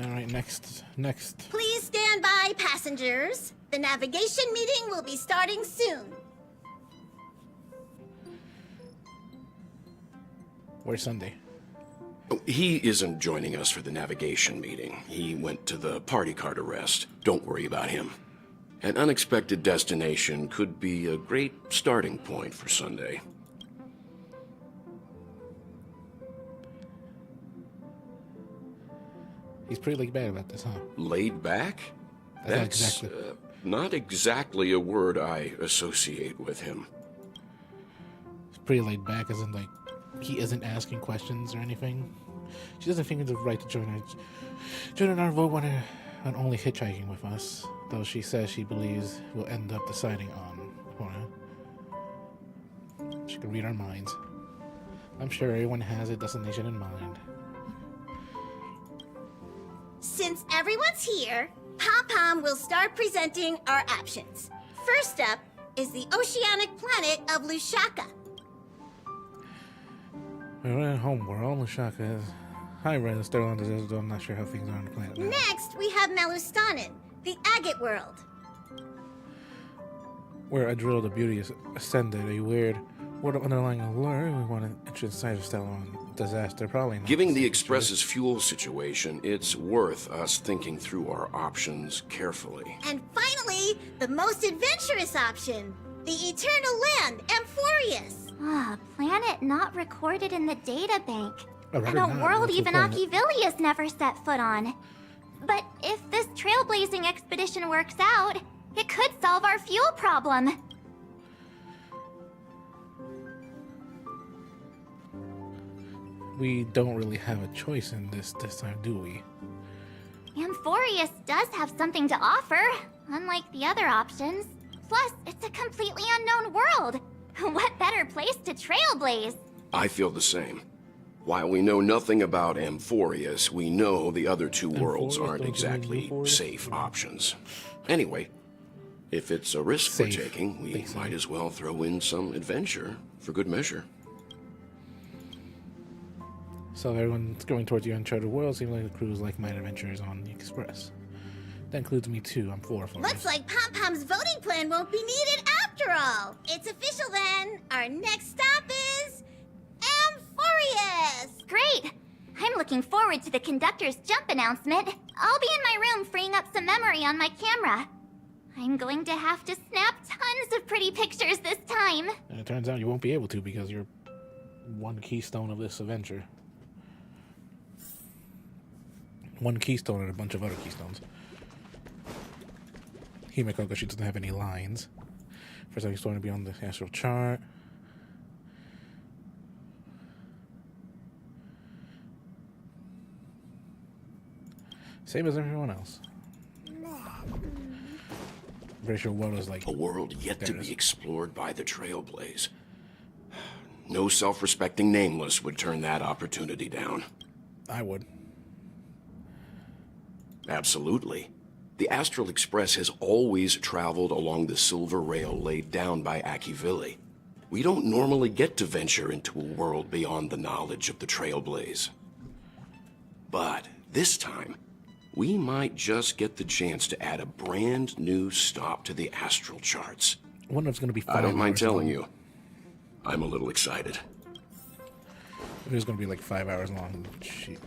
Alright, next. Please stand by, passengers. The navigation meeting will be starting soon. Where's Sunday? He isn't joining us for the navigation meeting. He went to the party card arrest. Don't worry about him. An unexpected destination could be a great starting point for Sunday. He's pretty laid back about this, huh? Laid back? That's not exactly a word I associate with him. He's pretty laid back, as in, like, he isn't asking questions or anything. She doesn't think it's the right to join our vote on only hitchhiking with us, though she says she believes we'll end up deciding on her. She can read our minds. I'm sure everyone has a destination in mind. Since everyone's here, Pom-Pom will start presenting our options. First up is the oceanic planet of Lushaka. We're at home world. Lushaka is high red and sterile desert, though I'm not sure how things are on the planet now. Next, we have Melustanin, the agate world. Where Adril the Beauty is ascended, a weird what underlying allure we want to enter inside of stellar disaster, probably not. Given the Express's fuel situation, it's worth us thinking through our options carefully. And finally, the most adventurous option, the Eternal Land, Amphorius. Ah, planet not recorded in the databank. I'd And rather a not. world That's even the point. Akivilius never set foot on. But if this trailblazing expedition works out, it could solve our fuel problem. we don't really have a choice in this time, do we? Amphorius does have something to offer, unlike the other options. Plus, it's a completely unknown world. What better place to trailblaze? I feel the same. While we know nothing about Amphorius, we know the other two worlds aren't exactly safe options. Anyway, if it's a risk we're taking, we might as well throw in some adventure for good measure. So everyone's going towards the uncharted world. Seems like the crew is like-minded adventurers on the Express. That includes me too. I'm for it. Looks like Pom Pom's voting plan won't be needed after all. It's official then. Our next stop is Amphorius. Great! I'm looking forward to the conductor's jump announcement. I'll be in my room freeing up some memory on my camera. I'm going to have to snap tons of pretty pictures this time. And it turns out you won't be able to because you're one keystone of this adventure. One keystone and a bunch of other keystones. Himeko, because she doesn't have any lines. First, I'm going to be on the astral chart. Same as everyone else. Pretty sure world is like a world yet to be explored by the Trailblaze. No self-respecting nameless would turn that opportunity down. I would. Absolutely. The Astral Express has always traveled along the silver rail laid down by Akivili. We don't normally get to venture into a world beyond the knowledge of the Trailblaze. But this time, we might just get the chance to add a brand new stop to the astral charts. I wonder if it's going to be 5 I don't mind hours telling long. you, I'm a little excited. It was going to be like 5 hours long. Shit.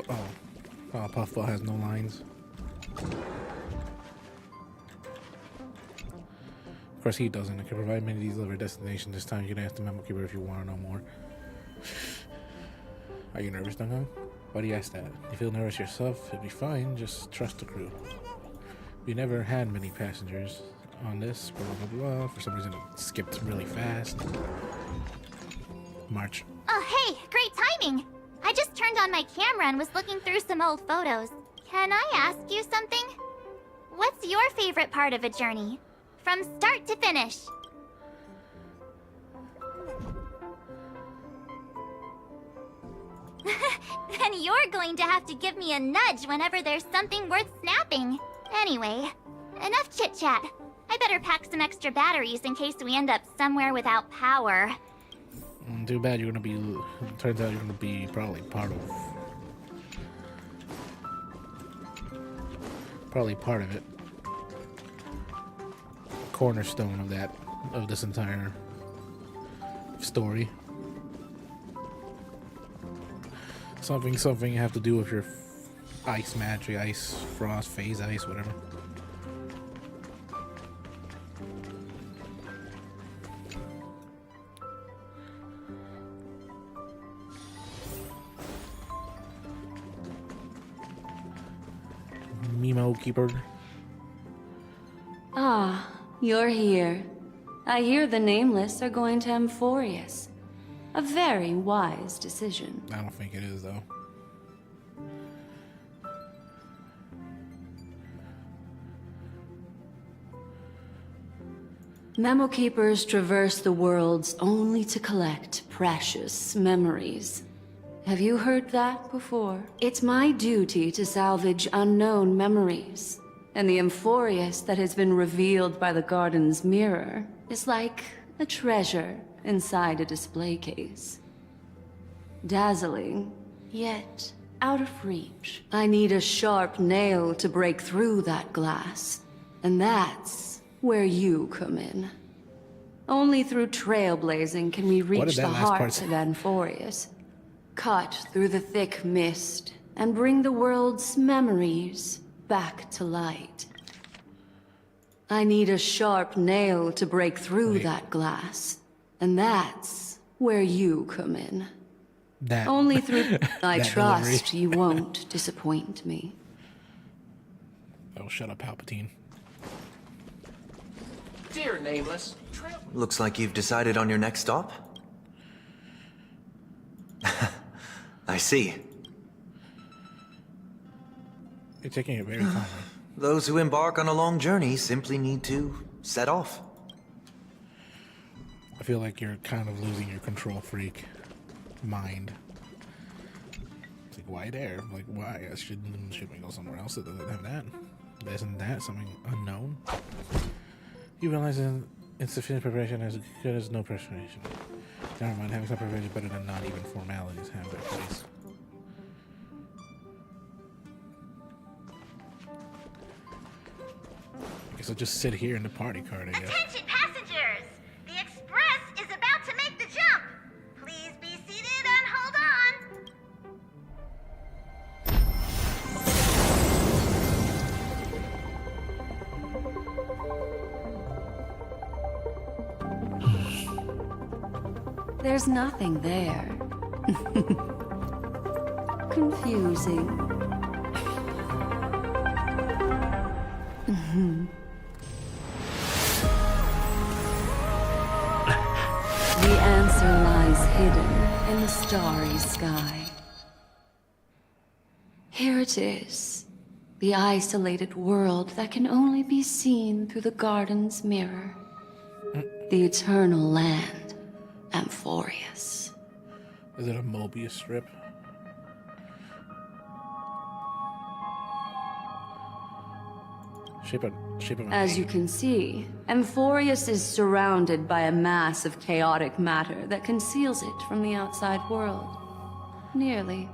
Oh, Puffball has no lines. Of course he doesn't. It can provide many of these delivery destinations. This time you can ask the memo keeper if you want to know more. Are you nervous, Duncan? Why do you ask that? If you feel nervous yourself, it'll be fine. Just trust the crew. We never had many passengers on this, blah, blah, blah. For some reason it skipped really fast. March. Oh, hey, great timing! I just turned on my camera and was looking through some old photos. Can I ask you something? What's your favorite part of a journey? From start to finish. Then you're going to have to give me a nudge whenever there's something worth snapping. Anyway, enough chit-chat. I better pack some extra batteries in case we end up somewhere without power. Too bad you're gonna be. Turns out you're gonna be probably part of it. Cornerstone of this entire story. Something you have to do with your ice magic, ice, frost, phase ice, whatever. Memo keeper. Ah, you're here. I hear the Nameless are going to Amphorius. A very wise decision. I don't think it is, though. Memo Keepers traverse the worlds only to collect precious memories. Have you heard that before? It's my duty to salvage unknown memories. And the Amphorius that has been revealed by the garden's mirror is like a treasure inside a display case. Dazzling, yet out of reach. I need a sharp nail to break through that glass. And that's where you come in. Only through trailblazing can we reach the heart of Amphorius. Cut through the thick mist and bring the world's memories back to light. I need a sharp nail to break through that glass. And that's where you come in. Only through... I trust you won't disappoint me. Oh, shut up, Palpatine. steer, Nameless. Looks like you've decided on your next stop. I see. You're taking it very calmly. Those who embark on a long journey simply need to set off. I feel like you're kind of losing your control freak mind. It's like, why there? Like, why? Should we go somewhere else that doesn't have that? Isn't that something unknown? You realize that insufficient preparation is as good as no preparation. Never mind, having some preparation is better than not even formalities have their place. I guess I'll just sit here in the party cart, I guess. Attention passengers! The express is about to make the jump. Please be seated and hold on. There's nothing there. Confusing. The answer lies hidden in the starry sky. Here it is, the isolated world that can only be seen through the garden's mirror. The eternal land, Amphorius. Is it a Mobius strip? Shape of As you can see, Amphorius is surrounded by a mass of chaotic matter that conceals it from the outside world. Nearly.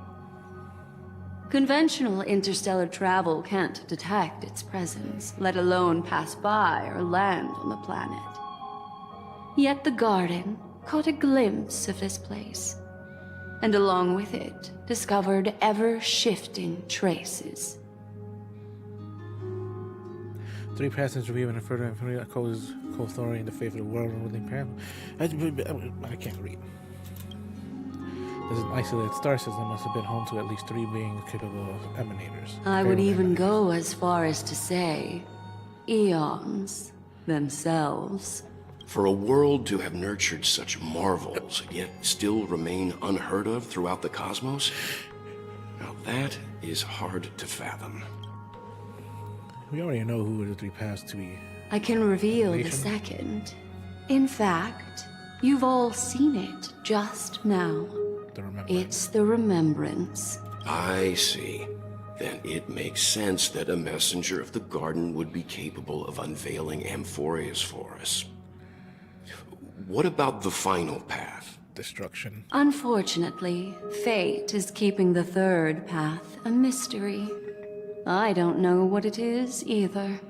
Conventional interstellar travel can't detect its presence, let alone pass by or land on the planet. Yet the garden caught a glimpse of this place, and along with it, discovered ever-shifting traces. 3 passengers were even further and co-authority in the faith of the world and within parallel. I can't read. There's an isolated star system that must have been home to at least 3 beings capable of emanators. I would even go as far as to say, eons themselves. For a world to have nurtured such marvels, yet still remain unheard of throughout the cosmos? Now that is hard to fathom. We already know who the 3 passed to be. I can reveal the second. In fact, you've all seen it just now. It's the Remembrance. I see. Then it makes sense that a messenger of the garden would be capable of unveiling Amphorius for us. What about the final path? Destruction. Unfortunately, fate is keeping the third path a mystery. I don't know what it is either.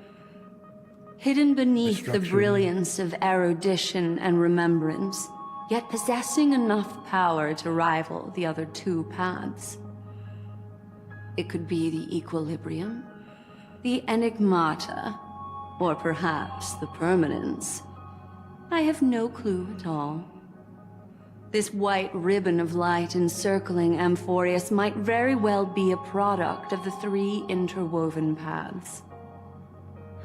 Hidden beneath the brilliance of erudition and remembrance, yet possessing enough power to rival the other 2 paths. It could be the Equilibrium, the Enigmata, or perhaps the Permanence. I have no clue at all. This white ribbon of light encircling Amphorius might very well be a product of the 3 interwoven paths.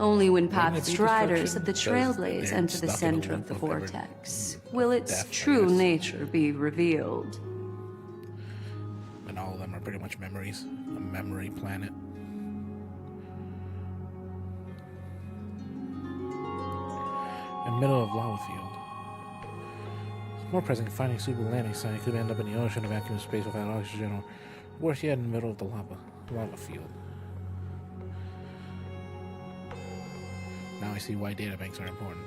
Only when path striders of the Trailblaze enter the center of the vortex will its true nature be revealed. And all of them are pretty much memories. A memory planet. In the middle of lava field. More present, finding a suitable landing site, it could end up in the ocean, a vacuum of space without oxygen, or worse yet, in the middle of the lava field. Now I see why databanks are important.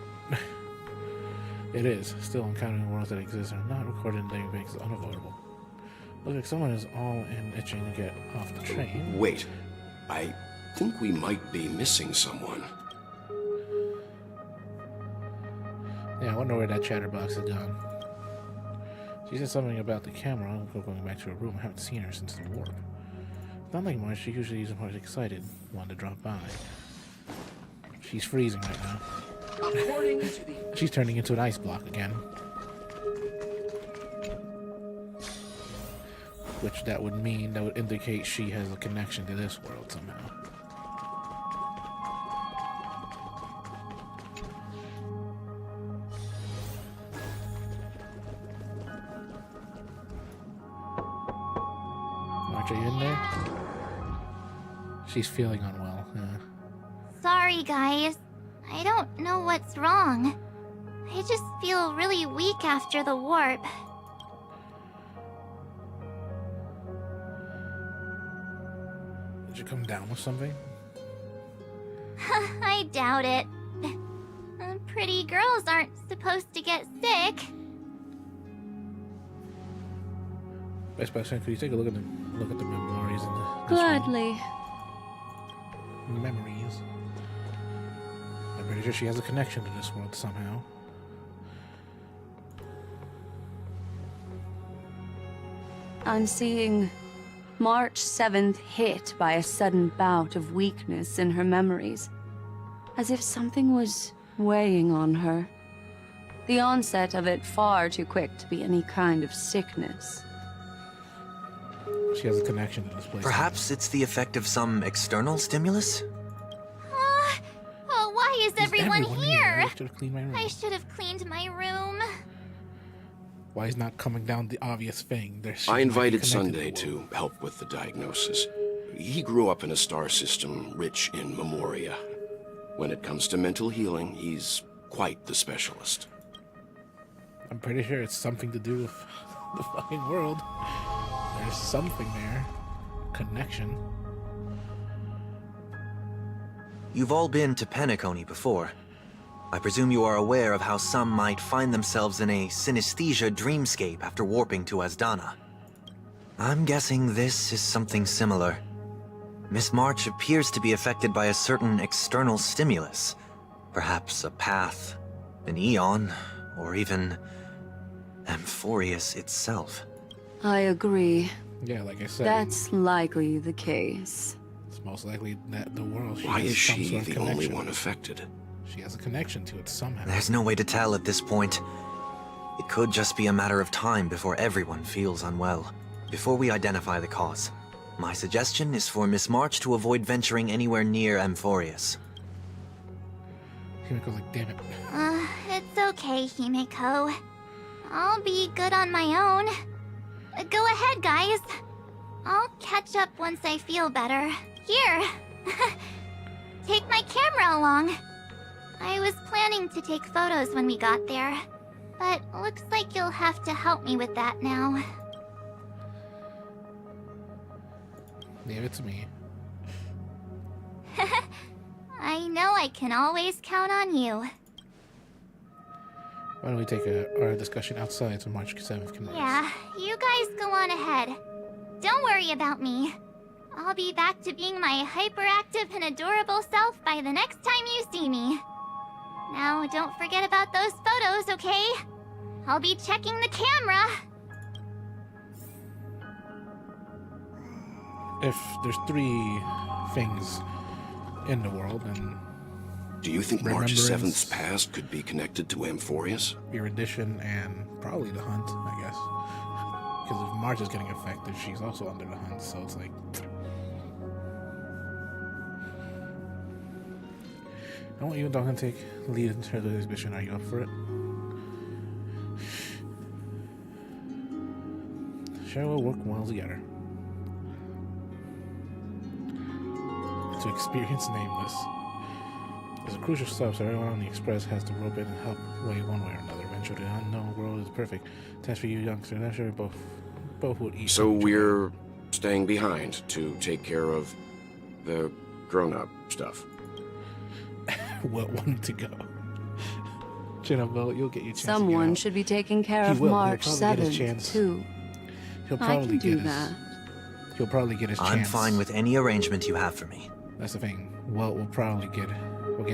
It is. Still, encountering worlds that exist are not recorded in databanks is unavoidable. Looks like someone is all in itching to get off the train. Wait. I think we might be missing someone. Yeah, I wonder where that chatterbox has gone. She said something about the camera, going back to her room. I haven't seen her since the warp. Not like much, she usually isn't much excited. Wanted to drop by. She's freezing right now. She's turning into an ice block again. Which that would mean, that would indicate she has a connection to this world somehow. Are you in there? She's feeling unwell. Yeah. Sorry, guys. I don't know what's wrong. I just feel really weak after the warp. Did you come down with something? I doubt it. Pretty girls aren't supposed to get sick. Best question, could you take a look at the memories in this Gladly. one? Memories. I'm pretty sure she has a connection to this world somehow. I'm seeing March 7th hit by a sudden bout of weakness in her memories, as if something was weighing on her. The onset of it far too quick to be any kind of sickness. She has a connection to this place. Perhaps it's the effect of some external stimulus? Oh, why is everyone here? I should have cleaned my room. I should have cleaned my room. Why is not coming down the obvious thing? I invited Sunday to help with the diagnosis. He grew up in a star system rich in memoria. When it comes to mental healing, he's quite the specialist. I'm pretty sure it's something to do with the fucking world. There's something there. Connection. You've all been to Penacony before. I presume you are aware of how some might find themselves in a synesthesia dreamscape after warping to Asdana. I'm guessing this is something similar. Miss March appears to be affected by a certain external stimulus. Perhaps a path, an eon, or even Amphorius itself. I agree. Yeah, like I said. That's likely the case. It's most likely that the world. Why is she sort of the only one affected? She has a connection to it somehow. There's no way to tell at this point. It could just be a matter of time before everyone feels unwell. Before we identify the cause, my suggestion is for Miss March to avoid venturing anywhere near Amphorius. Himiko's like, damn it. It's okay, Himiko. I'll be good on my own. Go ahead, guys. I'll catch up once I feel better. Here. Take my camera along. I was planning to take photos when we got there, but looks like you'll have to help me with that now. Leave it to me. I know I can always count on you. Why don't we take our discussion outside so March 7th can... Yeah, you guys go on ahead. Don't worry about me. I'll be back to being my hyperactive and adorable self by the next time you see me. Now, don't forget about those photos, okay? I'll be checking the camera. If there's 3 things in the world, then... Do you think March 7th's past could be connected to Amphorius? Erudition and probably the hunt, I guess. Because if March is getting affected, she's also under the hunt, so it's like... I want you and Duncan take lead into the exhibition. Are you up for it? Sure, we'll work well together. To experience Nameless. There's a crucial step, so everyone on the Express has to rope in and help way one way or another. Eventually, the unknown world is perfect. Test for you youngsters. I'm sure both would eat. So we're staying behind to take care of the grown-up stuff. Will wanting to go. Chin up, Will. You'll get your chance. Someone should be taking care of March 7th, too. He'll probably do that. He'll probably get his chance. I'm fine with any arrangement you have for me. That's the thing. Walt will probably get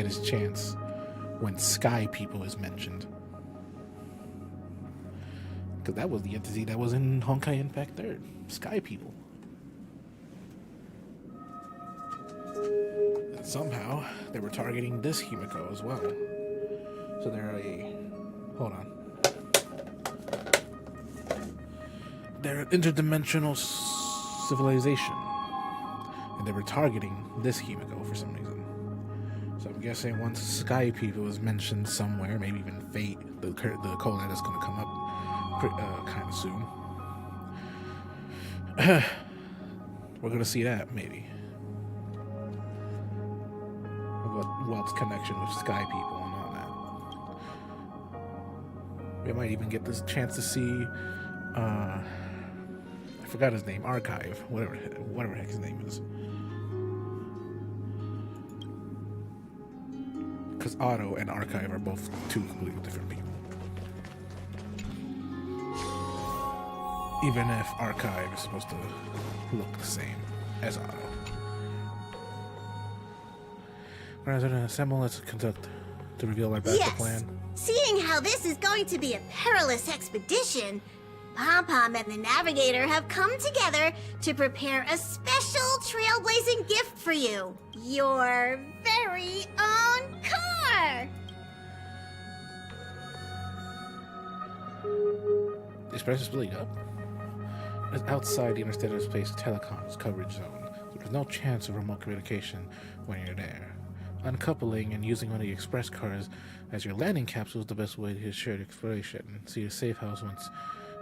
his chance when Sky People is mentioned. Because that was the entity that was in Honkai Impact 3rd. Sky People. And somehow, they were targeting this Himiko as well. So they're hold on. They're an interdimensional civilization. And they were targeting this Himiko for some reason. So I'm guessing once Sky People is mentioned somewhere, maybe even Fate, the collab is going to come up kind of soon. We're gonna see that, maybe. About Welt's connection with Sky People and all that. We might even get this chance to see, I forgot his name, Archive, whatever the heck his name is. Because Otto and Archive are both two completely different people. Even if Archive is supposed to look the same as Otto. Rather than assemble, let's conduct to reveal our backup plan. Seeing how this is going to be a perilous expedition, Pom-Pom and the Navigator have come together to prepare a special trailblazing gift for you. Your very own car! The Express is split up. It's outside the Interstellar Space Telecoms coverage zone, so there's no chance of remote communication when you're there. Uncoupling and using one of the Express cars as your landing capsule is the best way to shared exploration. See a safe house once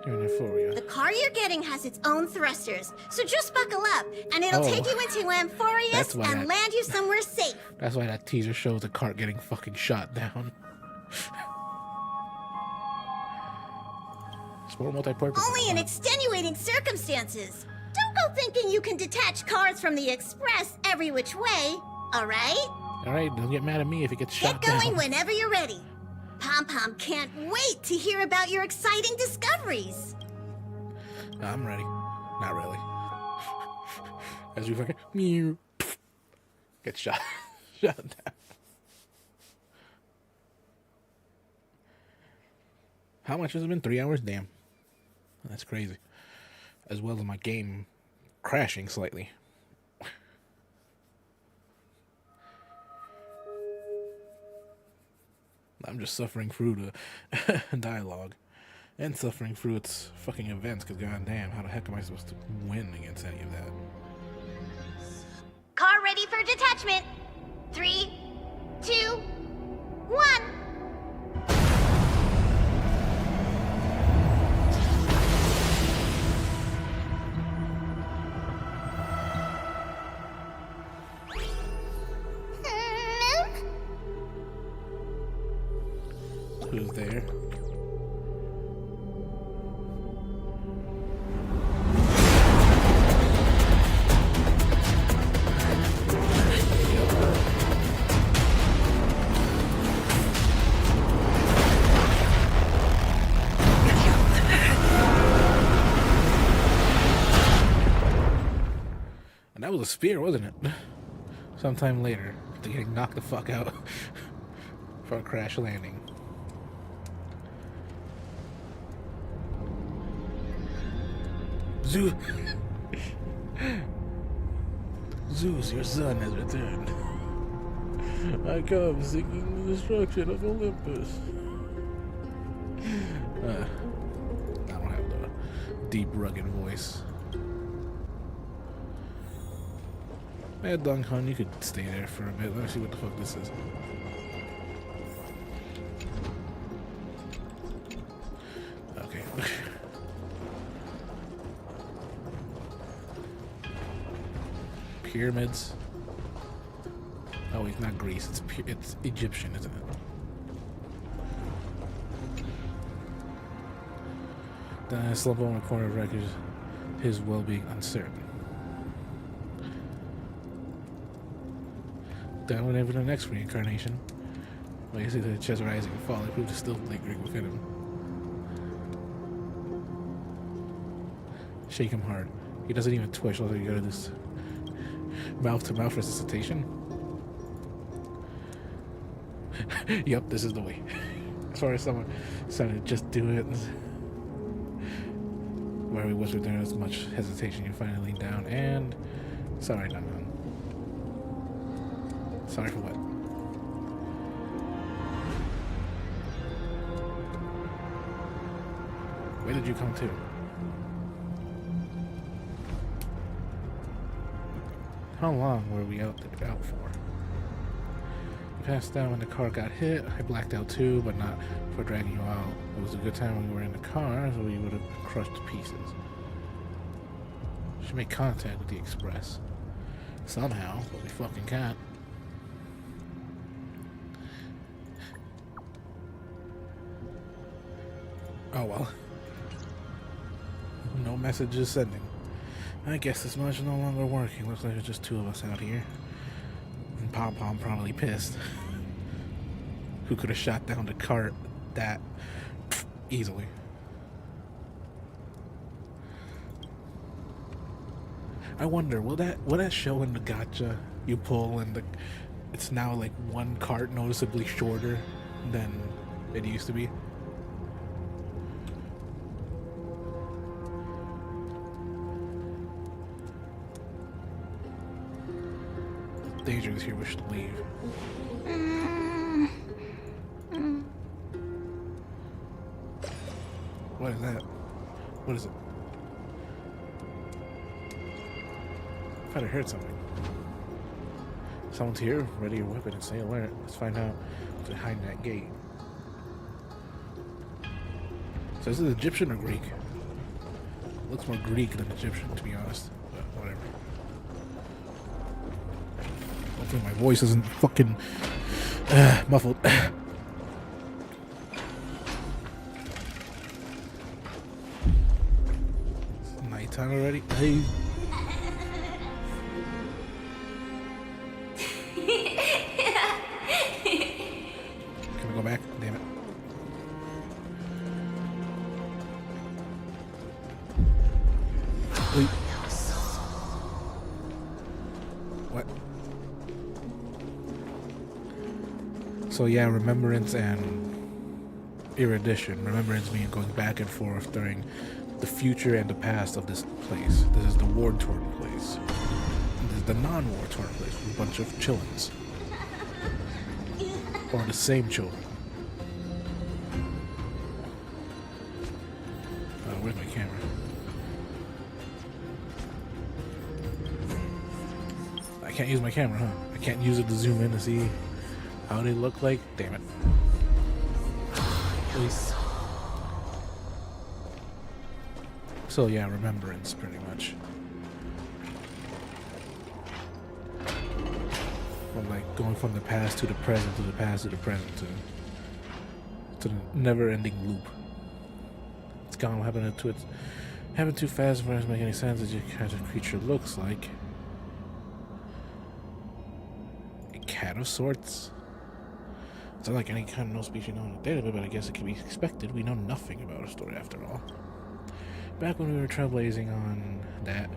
you're in Euphoria. The car you're getting has its own thrusters, so just buckle up, and it'll take you into Amphorius and land you somewhere safe. That's why that teaser shows the cart getting fucking shot down. It's more multi-purpose. Only in extenuating circumstances. Don't go thinking you can detach cars from the Express every which way, alright? Alright, don't get mad at me if it gets shot down. Get going whenever you're ready. Pom-Pom can't wait to hear about your exciting discoveries. I'm ready. Not really. As we fucking meow, get shot down. How much has it been? 3 hours? Damn. That's crazy. As well as my game crashing slightly. I'm just suffering through the dialogue. And suffering through its fucking events, because goddamn, how the heck am I supposed to win against any of that? Car ready for detachment. 3, 2, 1. Who's there? And that was a spear, wasn't it? Sometime later, after getting knocked the fuck out for a crash landing. Zeus, your son has returned. I come seeking the destruction of Olympus. I don't have the deep, rugged voice. Mad Dong Hun, you could stay there for a bit. Let me see what the fuck this is. Okay. Pyramids. Oh, it's not Greece. It's Egyptian, isn't it? Then I slump on a corner of wreckage, his well-being uncertain. Then whenever the next reincarnation, well, you see the chest rising and falling, proof is still lingering within him. Shake him hard. He doesn't even twitch, although you go to this mouth-to-mouth resuscitation. Yep, this is the way. As far as someone said, just do it. Where we whispered there as much hesitation, you finally lean down and sorry, no. Sorry for what? Where did you come to? How long were we out for? You passed out when the car got hit. I blacked out too, but not for dragging you out. It was a good time when we were in the car, so we would have been crushed to pieces. should make contact with the Express. Somehow, but we fucking can't. Oh well. No messages sending. I guess this much no longer working. Looks like it's just two of us out here. And Pom Pom probably pissed. Who could have shot down the cart that easily? I wonder, will that show in the gacha you pull and it's now like one cart noticeably shorter than it used to be? Dangerous here, we should leave. What is that? What is it? I thought I heard something. Someone's here, ready your weapon and stay alert. Let's find out what's behind that gate. So is it Egyptian or Greek? It looks more Greek than Egyptian, to be honest. But whatever. Hopefully my voice isn't fucking muffled. It's nighttime already? Hey. Can I go back? Damn it. Wait. What? So yeah, remembrance and erudition. Remembrance meaning going back and forth during the future and the past of this place. This is the war-torn place. This is the non-war-torn place with a bunch of chillins. Or the same children. Where's my camera? I can't use my camera, huh? I can't use it to zoom in to see how they look like. Damn it. Please. So yeah, remembrance pretty much. From like going from the past to the present to the past to the present to the never-ending loop. It's gone happening too fast for it to make any sense as your kind of creature looks like. A cat of sorts. It's not like any kind of no species known in the database, but I guess it can be expected. We know nothing about a story after all. Back when we were trailblazing on that,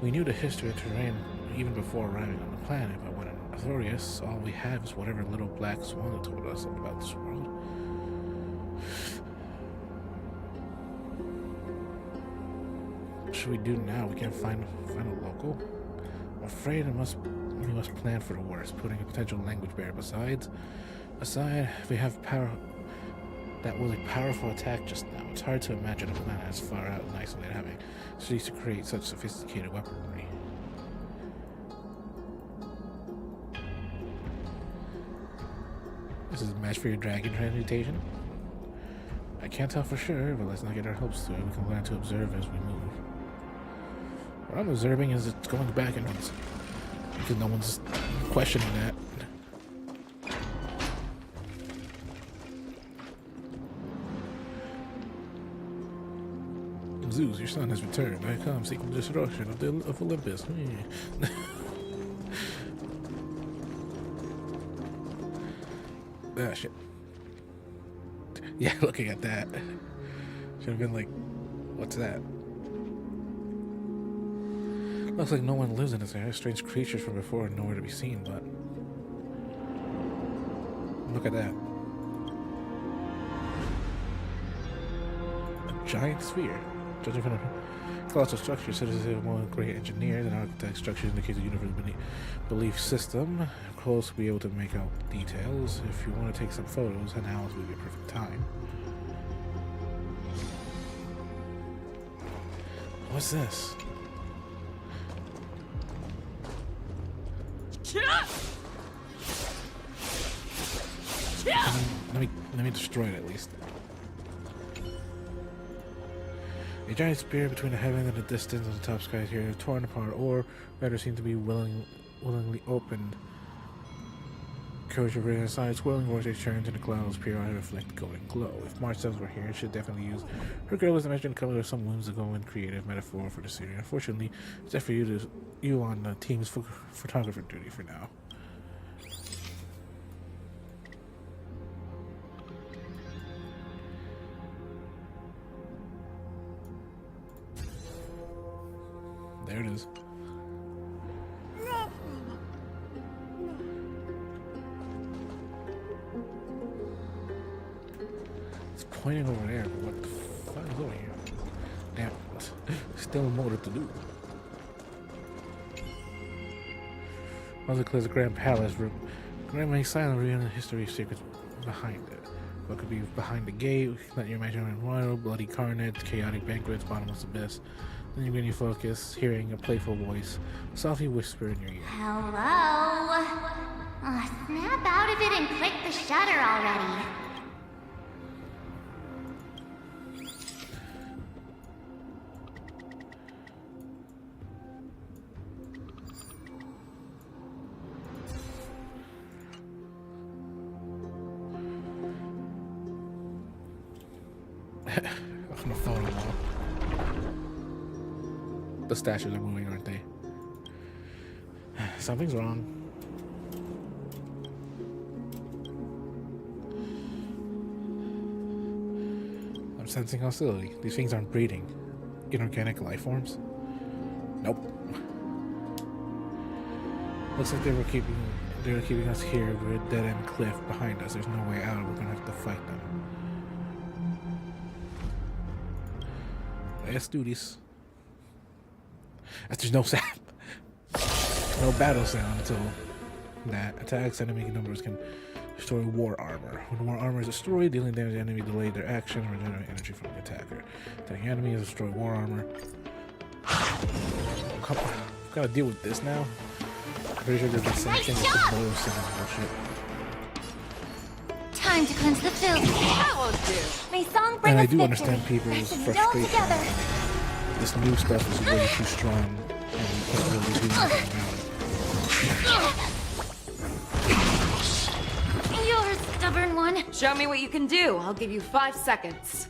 we knew the history of terrain even before arriving on the planet, but when Arthurius, all we have is whatever little black swan that told us about this world. What should we do now? We can't find a local? I'm afraid we must plan for the worst, putting a potential language barrier aside, we have power that was a powerful attack just now. It's hard to imagine a planet as far out and isolated having cities to create such sophisticated weaponry. This is a match for your dragon transmutation? I can't tell for sure, but let's not get our hopes to it. We can learn to observe as we move. What I'm observing is it's going back and forth. Because no one's questioning that. Zeus, your son has returned. I come seeking the destruction of Olympus. Ah, shit. Yeah, looking at that. Should have been like, what's that? Looks like no one lives in this area. Strange creatures from before are nowhere to be seen, but... Look at that. A giant sphere. Judging from the colossal structure, citizens have one great engineers and architect structure indicates a universe belief system. Close to be able to make out details. If you want to take some photos, now would be a perfect time. What's this? Let me destroy it at least. A giant spear between the heaven and the distance of the top skies here, torn apart, or rather seem to be willingly opened. Courage of inside, swirling vortex turns and the clouds appear and reflect golden glow. If Mars cells were here, it should definitely use her girl as imagined color of some whimsical and creative metaphor for the series. Unfortunately, it's left for you on the team's photographer duty for now. There it is. It's pointing over there, but what the fuck is over here? Damn, still more to do. Once it clears the Grand Palace, Grand makes silent revealing the history of secrets behind it. What could be behind the gate? Let your imagination run wild, bloody carnage, chaotic banquets, bottomless abyss. Then you gain your focus, hearing a playful voice softly whisper in your ear. Hello? Snap out of it and click the shutter already. On the phone wall. The statues are moving, aren't they? Something's wrong. I'm sensing hostility. These things aren't breeding. Inorganic life forms? Nope. Looks like they were keeping us here with a dead-end cliff behind us. There's no way out. We're gonna have to fight them. Let's do this. As there's no sound, no battle sound until that. Attacks enemy numbers can destroy war armor. When war armor is destroyed, dealing damage to the enemy delay their action or regenerate energy from the attacker. Attacking enemy is destroy war armor. Come on, I've got to deal with this now. I'm pretty sure there's the same thing with the bow sound bullshit. Time to cleanse the filth. That won't do. May song bring And I us do victory. understand people's Let's kneel frustration. together. This new stuff is way too strong, and we can't really do anything about it. You're a stubborn one. Show me what you can do. I'll give you 5 seconds.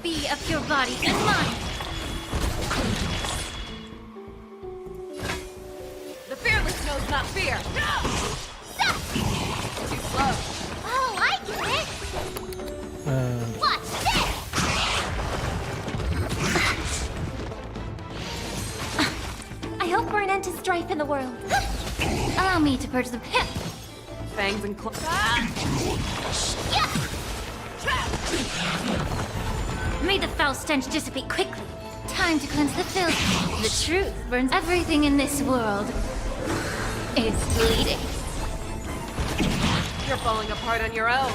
Be of your body and mind. The fearless knows not fear. Too slow. Oh, I get it. Watch this. I hope for an end to strife in the world. Allow me to purge them. Fangs and claws. May the foul stench dissipate quickly. Time to cleanse the filth. The truth burns. Everything in this world is bleeding. You're falling apart on your own.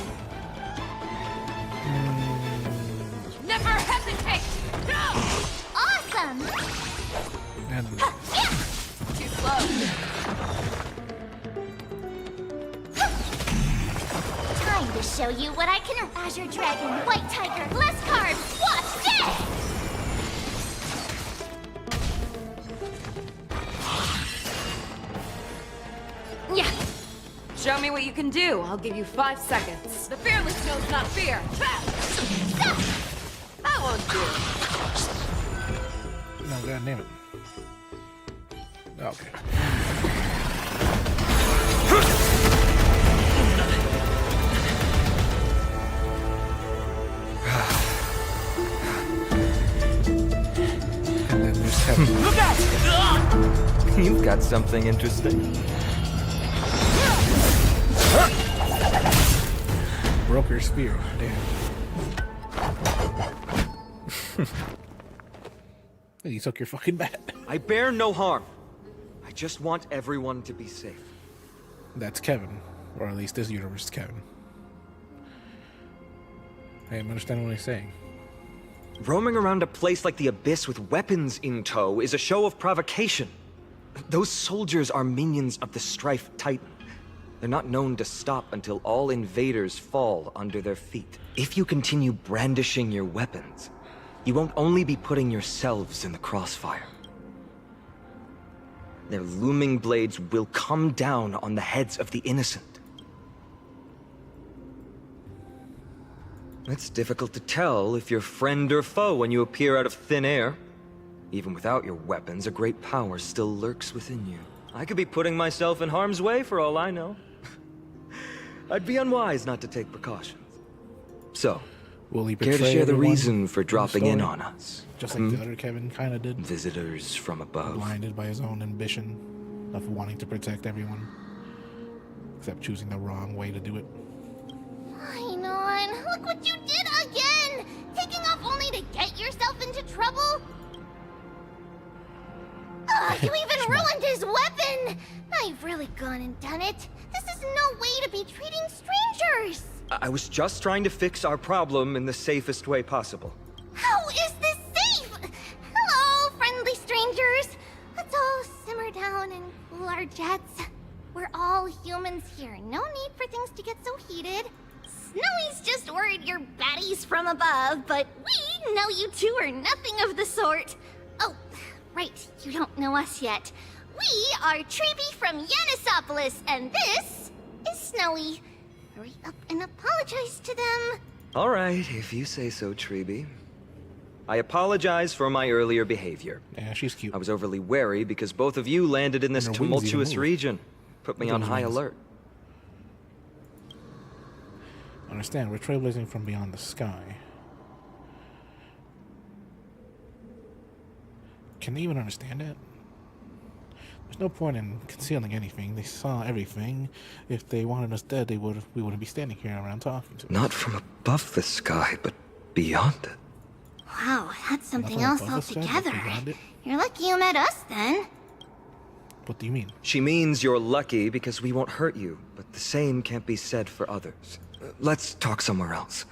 Never hesitate! No! Awesome! Too slow. Time to show you what I can. Azure Dragon, White Tiger, less carbs. Watch this! Yeah. Show me what you can do. I'll give you 5 seconds. The fearless knows not fear. That won't do. No, god damn it. Okay. And then there's Kevin. Look out! You've got something interesting. Broke her spear. Damn. You took your fucking bat. I bear no harm. I just want everyone to be safe. That's Kevin. Or at least this universe is Kevin. I am understanding what he's saying. Roaming around a place like the Abyss with weapons in tow is a show of provocation. Those soldiers are minions of the Strife Titan. They're not known to stop until all invaders fall under their feet. If you continue brandishing your weapons, you won't only be putting yourselves in the crossfire. Their looming blades will come down on the heads of the innocent. It's difficult to tell if you're friend or foe when you appear out of thin air. Even without your weapons, a great power still lurks within you. I could be putting myself in harm's way for all I know. I'd be unwise not to take precautions. So, will he care to betray share the everyone reason for in the dropping in story? on us? Just like the other Kevin kind of did. Visitors from above. Blinded by his own ambition of wanting to protect everyone. Except choosing the wrong way to do it. Paimon, look what you did again! Taking off only to get yourself into trouble? Ugh, you even ruined his weapon! Now you've really gone and done it. This is no way to be treating strangers! I was just trying to fix our problem in the safest way possible. How is this safe? Hello, friendly strangers. Let's all simmer down and cool our jets. We're all humans here. No need for things to get so heated. Snowy's just worried you're baddies from above, but we know you two are nothing of the sort. Oh, right, you don't know us yet. We are Treeby from Yanisopolis, and this is Snowy. Hurry up and apologize to them. All right, if you say so, Treeby. I apologize for my earlier behavior. Yeah, she's cute. I was overly wary because both of you landed in this And her wings even tumultuous move. region. Put me Look at on those high wings. alert. Understand, we're trailblazing from beyond the sky. Can they even understand it? There's no point in concealing anything. They saw everything. If they wanted us dead, we wouldn't be standing here around talking to us. Not from above the sky, but beyond it. Wow, that's something Nothing else above us, guys, altogether. beyond it? You're lucky you met us then. What do you mean? She means you're lucky because we won't hurt you, but the same can't be said for others. Let's talk somewhere else.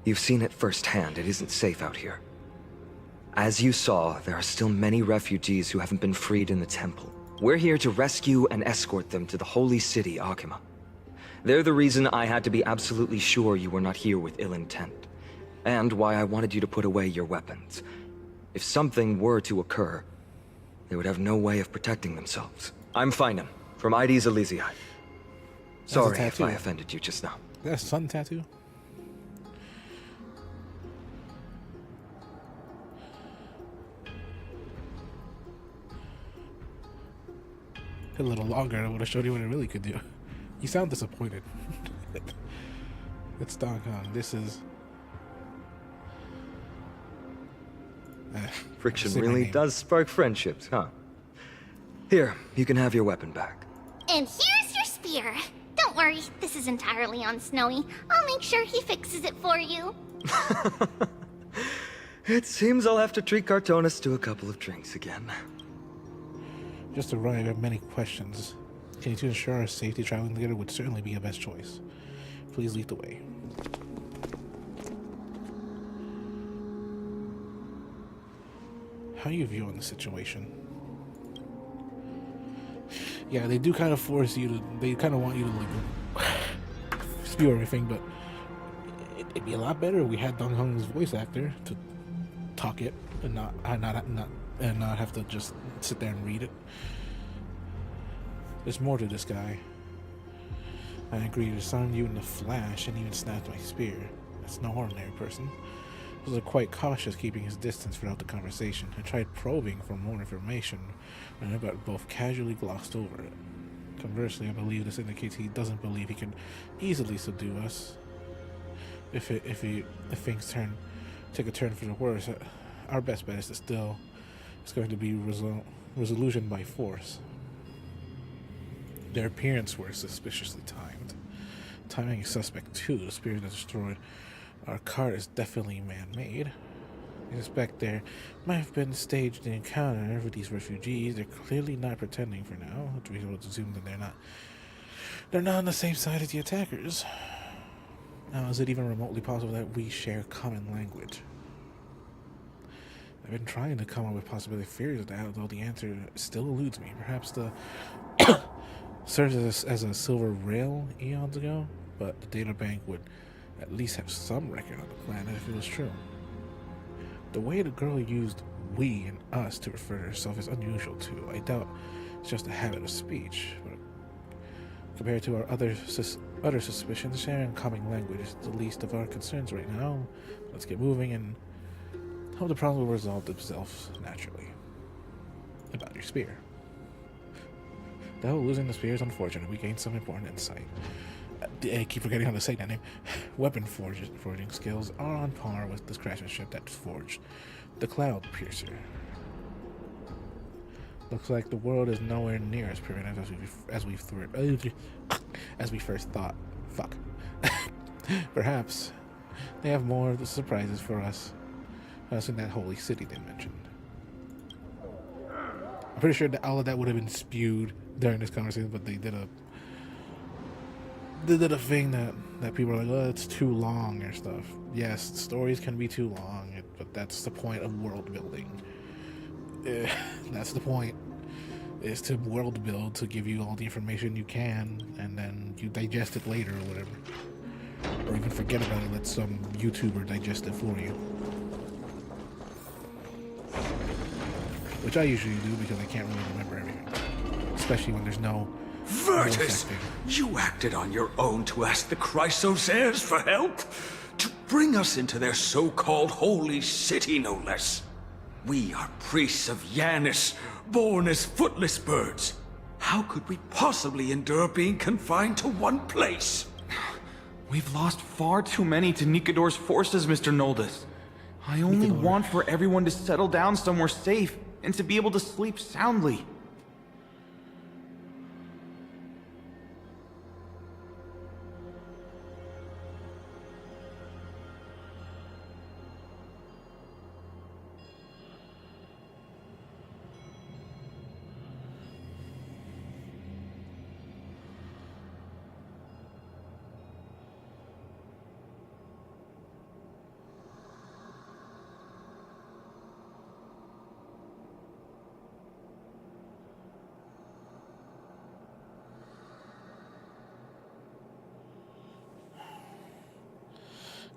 You've seen it firsthand. It isn't safe out here. As you saw, there are still many refugees who haven't been freed in the temple. We're here to rescue and escort them to the holy city, Akima. They're the reason I had to be absolutely sure you were not here with ill intent, and why I wanted you to put away your weapons. If something were to occur, they would have no way of protecting themselves. I'm Finan, from Ides Elysiae. Sorry if I offended you just now. That's a sun tattoo? A little longer, I would have showed you what it really could do. You sound disappointed. It's Donkey Kong. This is... Friction say my really name. does spark friendships, huh? Here, you can have your weapon back. And here's your spear. Don't worry, this is entirely on Snowy. I'll make sure he fixes it for you. It seems I'll have to treat Cartonis to a couple of drinks again. Just to run, I have many questions. And to ensure our safety, traveling together would certainly be a best choice. Please lead the way. How are you viewing the situation? Yeah, they do kind of force you to. They kind of want you to like spew everything, but it'd be a lot better if we had Dong Hung's voice actor to talk it and not have to just sit there and read it. There's more to this guy. I agree, to summon you in the flash and even snatch my spear. That's no ordinary person. He was quite cautious, keeping his distance throughout the conversation. I tried probing for more information, and I got both casually glossed over it. Conversely, I believe this indicates he doesn't believe he can easily subdue us. If things take a turn for the worse, our best bet is to still. It's going to be resolution by force. Their appearance were suspiciously timed. Timing is suspect too. The spirit that destroyed our cart is definitely man-made. I suspect there might have been staged an encounter with these refugees. They're clearly not pretending for now. It's reasonable to assume that they're not on the same side as the attackers. Now, is it even remotely possible that we share common language? I've been trying to come up with possibility theories of that, although the answer still eludes me. Perhaps the served as a silver rail eons ago, but the data bank would at least have some record on the planet if it was true. The way the girl used we and us to refer to herself is unusual too. I doubt it's just a habit of speech, but compared to our other suspicions, sharing common language is the least of our concerns right now. Let's get moving and hope the problem will resolve themselves naturally. About your spear. The hell, losing the spear is unfortunate. We gained some important insight. I keep forgetting how to say that name. Weapon forging skills are on par with the craftsmanship that forged the Cloud Piercer. Looks like the world is nowhere near as primitive as we first thought. Fuck. Perhaps they have more of the surprises for us. Us in that holy city they mentioned. I'm pretty sure that all of that would have been spewed during this conversation, but they did a thing that people are like, oh, it's too long or stuff. Yes, stories can be too long, but that's the point of world building. That's the point, is to world build, to give you all the information you can, and then you digest it later or whatever. Or even forget about it, let some YouTuber digest it for you. Which I usually do because I can't really remember everything. Especially when there's no... Virtus! You acted on your own to ask the Chrysosaires for help? To bring us into their so-called holy city, no less. We are priests of Yanis, born as footless birds. How could we possibly endure being confined to one place? We've lost far too many to Nikador's forces, Mr. Noldus. I only want for everyone to settle down somewhere safe and to be able to sleep soundly.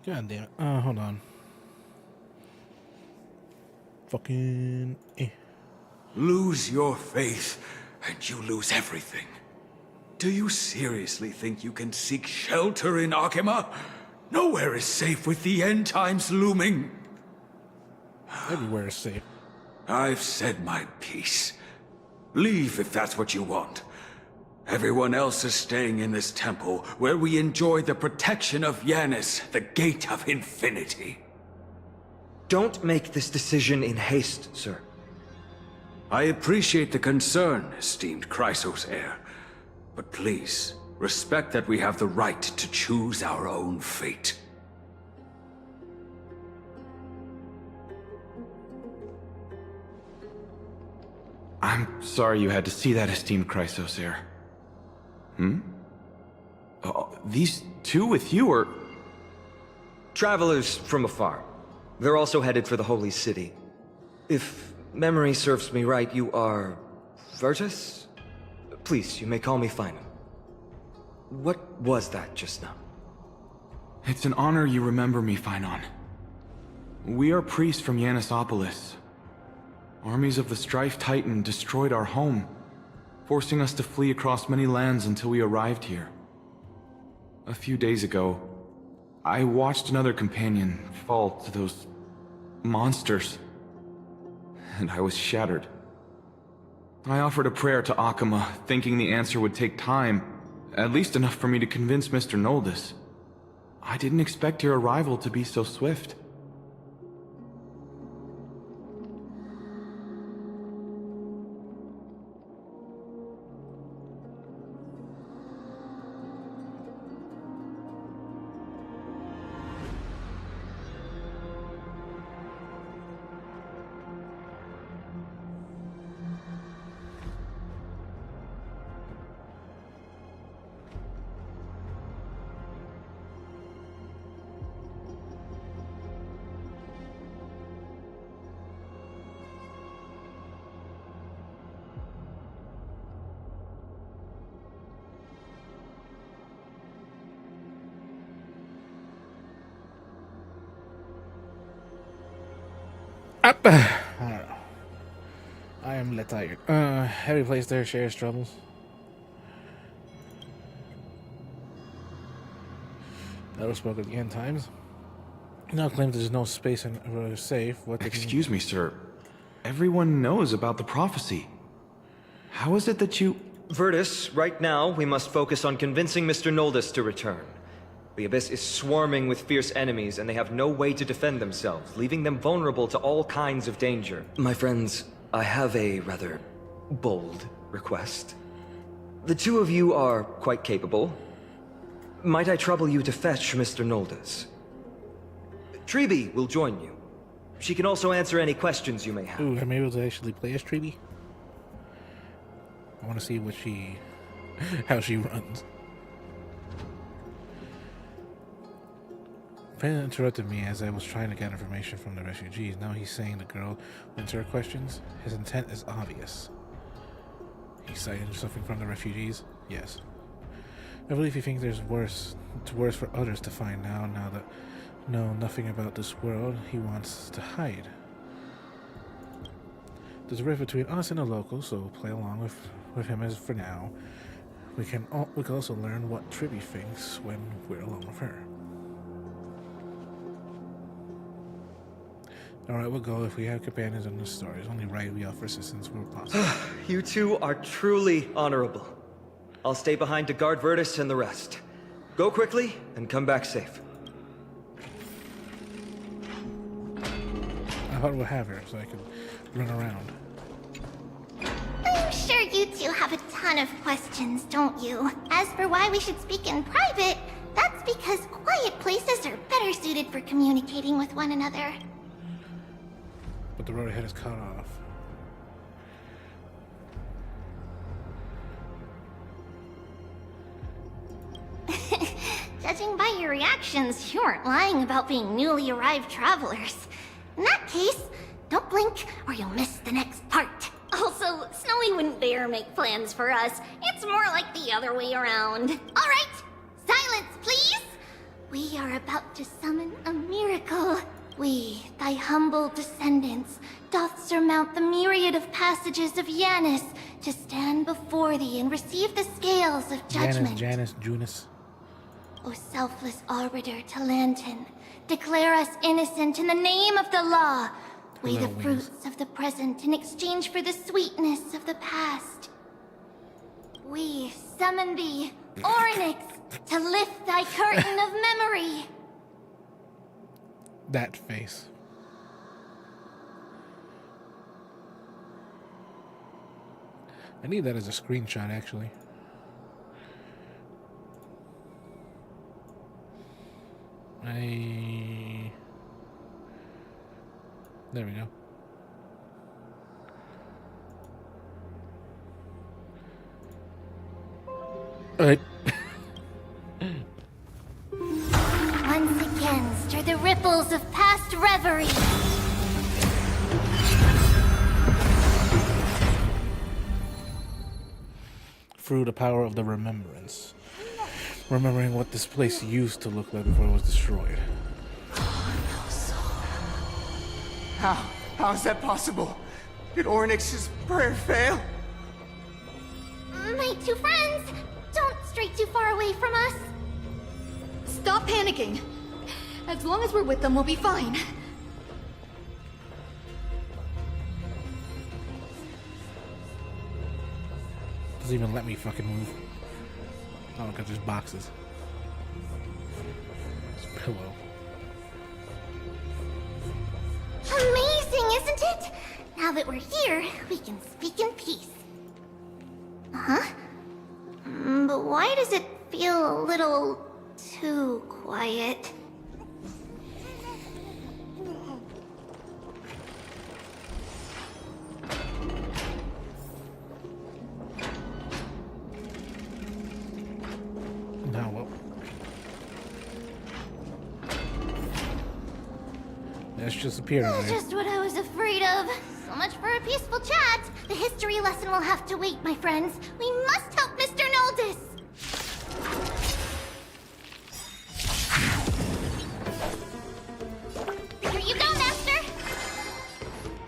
God damn it. Hold on. Fucking... Lose your faith, and you lose everything. Do you seriously think you can seek shelter in Akima? Nowhere is safe with the end times looming. Everywhere is safe. I've said my piece. Leave if that's what you want. Everyone else is staying in this temple, where we enjoy the protection of Yanis, the Gate of Infinity. Don't make this decision in haste, sir. I appreciate the concern, esteemed Chrysosaire. But please, respect that we have the right to choose our own fate. I'm sorry you had to see that, esteemed Chrysosaire. These two with you are... Travelers from afar. They're also headed for the Holy City. If memory serves me right, you are... Virtus? Please, you may call me Finan. What was that just now? It's an honor you remember me, Finan. We are priests from Yanisopolis. Armies of the Strife Titan destroyed our home, forcing us to flee across many lands until we arrived here. A few days ago, I watched another companion fall to those monsters, and I was shattered. I offered a prayer to Akima, thinking the answer would take time, at least enough for me to convince Mr. Noldus. I didn't expect your arrival to be so swift. I don't know. I am let tired. Every place there shares troubles. That was spoken at the end times. Now claims there's no space in safe. What? Excuse me, sir. Everyone knows about the prophecy. How is it that you... Virtus, right now, we must focus on convincing Mr. Noldus to return. The Abyss is swarming with fierce enemies, and they have no way to defend themselves, leaving them vulnerable to all kinds of danger. My friends, I have a rather bold request. The two of you are quite capable. Might I trouble you to fetch Mr. Noldus? Treeby will join you. She can also answer any questions you may have. Ooh, am I able to actually play as Treeby? I want to see what how she runs. Pen interrupted me as I was trying to get information from the refugees. Now he's saying the girl wants her questions. His intent is obvious. He's citing something from the refugees? Yes. I believe he thinks it's worse for others to find now that know nothing about this world. He wants to hide. There's a rift between us and the locals, so play along with him as for now. We can also learn what Treeby thinks when we're alone with her. Alright, we'll go if we have companions in this story. It's only right we offer assistance where possible. You two are truly honorable. I'll stay behind to guard Virtus and the rest. Go quickly and come back safe. I thought we'll have her so I could run around. I'm sure you two have a ton of questions, don't you? As for why we should speak in private, that's because quiet places are better suited for communicating with one another. But the road ahead is cut off. Judging by your reactions, you aren't lying about being newly arrived travelers. In that case, don't blink or you'll miss the next part. Also, Snowy wouldn't dare make plans for us. It's more like the other way around. All right, silence, please. We are about to summon a miracle. We, thy humble descendants, doth surmount the myriad of passages of Yanis to stand before thee and receive the scales of judgment. Janus. O selfless arbiter Talantin, declare us innocent in the name of the law. Weigh the fruits of the present in exchange for the sweetness of the past. We summon thee, Orynyx, to lift thy curtain of memory. That face. I need that as a screenshot, actually. There we go. Alright. Once again, stir the ripples of past reverie. Through the power of the remembrance. Remembering what this place used to look like before it was destroyed. How is that possible? Did Orynyx's prayer fail? My two friends, don't stray too far away from us. Stop panicking. As long as we're with them, we'll be fine. Doesn't even let me fucking move. Oh, because there's boxes. There's a pillow. Amazing, isn't it? Now that we're here, we can speak in peace. Huh? But why does it feel a little too quiet? Now what? That's just appeared over there. Just what I was afraid of. So much for a peaceful chat. The history lesson will have to wait, my friends. We must help Mr. Noldus. Here you go, Master.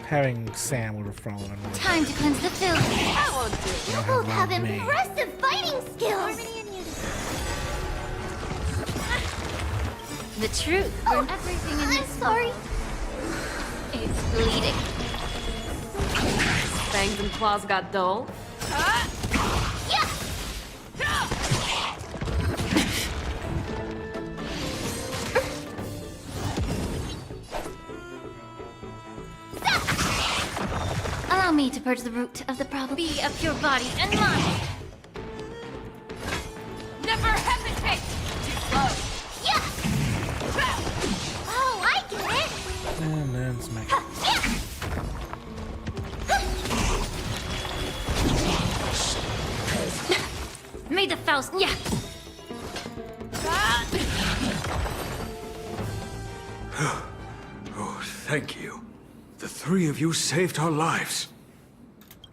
Having Sam would have fallen in love. Time to cleanse the filth. That won't do. You both have impressive fighting skills. The truth. Oh, everything in this. I'm sorry. It's bleeding. Fangs and claws got dull. Allow me to purge the root of the problem. Be of your body and mind. Never hesitate! Too slow. Yeah! Oh, I get it! And then smack. Made the Faust, yeah! Oh, thank you. The three of you saved our lives.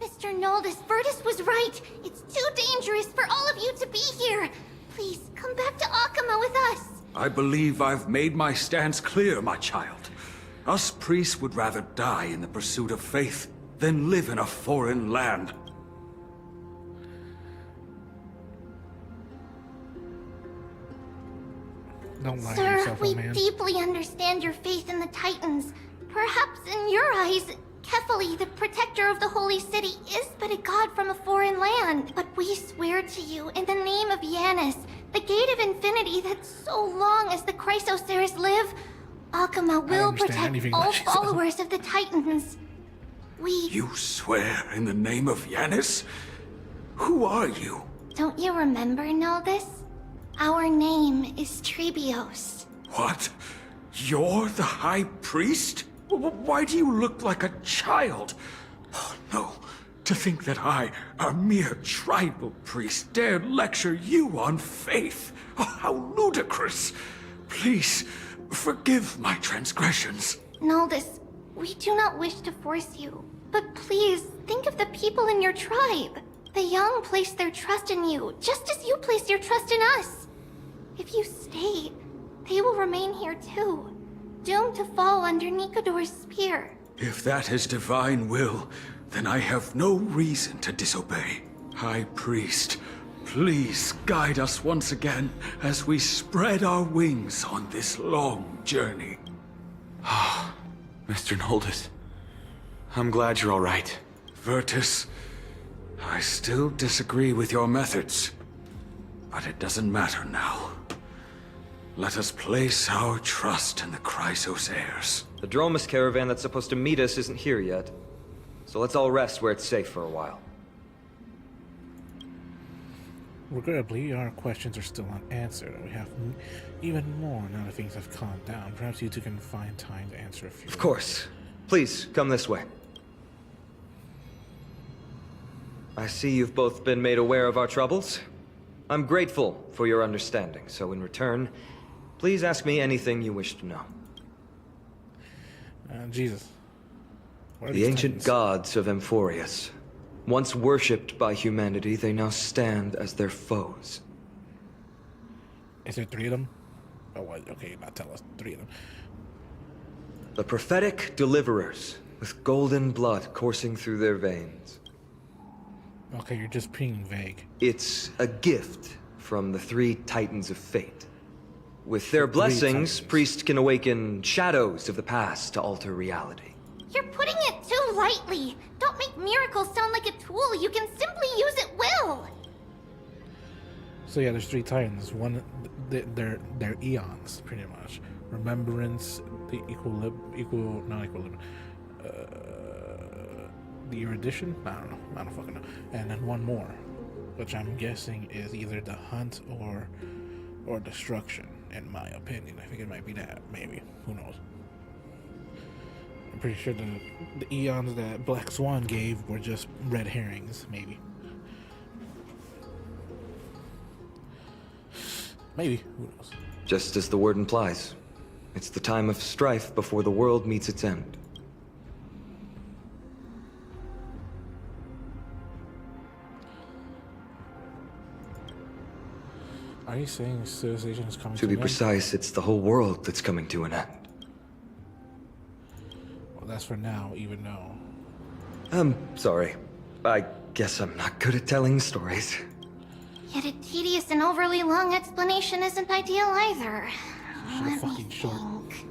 Mr. Noldus, Virtus was right. It's too dangerous for all of you to be here. Please, come back to Akama with us. I believe I've made my stance clear, my child. Us priests would rather die in the pursuit of faith than live in a foreign land. Don't lie to Sir, yourself, we old man. deeply understand your faith in the Titans. Perhaps in your eyes, Kefali, the protector of the Holy City, is but a god from a foreign land. But we swear to you, in the name of Yanis, the Gate of Infinity, that so long as the Chrysoceres live, Akama will protect all followers of the Titans. You swear in the name of Yanis? Who are you? Don't you remember, Noldus? Our name is Trebios. What? You're the High Priest? Why do you look like a child? Oh, no. To think that I, a mere tribal priest, dared lecture you on faith. Oh, how ludicrous. Please, forgive my transgressions. Noldus, we do not wish to force you, but please think of the people in your tribe. The young place their trust in you, just as you place your trust in us. If you stay, they will remain here too, doomed to fall under Nikodor's spear. If that is divine will, then I have no reason to disobey. High Priest, please guide us once again as we spread our wings on this long journey. Ah, Mr. Noldus. I'm glad you're all right. Virtus, I still disagree with your methods, but it doesn't matter now. Let us place our trust in the Chrysoceres. The Dromus caravan that's supposed to meet us isn't here yet, so let's all rest where it's safe for a while. Regrettably, our questions are still unanswered. We have even more now that things have calmed down. Perhaps you two can find time to answer a few. Of course. Please, come this way. I see you've both been made aware of our troubles. I'm grateful for your understanding, so in return, please ask me anything you wish to know. Jesus. The ancient gods of Amphorius. Once worshipped by humanity, they now stand as their foes. Is there three of them? Oh, what? Okay, not tell us. Three of them. The prophetic deliverers, with golden blood coursing through their veins. Okay, you're just being vague. It's a gift from the three Titans of Fate. With their blessings, priests can awaken shadows of the past to alter reality. You're putting it too lightly. Don't make miracles sound like a tool you can simply use at will. So yeah, there's three titans. One, they're eons, pretty much. Remembrance, the the erudition? I don't know. I don't fucking know. And then one more, which I'm guessing is either the hunt or destruction. In my opinion, I think it might be that. Maybe. Who knows? I'm pretty sure the eons that Black Swan gave were just red herrings. Maybe. Maybe. Who knows? Just as the word implies, it's the time of strife before the world meets its end. Are you saying civilization is coming To be precise, it's the whole world that's coming to an end. Well, That's for now, even though. I'm sorry. I guess I'm not good at telling stories. Yet a tedious and overly long explanation isn't ideal either. Let me think.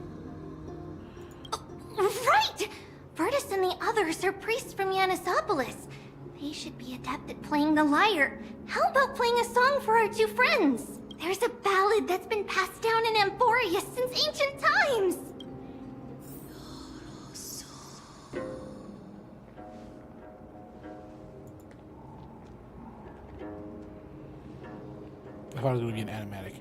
Oh, right! Virtus and the others are priests from Yanisopolis. They should be adept at playing the lyre. How about playing a song for our two friends? There's a ballad that's been passed down in Amphoria since ancient times. I thought it was going to be an animatic.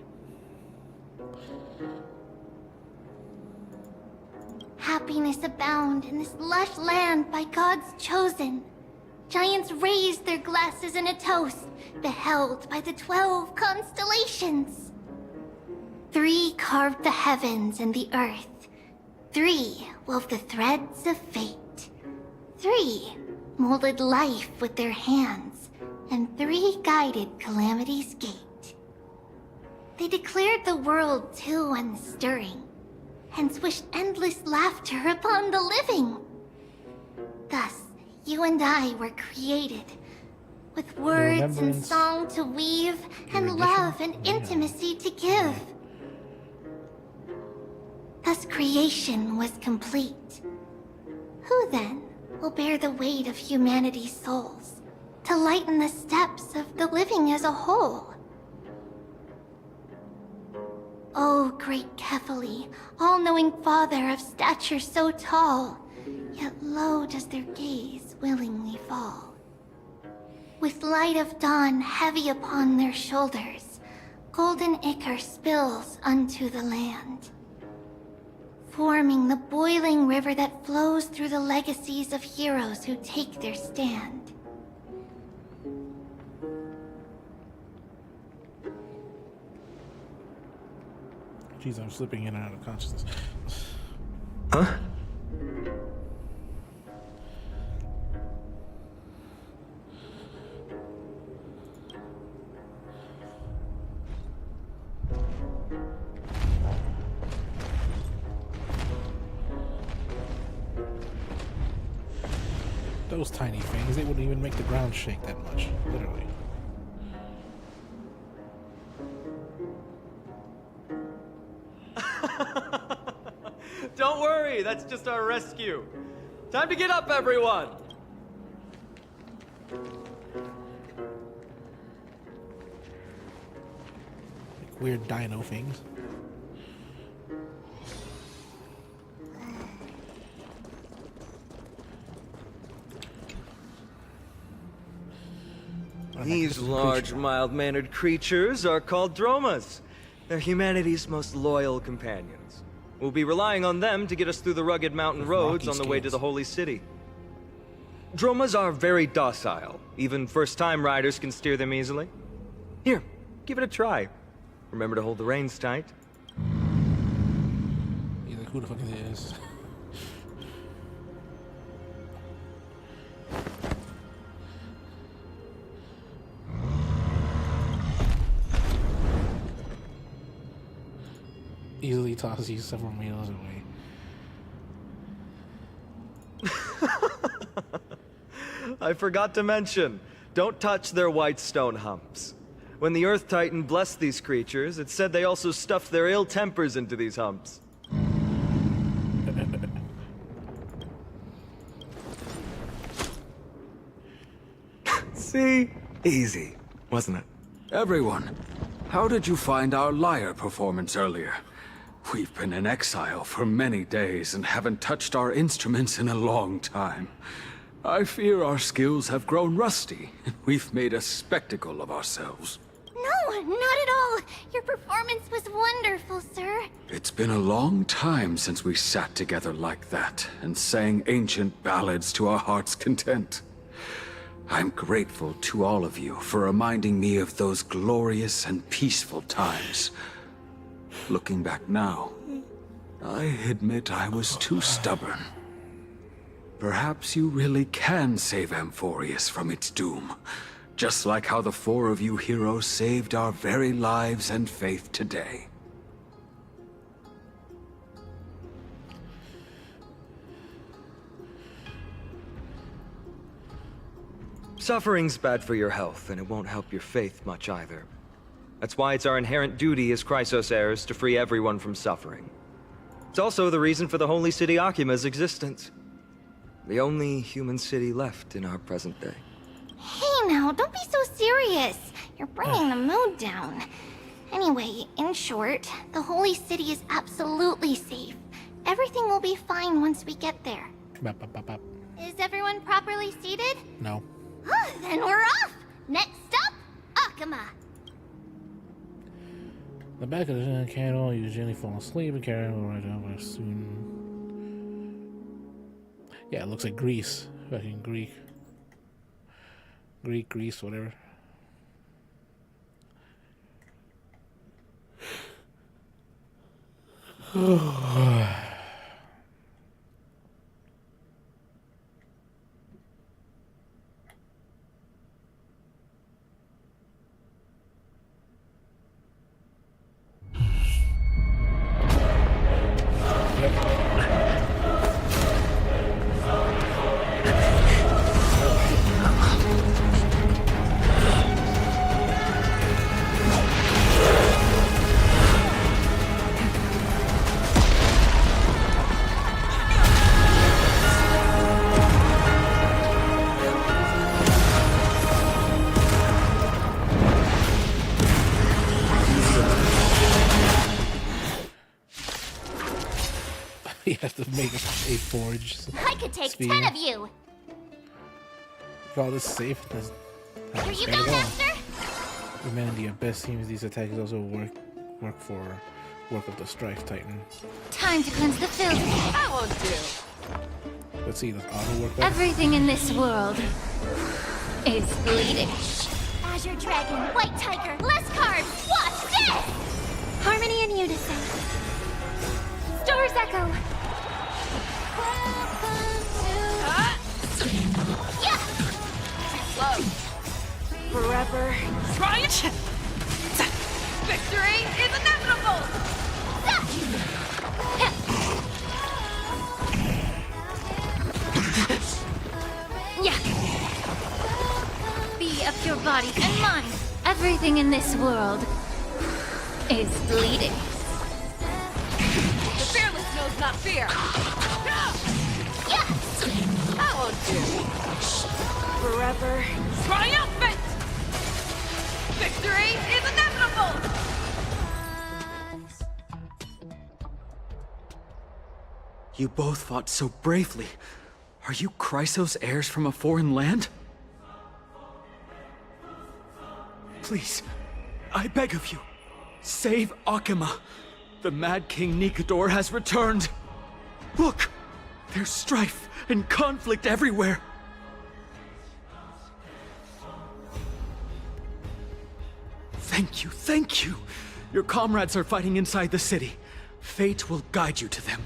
Happiness abound in this lush land by God's chosen. Giants raised their glasses in a toast, beheld by the 12 constellations. 3 carved the heavens and the earth. 3 wove the threads of fate. 3 molded life with their hands, and 3 guided calamity's gate. They declared the world too unstirring, hence wished endless laughter upon the living. Thus, you and I were created, with words and song to weave, and love and intimacy to give. Thus creation was complete. Who then will bear the weight of humanity's souls, to lighten the steps of the living as a whole? O great Kephali, all-knowing father of stature so tall, yet low does their gaze willingly fall. With light of dawn heavy upon their shoulders, golden ichor spills unto the land, forming the boiling river that flows through the legacies of heroes who take their stand. Jeez, I'm slipping in and out of consciousness. Huh? Those tiny things, they wouldn't even make the ground shake that much, literally. Don't worry, that's just our rescue. Time to get up, everyone! Like weird dino things. These large, mild-mannered creatures are called dromas. They're humanity's most loyal companions. We'll be relying on them to get us through the rugged mountain roads on the way to the Holy City. Dromas are very docile. Even first-time riders can steer them easily. Here, give it a try. Remember to hold the reins tight. He's like, who the fuck is this? Easily tosses you several meters away. I forgot to mention, don't touch their white stone humps. When the Earth Titan blessed these creatures, it said they also stuffed their ill tempers into these humps. See? Easy, wasn't it? Everyone, how did you find our lyre performance earlier? We've been in exile for many days and haven't touched our instruments in a long time. I fear our skills have grown rusty, and we've made a spectacle of ourselves. No, not at all. Your performance was wonderful, sir. It's been a long time since we sat together like that and sang ancient ballads to our heart's content. I'm grateful to all of you for reminding me of those glorious and peaceful times. Looking back now, I admit I was too stubborn. Perhaps you really can save Amphorius from its doom, just like how the 4 of you heroes saved our very lives and faith today. Suffering's bad for your health, and it won't help your faith much either. That's why it's our inherent duty as Chrysos heirs to free everyone from suffering. It's also the reason for the Holy City Akima's existence. The only human city left in our present day. Hey now, don't be so serious. You're bringing the mood down. Anyway, in short, the Holy City is absolutely safe. Everything will be fine once we get there. Is everyone properly seated? No. Then we're off! Next up, Akama! The back of the candle, you gently fall asleep and carry on right over soon. Yeah, it looks like Greece. Fucking Greece, whatever. He has to make a forge. I could take spear. 10 of you! Call this safe. Here you go, Master! Humanity at best seems these attacks also work of the Strife Titan. Time to cleanse the filth. That won't do. Let's see, does auto work better? Everything in this world is bleeding. Azure Dragon, White Tiger, less carbs, watch this! Harmony in unison. Stars echo. Yeah! Slow. Forever. Right? Victory is inevitable! Yeah. Be of your body and mind. Everything in this world is bleeding. The fearless knows not fear. Yeah. That won't do. Forever. Triumphant! Victory is inevitable! You both fought so bravely. Are you Chrysos heirs from a foreign land? Please, I beg of you, save Akima. The Mad King Nikador has returned. Look, there's strife and conflict everywhere. Thank you, thank you. Your comrades are fighting inside the city. Fate will guide you to them.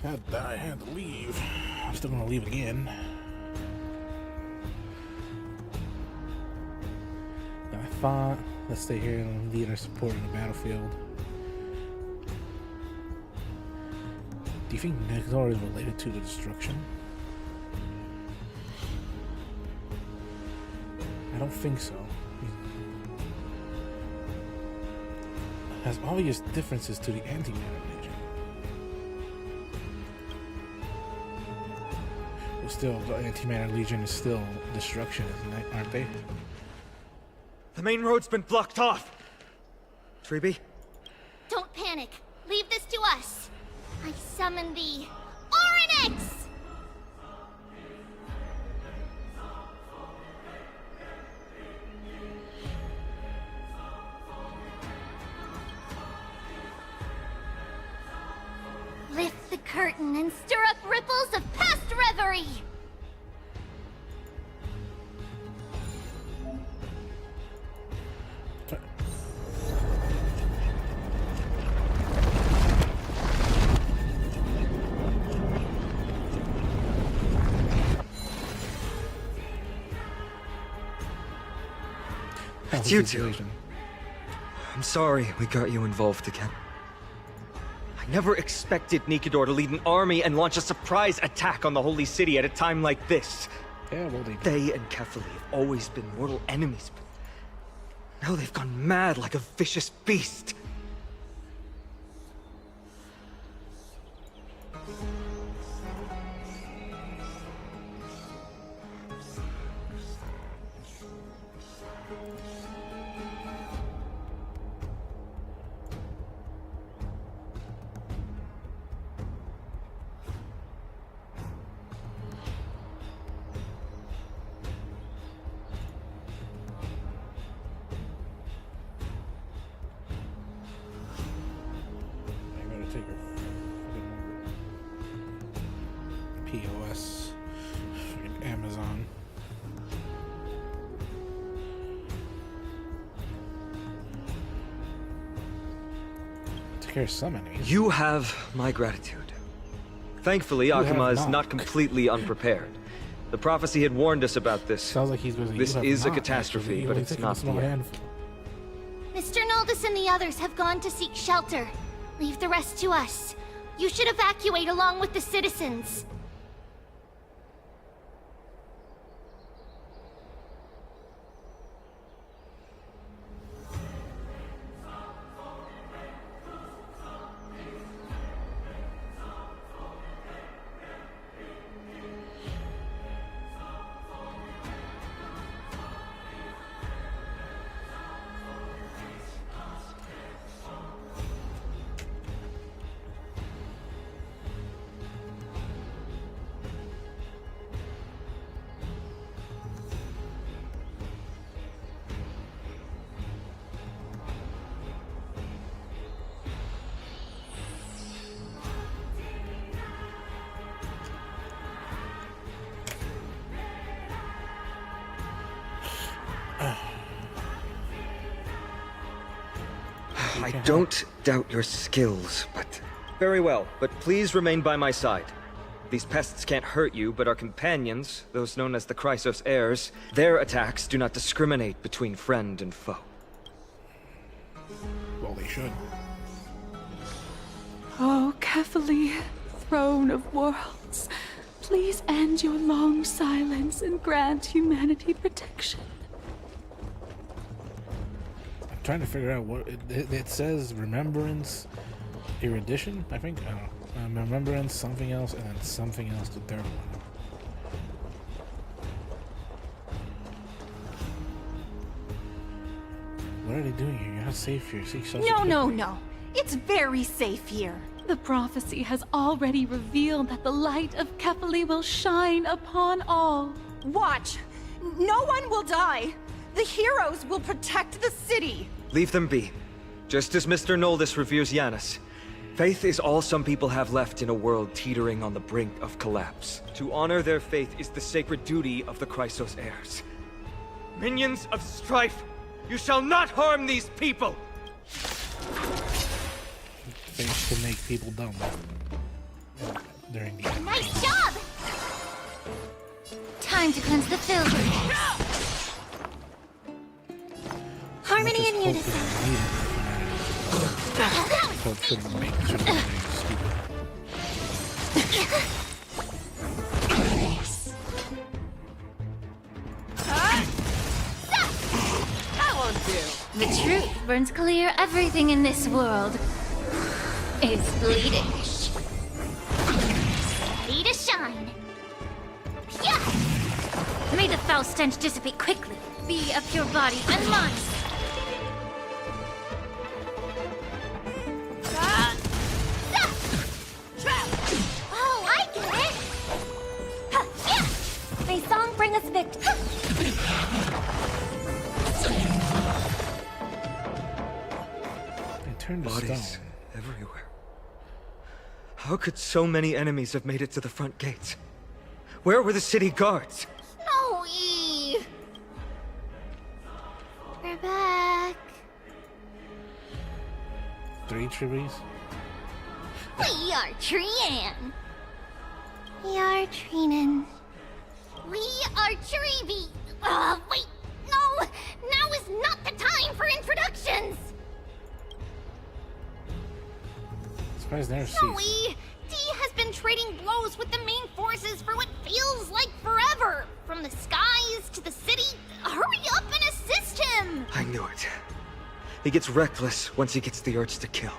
I had to leave. I'm still gonna leave again. I thought, let's stay here and lead our support in the battlefield. Do you think Nicanor is related to the destruction? I don't think so. Has obvious differences to the antimatter Legion. Well, still, the antimatter Legion is still destruction, isn't it? Aren't they? The main road's been blocked off. Treeby? Don't panic. Leave this to us. I summon the Oryx! Lift the curtain and stir up ripples of past reverie! It's you two. I'm sorry we got you involved again. I never expected Nicanor to lead an army and launch a surprise attack on the Holy City at a time like this. Yeah, well, they and Kefali have always been mortal enemies, but now they've gone mad like a vicious beast. POS, Amazon. Took care of some enemies. You have my gratitude. Thankfully, Akama is not completely unprepared. The prophecy had warned us about this. Sounds like he's busy. This is a catastrophe, but it's not the end. Mr. Noldus and the others have gone to seek shelter. Leave the rest to us. You should evacuate along with the citizens. I don't doubt your skills, but... Very well, but please remain by my side. These pests can't hurt you, but our companions, those known as the Chrysos heirs, their attacks do not discriminate between friend and foe. Well, they should. Oh, Kefali, throne of worlds, please end your long silence and grant humanity protection. I'm trying to figure out what it says. Remembrance, erudition, I think. I don't know. Remembrance, something else, and then something else. The third one. What are they doing here? You're not safe here. Seek shelter. No. It's very safe here. The prophecy has already revealed that the light of Kefali will shine upon all. Watch! No one will die! The heroes will protect the city! Leave them be. Just as Mr. Noldus reveres Yanis. Faith is all some people have left in a world teetering on the brink of collapse. To honor their faith is the sacred duty of the Chrysos heirs. Minions of strife, you shall not harm these people! Faith can make people dumb. during the Nice job! Time to cleanse the filter. Harmony and unison. So it shouldn't make stupid. That won't do. The truth burns clear. Everything in this world is bleeding. Ready to shine. Yeah! May the foul stench dissipate quickly. Be a pure body and mind. Oh, I get it! Yeah! May song bring us victory. They turned to Bodies stone. everywhere. How could so many enemies have made it to the front gates? Where were the city guards? Snowy! We're back. 3 trees. We are Trian. We are Trinin. We are Trivi. Wait, no! Now is not the time for introductions! Surprised they're Snowy! D has been trading blows with the main forces for what feels like forever. From the skies to the city. Hurry up and assist him! I knew it. He gets reckless once he gets the urge to kill.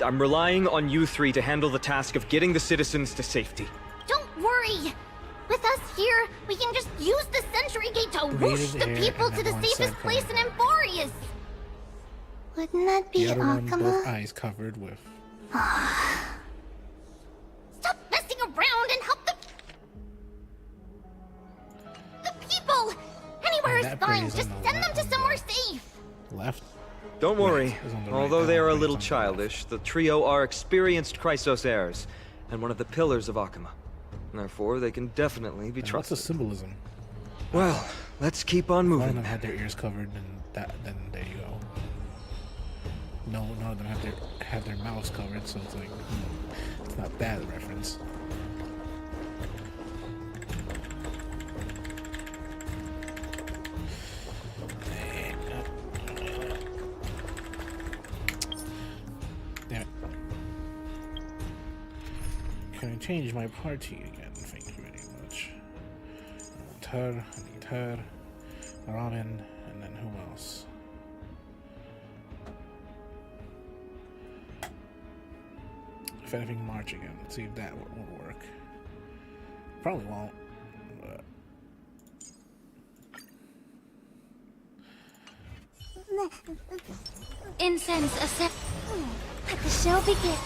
I'm relying on you three to handle the task of getting the citizens to safety. Don't worry! With us here, we can just use the Sentry Gate to whoosh the people to the safest place in Emborius! Wouldn't that be The other one, Akama? both eyes covered with. Stop messing around and help the people! Anywhere is that fine, breeze just on the send them to somewhere safe! Left? Don't worry. Is on the Although right, they are a right, little on the childish, the trio are experienced Chrysos heirs, and one of the pillars of Akama. Therefore, they can definitely be And what's trusted. the symbolism? Well, let's keep on One of moving. them had their ears covered, and then there you go. No, none of them had their mouths covered, so it's like it's not that reference. Damn it. Can I change my party again? Thank you very much. I need her, Ramen, and then who else? If anything, March again. Let's see if that would work. Probably won't. But Incense ascend. Let the show begin.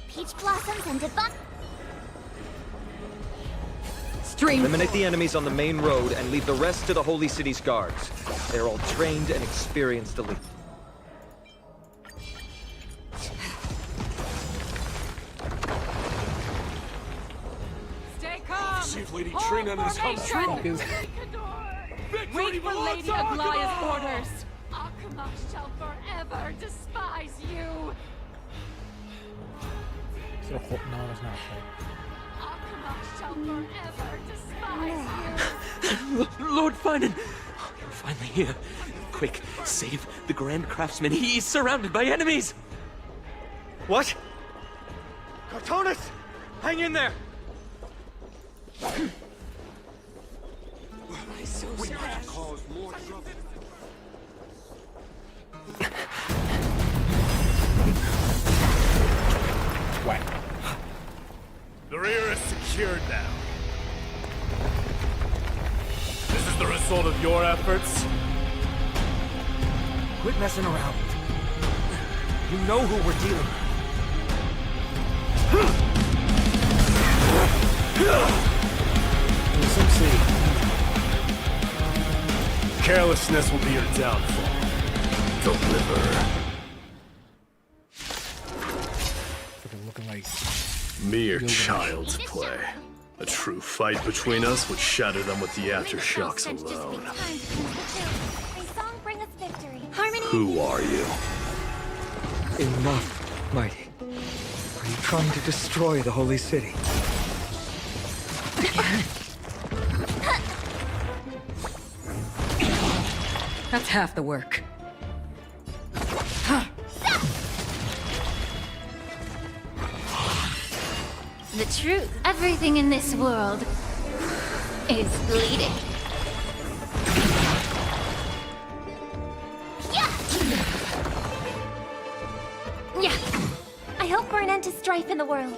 Peach blossoms and divine. Eliminate the enemies on the main road and leave the rest to the Holy City's guards. They're all trained and experienced elite. Stay calm! See if Lady Trina and his Formation! Victory Wait for belongs Lady to Aglaya's Akama! orders! Akama shall forever despise you! no, that's not fair. Akama shall forever despise you! Lord Finan! Oh, you're finally here. Quick, save the Grand Craftsman. He's surrounded by enemies! What? Cartonis! Hang in there! We have to cause more trouble. Whack. The rear is secured now. This is the result of your efforts? Quit messing around. You know who we're dealing with. Carelessness will be your downfall. Deliver. Looking like mere child's play. A true fight between us would shatter them with the aftershocks alone. May song bring us victory. Harmony. Who are you? Enough Mighty, are you trying to destroy the Holy City? That's half the work. The truth, everything in this world is bleeding. Yeah. I hope for an end to strife in the world.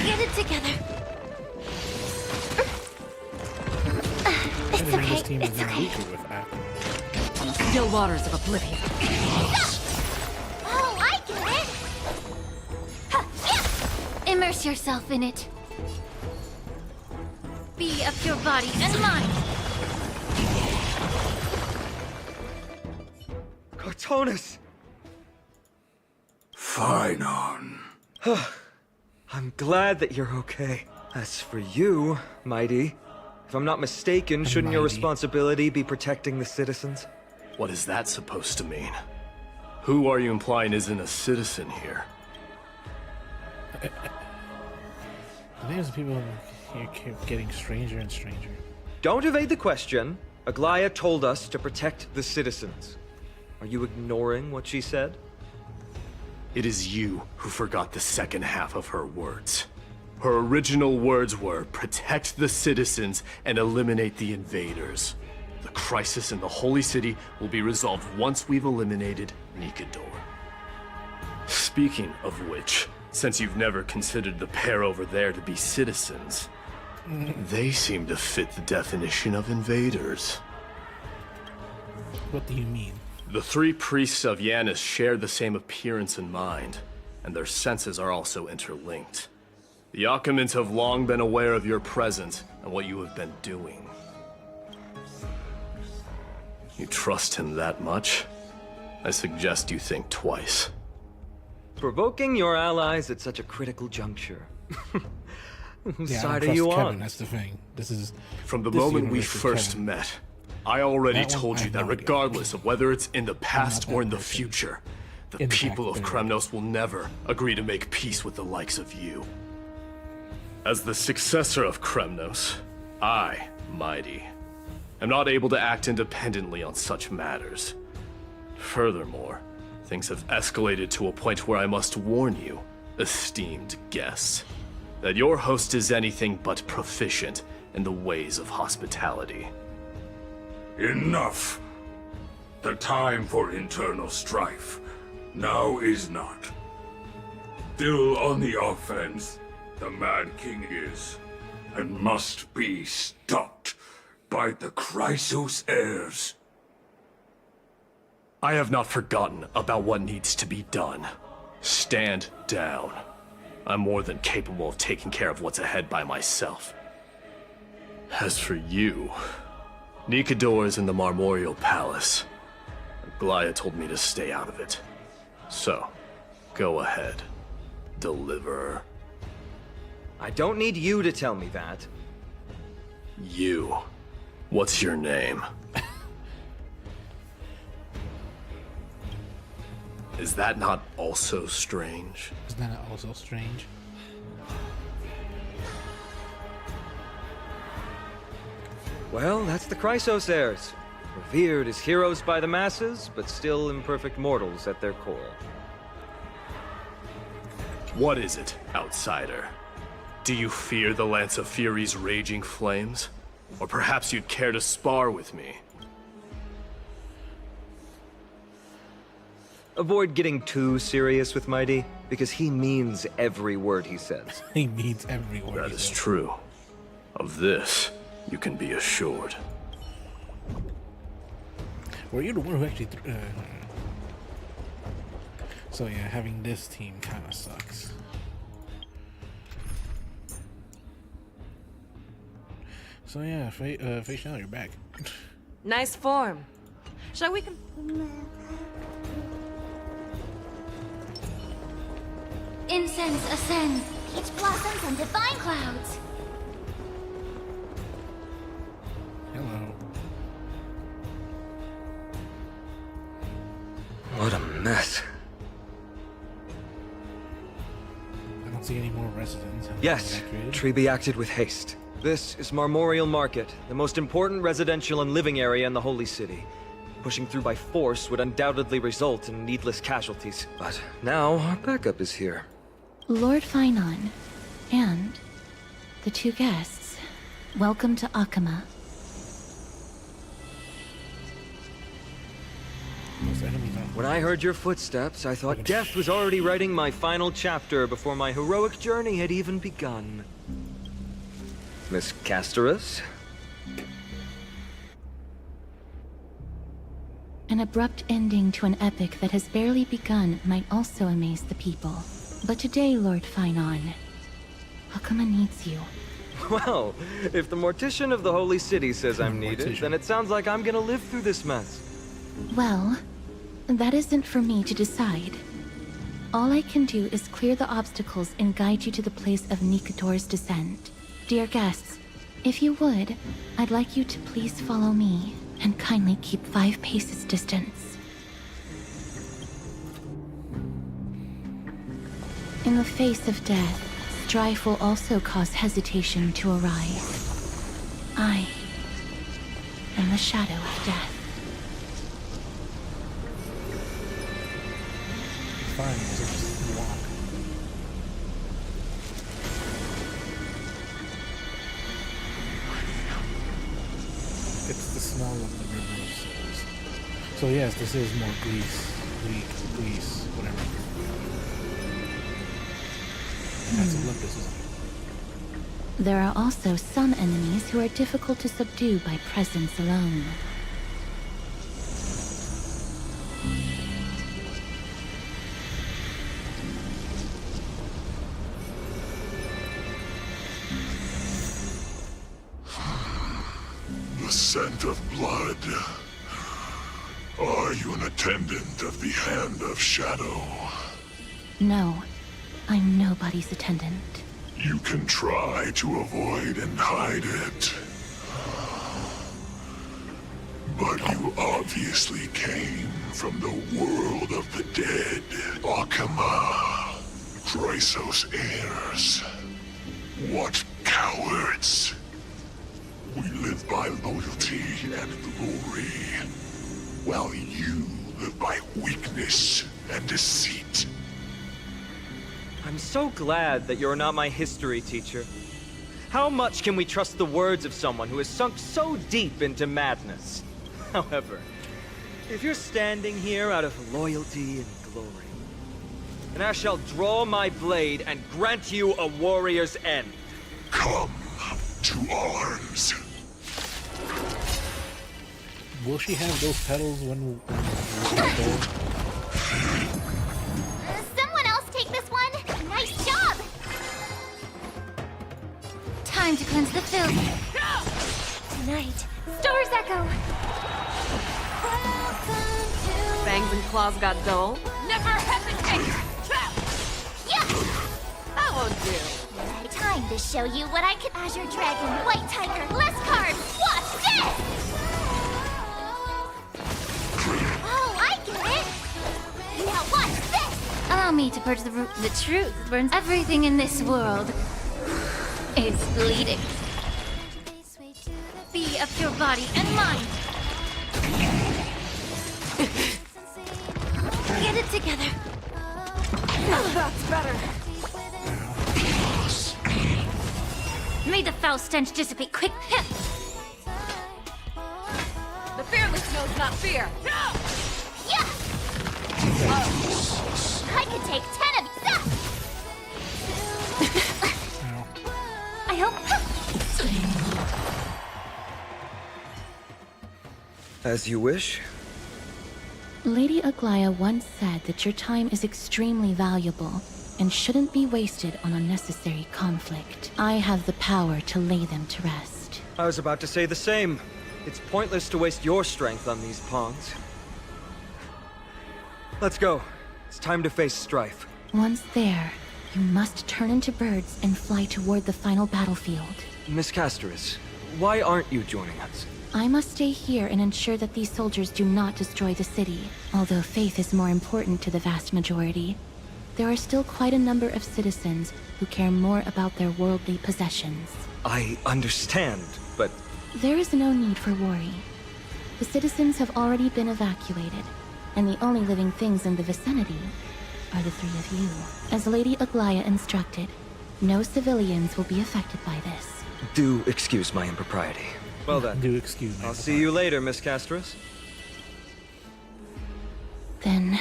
Get it together. It's okay. It's okay. Still waters of oblivion. Oh, I get it! Immerse yourself in it. Be of your body and mind. Cartonis! Phynon. I'm glad that you're okay. As for you, Mighty, if I'm not mistaken, shouldn't your responsibility be protecting the citizens? What is that supposed to mean? Who are you implying isn't a citizen here? The names of people here keep getting stranger and stranger. Don't evade the question. Aglaya told us to protect the citizens. Are you ignoring what she said? It is you who forgot the second half of her words. Her original words were, protect the citizens and eliminate the invaders. The crisis in the Holy City will be resolved once we've eliminated Nikador. Speaking of which, since you've never considered the pair over there to be citizens, they seem to fit the definition of invaders. What do you mean? The three priests of Yanis share the same appearance and mind, and their senses are also interlinked. The Achaemins have long been aware of your presence and what you have been doing. You trust him that much? I suggest you think twice. Provoking your allies at such a critical juncture. Whose Yeah, I side don't are you trust Kevin, on? that's the thing. This is From the this moment we universe is first Kevin. met, I already That one, told I you have that no idea. regardless of whether it's in the past that or in the person. future, the Impact people of theory. Kremnos will never agree to make peace with the likes of you. As the successor of Kremnos, I, Mighty, am not able to act independently on such matters. Furthermore, things have escalated to a point where I must warn you, esteemed guests, that your host is anything but proficient in the ways of hospitality. Enough. The time for internal strife now is not. Still on the offense, the Mad King is, and must be stopped by the Chrysos heirs. I have not forgotten about what needs to be done. Stand down. I'm more than capable of taking care of what's ahead by myself. As for you, Nikador is in the Marmorial Palace. Aglaya told me to stay out of it. So, go ahead. Deliver. I don't need you to tell me that. You. What's your name? Is that not also strange? Is that also strange? Well, that's the Chrysos heirs. Revered as heroes by the masses, but still imperfect mortals at their core. What is it, outsider? Do you fear the Lance of Fury's raging flames? Or perhaps you'd care to spar with me? Avoid getting too serious with Mighty, because he means every word he says. He means every word. That is true. Of this, you can be assured. Were you the one who actually... So yeah, having this team kind of sucks. So yeah, Face now you're back. Nice form. Shall we Incense ascends, peach blossoms and divine clouds. Hello. What a mess. see any more residents. Yes, Treby acted with haste. This is Marmorial Market, the most important residential and living area in the Holy City. Pushing through by force would undoubtedly result in needless casualties. But now our backup is here. Lord Finon, and the two guests, welcome to Akama. When I heard your footsteps, I thought death was already writing my final chapter before my heroic journey had even begun. Miss Casterus? An abrupt ending to an epic that has barely begun might also amaze the people. But today, Lord Finon, Akama needs you. Well, if the Mortician of the Holy City says I'm needed, then it sounds like I'm gonna live through this mess. Well, that isn't for me to decide. All I can do is clear the obstacles and guide you to the place of Nikador's descent. Dear guests, if you would, I'd like you to please follow me, and kindly keep 5 paces distance. In the face of death, strife will also cause hesitation to arise. I am the shadow of death. Fine, just walk. It's the smell of the river of souls. So yes, this is more Greece, whatever. That's Olympus, isn't it? There are also some enemies who are difficult to subdue by presence alone. The scent of blood. Are you an attendant of the Hand of Shadow? No, I'm nobody's attendant. You can try to avoid and hide it. But you obviously came from the world of the dead. Akama. Chrysos heirs. What cowards. We live by loyalty and glory, while you live by weakness and deceit. I'm so glad that you're not my history teacher. How much can we trust the words of someone who has sunk so deep into madness? However, if you're standing here out of loyalty and glory, then I shall draw my blade and grant you a warrior's end. Come to arms. Will she have those petals when Someone else take this one? Nice job! Time to cleanse the filth. Tonight, Stars Echo! Fangs and claws got dull. Never hesitate! Yeah! That won't do. Time to show you what I can. Azure Dragon, White Tiger, less cards! Watch this! Oh, I get it! Now watch this! Allow me to purge the root. The truth burns everything in this world. It's bleeding. Be of your body and mind. Get it together. Oh, that's better. May the foul stench dissipate quick. The fearless knows not fear. Yeah! I could take 10 of that! I hope. As you wish. Lady Aglaya once said that your time is extremely valuable and shouldn't be wasted on unnecessary conflict. I have the power to lay them to rest. I was about to say the same. It's pointless to waste your strength on these pawns. Let's go. It's time to face strife. Once there, you must turn into birds and fly toward the final battlefield. Miss Casterus, why aren't you joining us? I must stay here and ensure that these soldiers do not destroy the city. Although faith is more important to the vast majority, there are still quite a number of citizens who care more about their worldly possessions. I understand, but There is no need for worry. The citizens have already been evacuated, and the only living things in the vicinity are the three of you. As Lady Aglaya instructed, no civilians will be affected by this. do excuse my impropriety. Well then, Do excuse me. I'll see you later, Miss Castros. Then,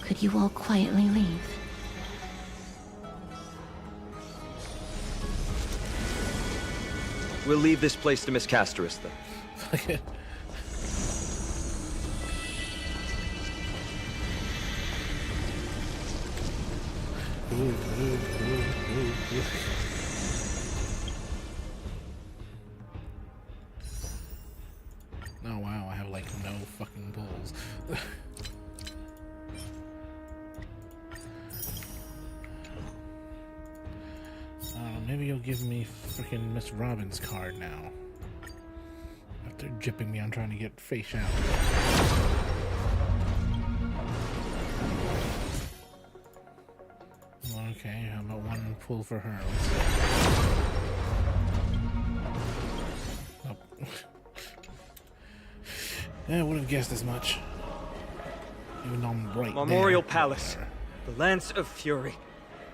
could you all quietly leave? We'll leave this place to Miss Castros, then. Oh wow, I have like no fucking balls. Maybe you'll give me freaking Miss Robin's card now. After gypping me on trying to get face out. Okay, how about one pull for her? Nope. Yeah, I would have guessed as much. Even though I'm right Memorial there. Palace, the Lance of Fury,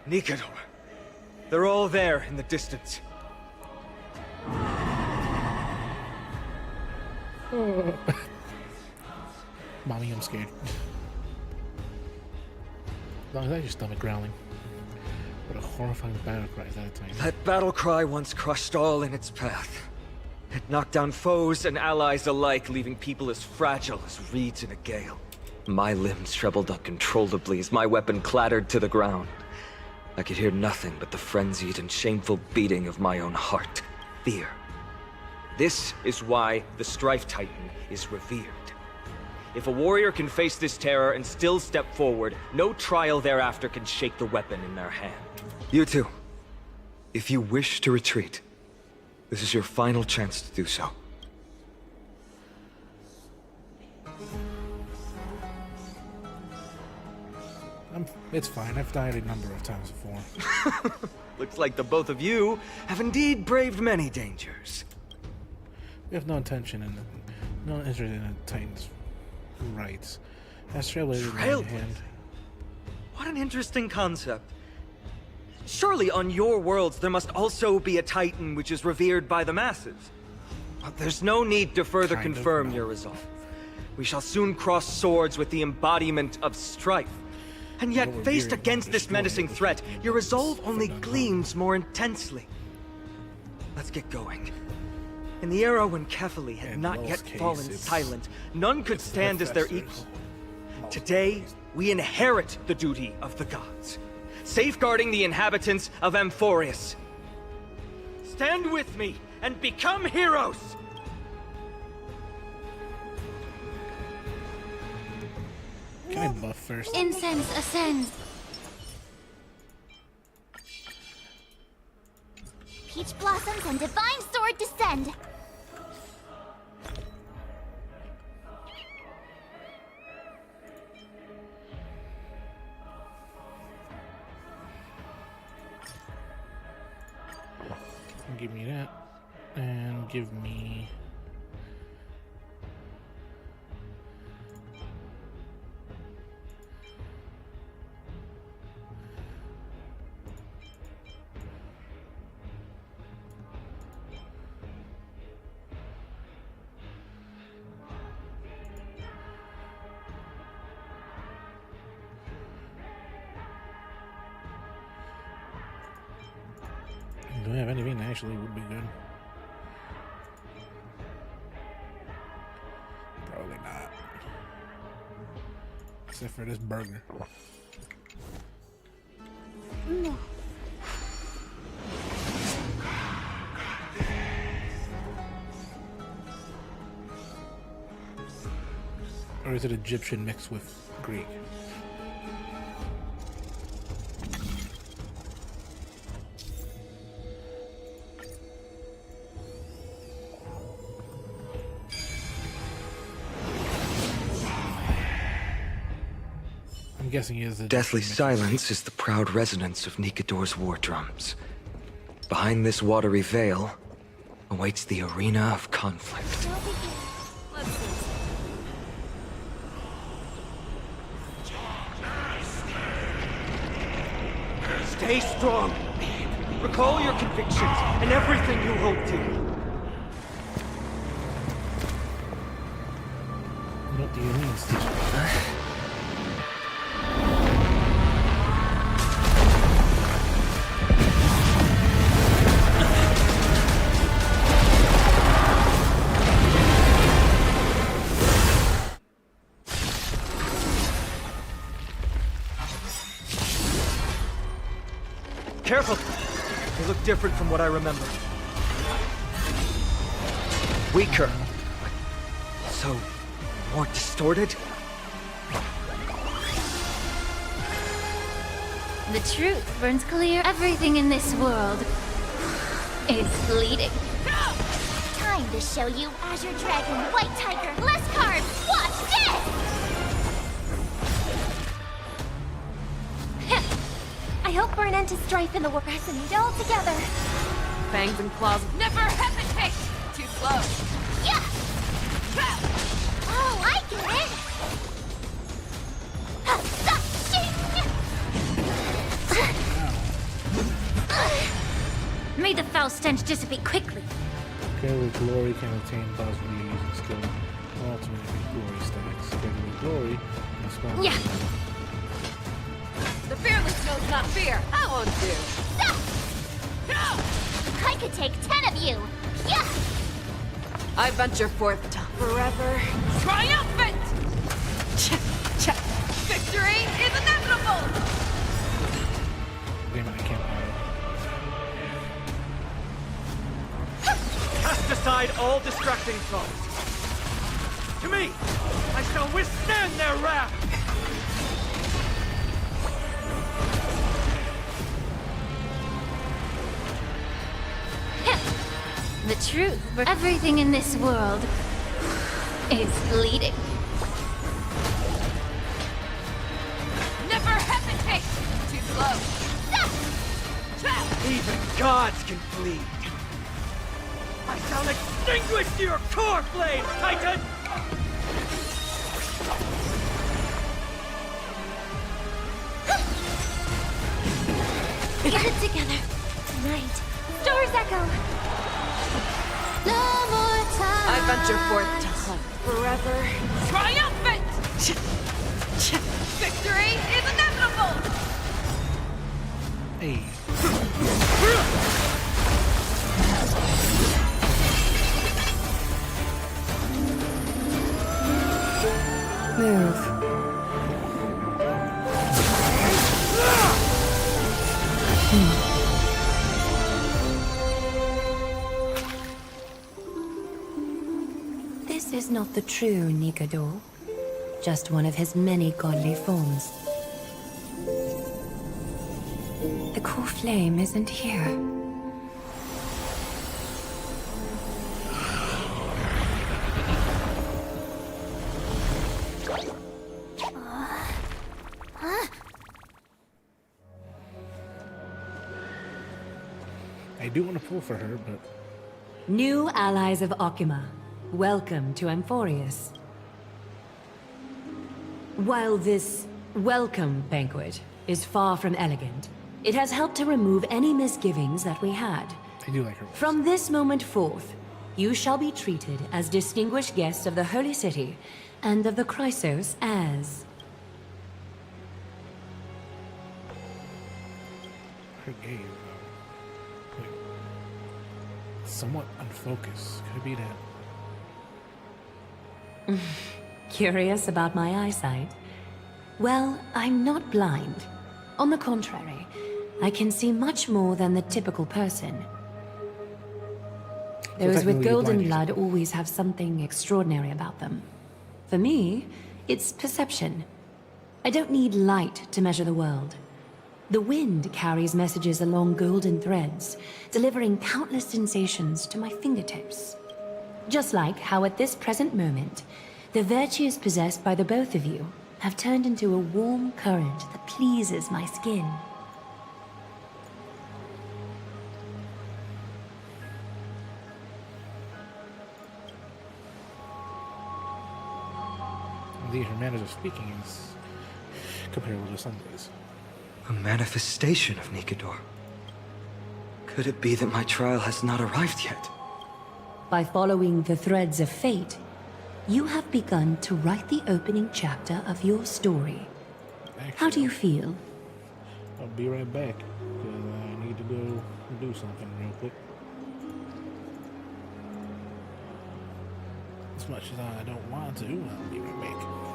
Nikador. They're all there in the distance. Mommy, I'm scared. As long as that's your stomach growling. What a horrifying battle cry is that time. That battle cry once crushed all in its path. It knocked down foes and allies alike, leaving people as fragile as reeds in a gale. My limbs trembled uncontrollably as my weapon clattered to the ground. I could hear nothing but the frenzied and shameful beating of my own heart. Fear. This is why the Strife Titan is revered. If a warrior can face this terror and still step forward, no trial thereafter can shake the weapon in their hand. You two, if you wish to retreat, this is your final chance to do so. It's fine, I've died a number of times before. Looks like the both of you have indeed braved many dangers. We have no intention in no interest in the Titan's rights. As Trailblazers in my hand. What an interesting concept. Surely on your worlds there must also be a Titan which is revered by the masses. But there's no need to further confirm your resolve. We shall soon cross swords with the embodiment of strife. And yet, faced against this menacing threat, your resolve only gleams more intensely. Let's get going. In the era when Kefali had not yet fallen silent, none could stand as their equal. Today, we inherit the duty of the gods, safeguarding the inhabitants of Amphorius. Stand with me and become heroes! Can I buff first? Incense ascends. Peach blossoms and divine sword descend. Give me that. And give me... Do I have anything that actually would be good? Probably not. Except for this burger. No. Or is it Egyptian mixed with Greek? I'm guessing he is the Deathly silence is the proud resonance of Nikador's war drums. Behind this watery veil awaits the arena of conflict. Stay strong. Recall your convictions and everything you hold dear. What do you mean, Steve? Careful! They look different from what I remember. Weaker, but so more distorted? The truth burns clear. Everything in this world is bleeding. Time to show you Azure Dragon, White Tiger, less carbs. Watch this! I hope for an end to strife in the world. Pressing it all together. Fangs and claws never hesitate! Too slow. Yeah! Oh, I get it! May the foul stench dissipate quickly. Okay, with glory can obtain positive using skill. Ultimately, glory stacks. Okay, with glory, respond. Yeah. The fearless knows not fear. I won't do. I could take 10 of you. Yeah. I venture forth to forever triumphant! Victory is inevitable! Damn it, I can't Cast aside all distracting thoughts. To me, I shall withstand their wrath! The truth for everything in this world is bleeding. Never hesitate! Too slow. Even gods can bleed. I shall extinguish your core flame, Titan! Get it together. Tonight. Stars echo. No more time. I venture forth to hunt forever triumphant! Victory is inevitable! Hey. Move. This is not the true Nikador, just one of his many godly forms. The core flame isn't here. I do want to pull for her, but... New allies of Okima, welcome to Amphorius. While this welcome banquet is far from elegant, it has helped to remove any misgivings that we had. I do like her. From this moment forth, you shall be treated as distinguished guests of the Holy City and of the Chrysos as... Her gaze, like, somewhat unfocused. Could it be that? Curious about my eyesight? Well, I'm not blind. On the contrary, I can see much more than the typical person. Those with golden blood always have something extraordinary about them. For me, it's perception. I don't need light to measure the world. The wind carries messages along golden threads, delivering countless sensations to my fingertips. Just like how at this present moment, the virtues possessed by the both of you have turned into a warm current that pleases my skin. Indeed, her manners of speaking is comparable to Sunday's. A manifestation of Nikador. Could it be that my trial has not arrived yet? By following the threads of fate, you have begun to write the opening chapter of your story. How do you feel? I'll be right back, because I need to go do something real quick. As much as I don't want to, I'll be right back.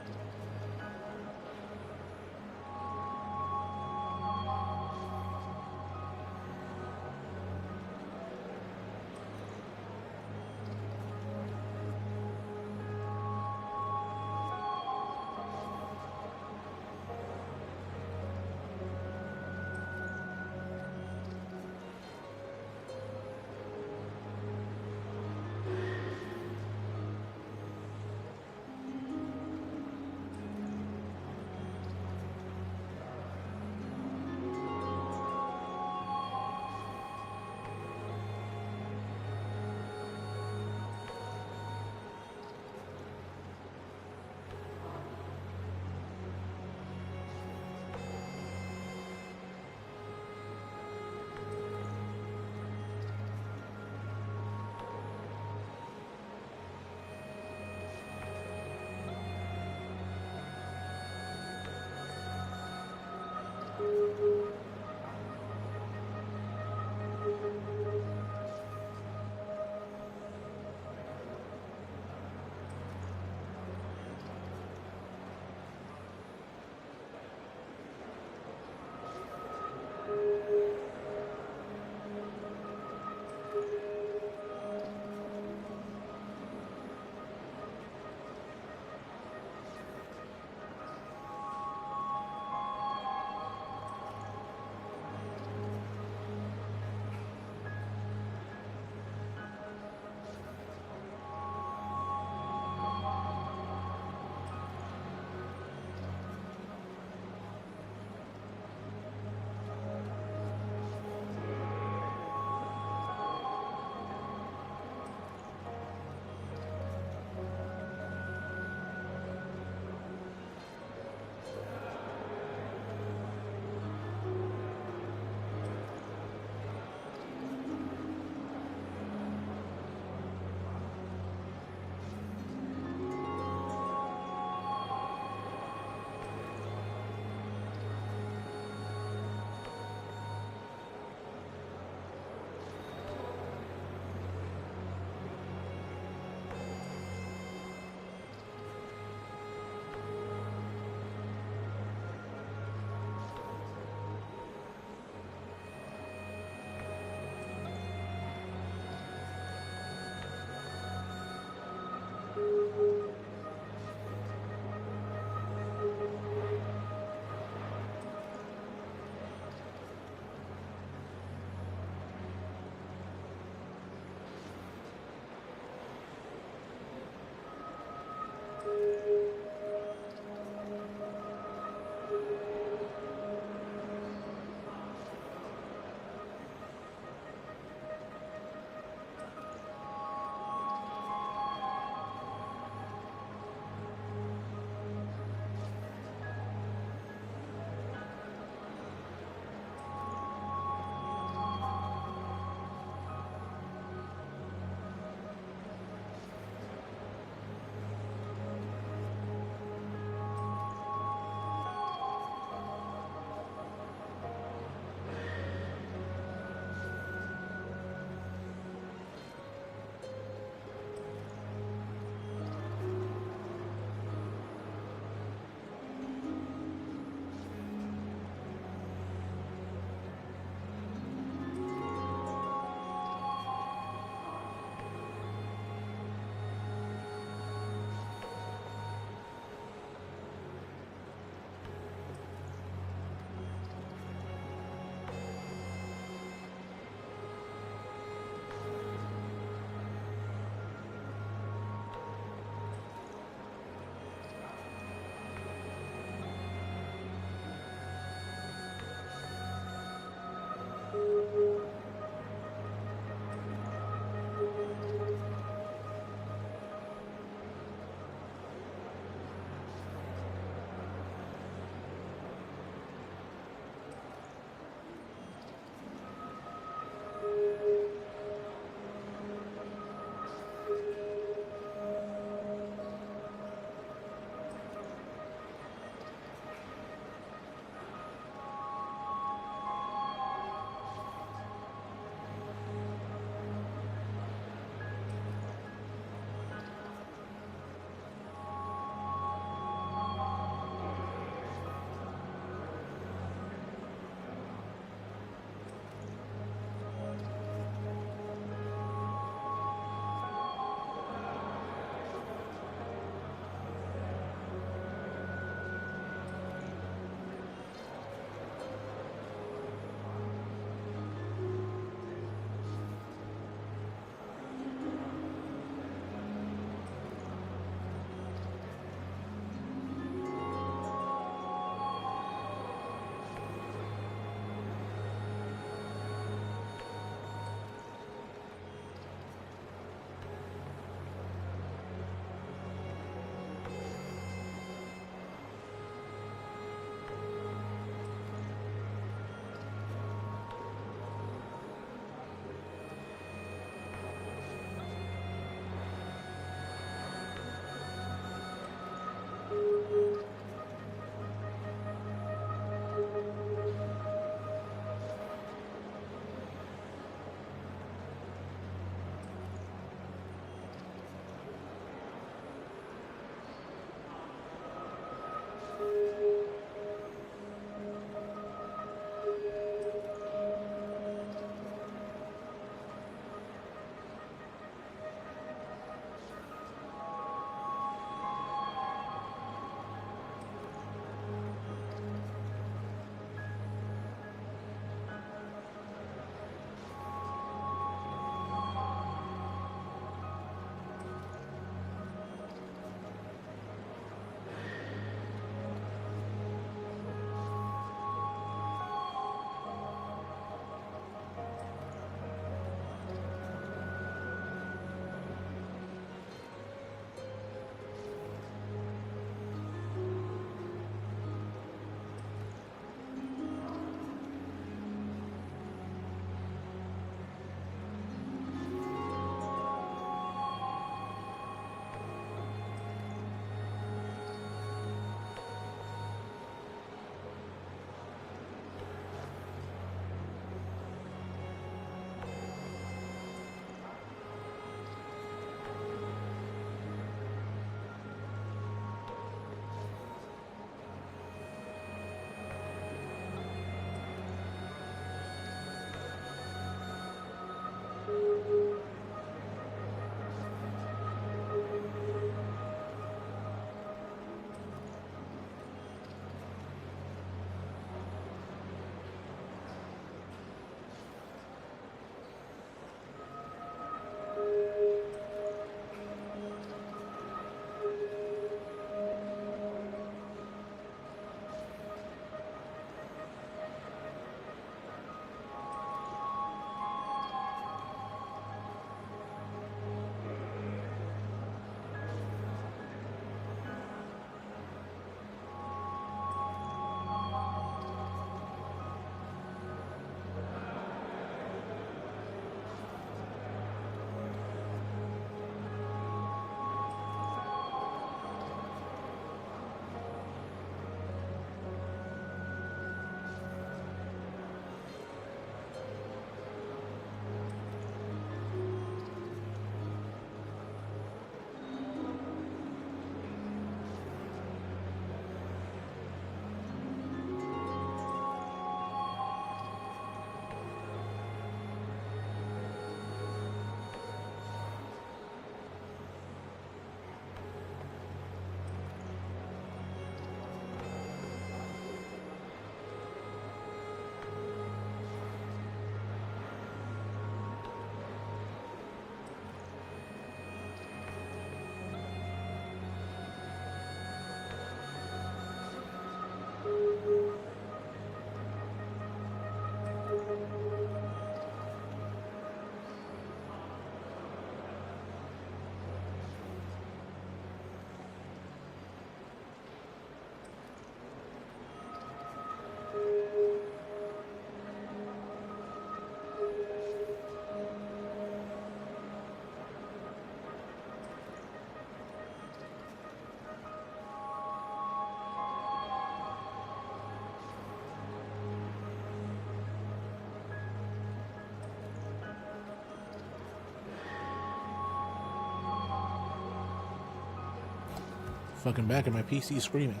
Fucking back at my PC screaming.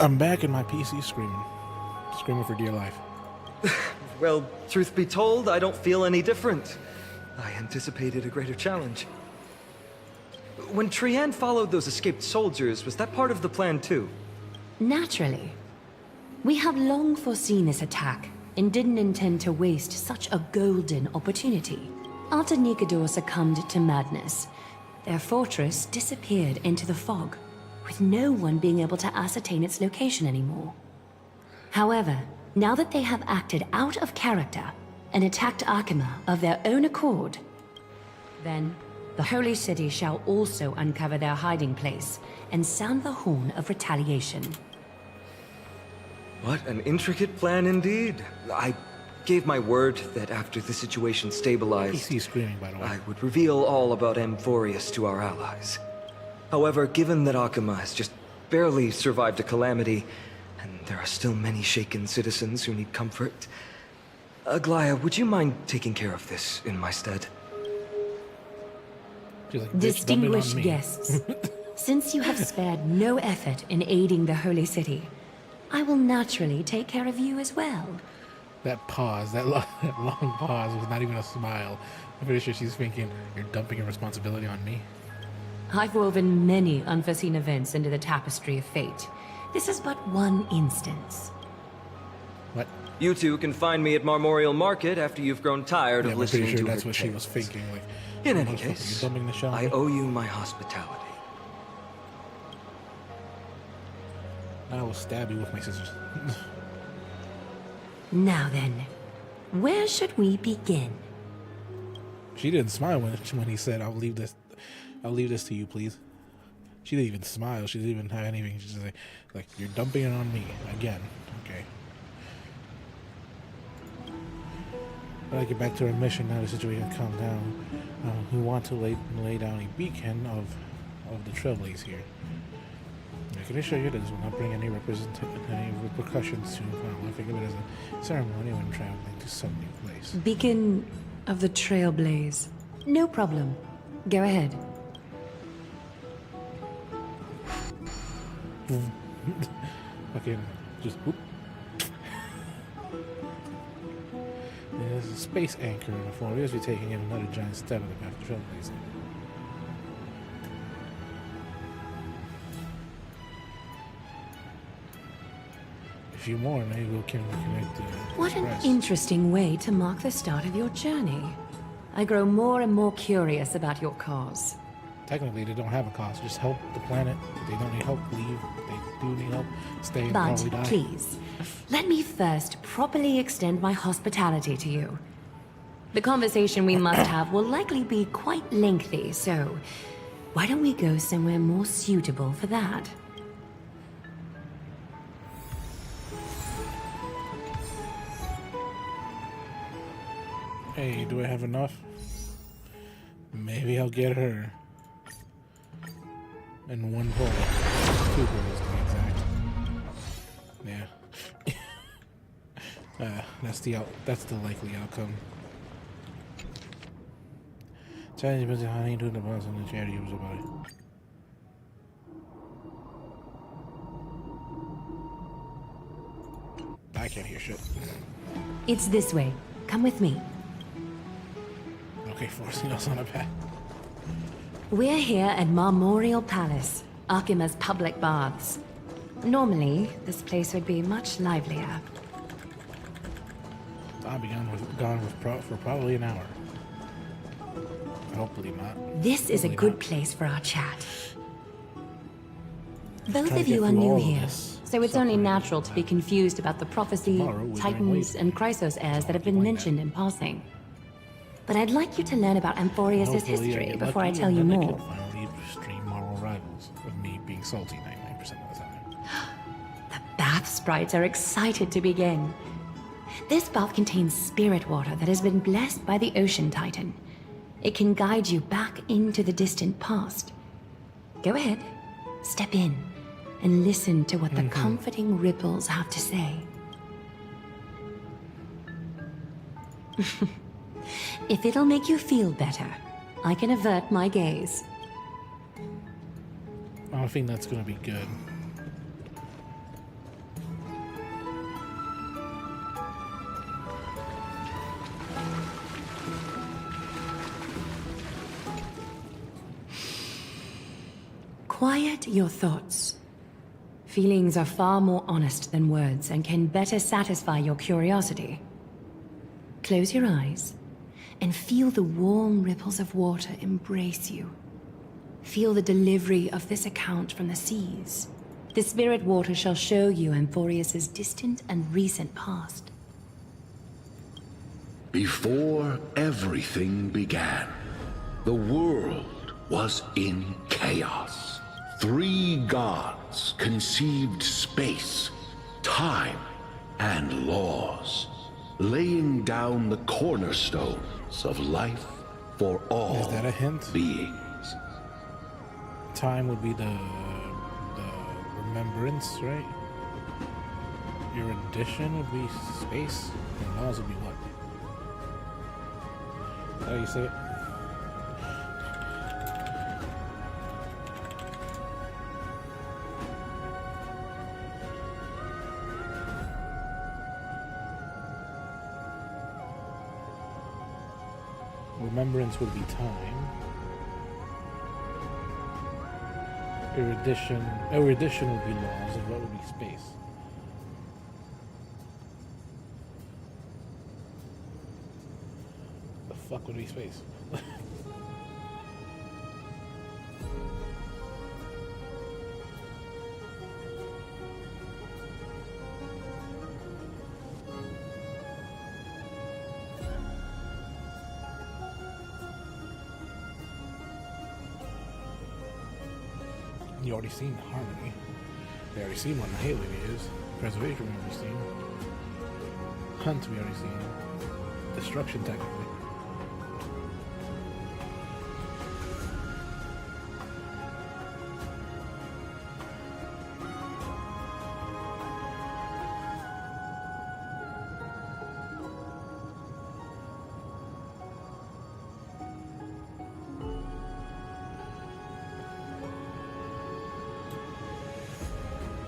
I'm back in my PC screaming. Screaming for dear life. Well, truth be told, I don't feel any different. I anticipated a greater challenge. When Trian followed those escaped soldiers, was that part of the plan too? Naturally. We have long foreseen this attack and didn't intend to waste such a golden opportunity. After Nikador succumbed to madness, their fortress disappeared into the fog, with no one being able to ascertain its location anymore. However, now that they have acted out of character and attacked Arkema of their own accord, then the Holy City shall also uncover their hiding place and sound the horn of retaliation. What an intricate plan indeed. I gave my word that after the situation stabilized, PC screaming, by the way. I would reveal all about Amphorius to our allies. However, given that Akama has just barely survived a calamity, and there are still many shaken citizens who need comfort, Aglaya, would you mind taking care of this in my stead? Like, distinguished guests, since you have spared no effort in aiding the Holy City, I will naturally take care of you as well. That pause, that long pause was not even a smile. I'm pretty sure she's thinking, you're dumping your responsibility on me. I've woven many unforeseen events into the tapestry of fate. This is but one instance. What? You two can find me at Marmorial Market after you've grown tired of listening I'm pretty sure to that's her what tales. she was thinking. Like, in any case, you're dumping the show on I me? owe you my hospitality. I will stab you with my scissors. Now then, where should we begin? She didn't smile when he said, I'll leave this to you, please. She didn't even smile. She didn't even have anything. She just like, you're dumping it on me again. Okay. But I get back to our mission now. The situation calmed down. We want to lay down a beacon of the trailblaze here. I can assure you that this will not bring any repercussions to I think of it as a ceremony when traveling to some new place. Beacon of the Trailblaze. No problem. Go ahead. Fucking just whoop. There's a space anchor in the form. We're be taking in another giant step on the path of trailblaze. A few more, maybe we can reconnect the What an express. interesting way to mark the start of your journey. I grow more and more curious about your cause. Technically, they don't have a cause. Just help the planet. If they don't need help, leave. If they do need help, stay and But probably die. please, let me first properly extend my hospitality to you. The conversation we must have will likely be quite lengthy, so why don't we go somewhere more suitable for that? Hey, do I have enough? Maybe I'll get her. In one pull. 2 pulls to be exact. Yeah. That's the likely outcome. Challenge busy honey to the boss and the charity was about it. I can't hear shit. It's this way. Come with me. Okay, forcing us on a path. We're here at Marmorial Palace, Arkima's public baths. Normally, this place would be much livelier. I'll be gone for probably an hour. Hopefully not. This is a Hopefully good not. place for our chat. Both trying of to you get are through new all of here, this so it's only natural to be confused about the prophecy, Tomorrow we're titans, going and Chrysos heirs that have been mentioned in passing. But I'd like you to learn about Amphorius' Hopefully I history get before I lucky tell and you then I more. can finally stream Moral Rivals with me being salty 99% of the time. Bath sprites are excited to begin. This bath contains spirit water that has been blessed by the Ocean Titan. It can guide you back into the distant past. Go ahead, step in, and listen to what the comforting ripples have to say. If it'll make you feel better, I can avert my gaze. I don't think that's gonna be good. Quiet your thoughts. Feelings are far more honest than words and can better satisfy your curiosity. Close your eyes and feel the warm ripples of water embrace you. Feel the delivery of this account from the seas. The spirit water shall show you Amphorius's distant and recent past. Before everything began, the world was in chaos. 3 gods conceived space, time, and laws, laying down the cornerstones of life for all Is that a hint? beings. Time would be the remembrance, right? Erudition would be space, and laws would be what? How do you say it? Remembrance would be time. Erudition would be laws, and what would be space? The fuck would be space? You already seen harmony. We already seen one. Halo we use. Preservation we already seen. Hunt we already seen. Destruction technically.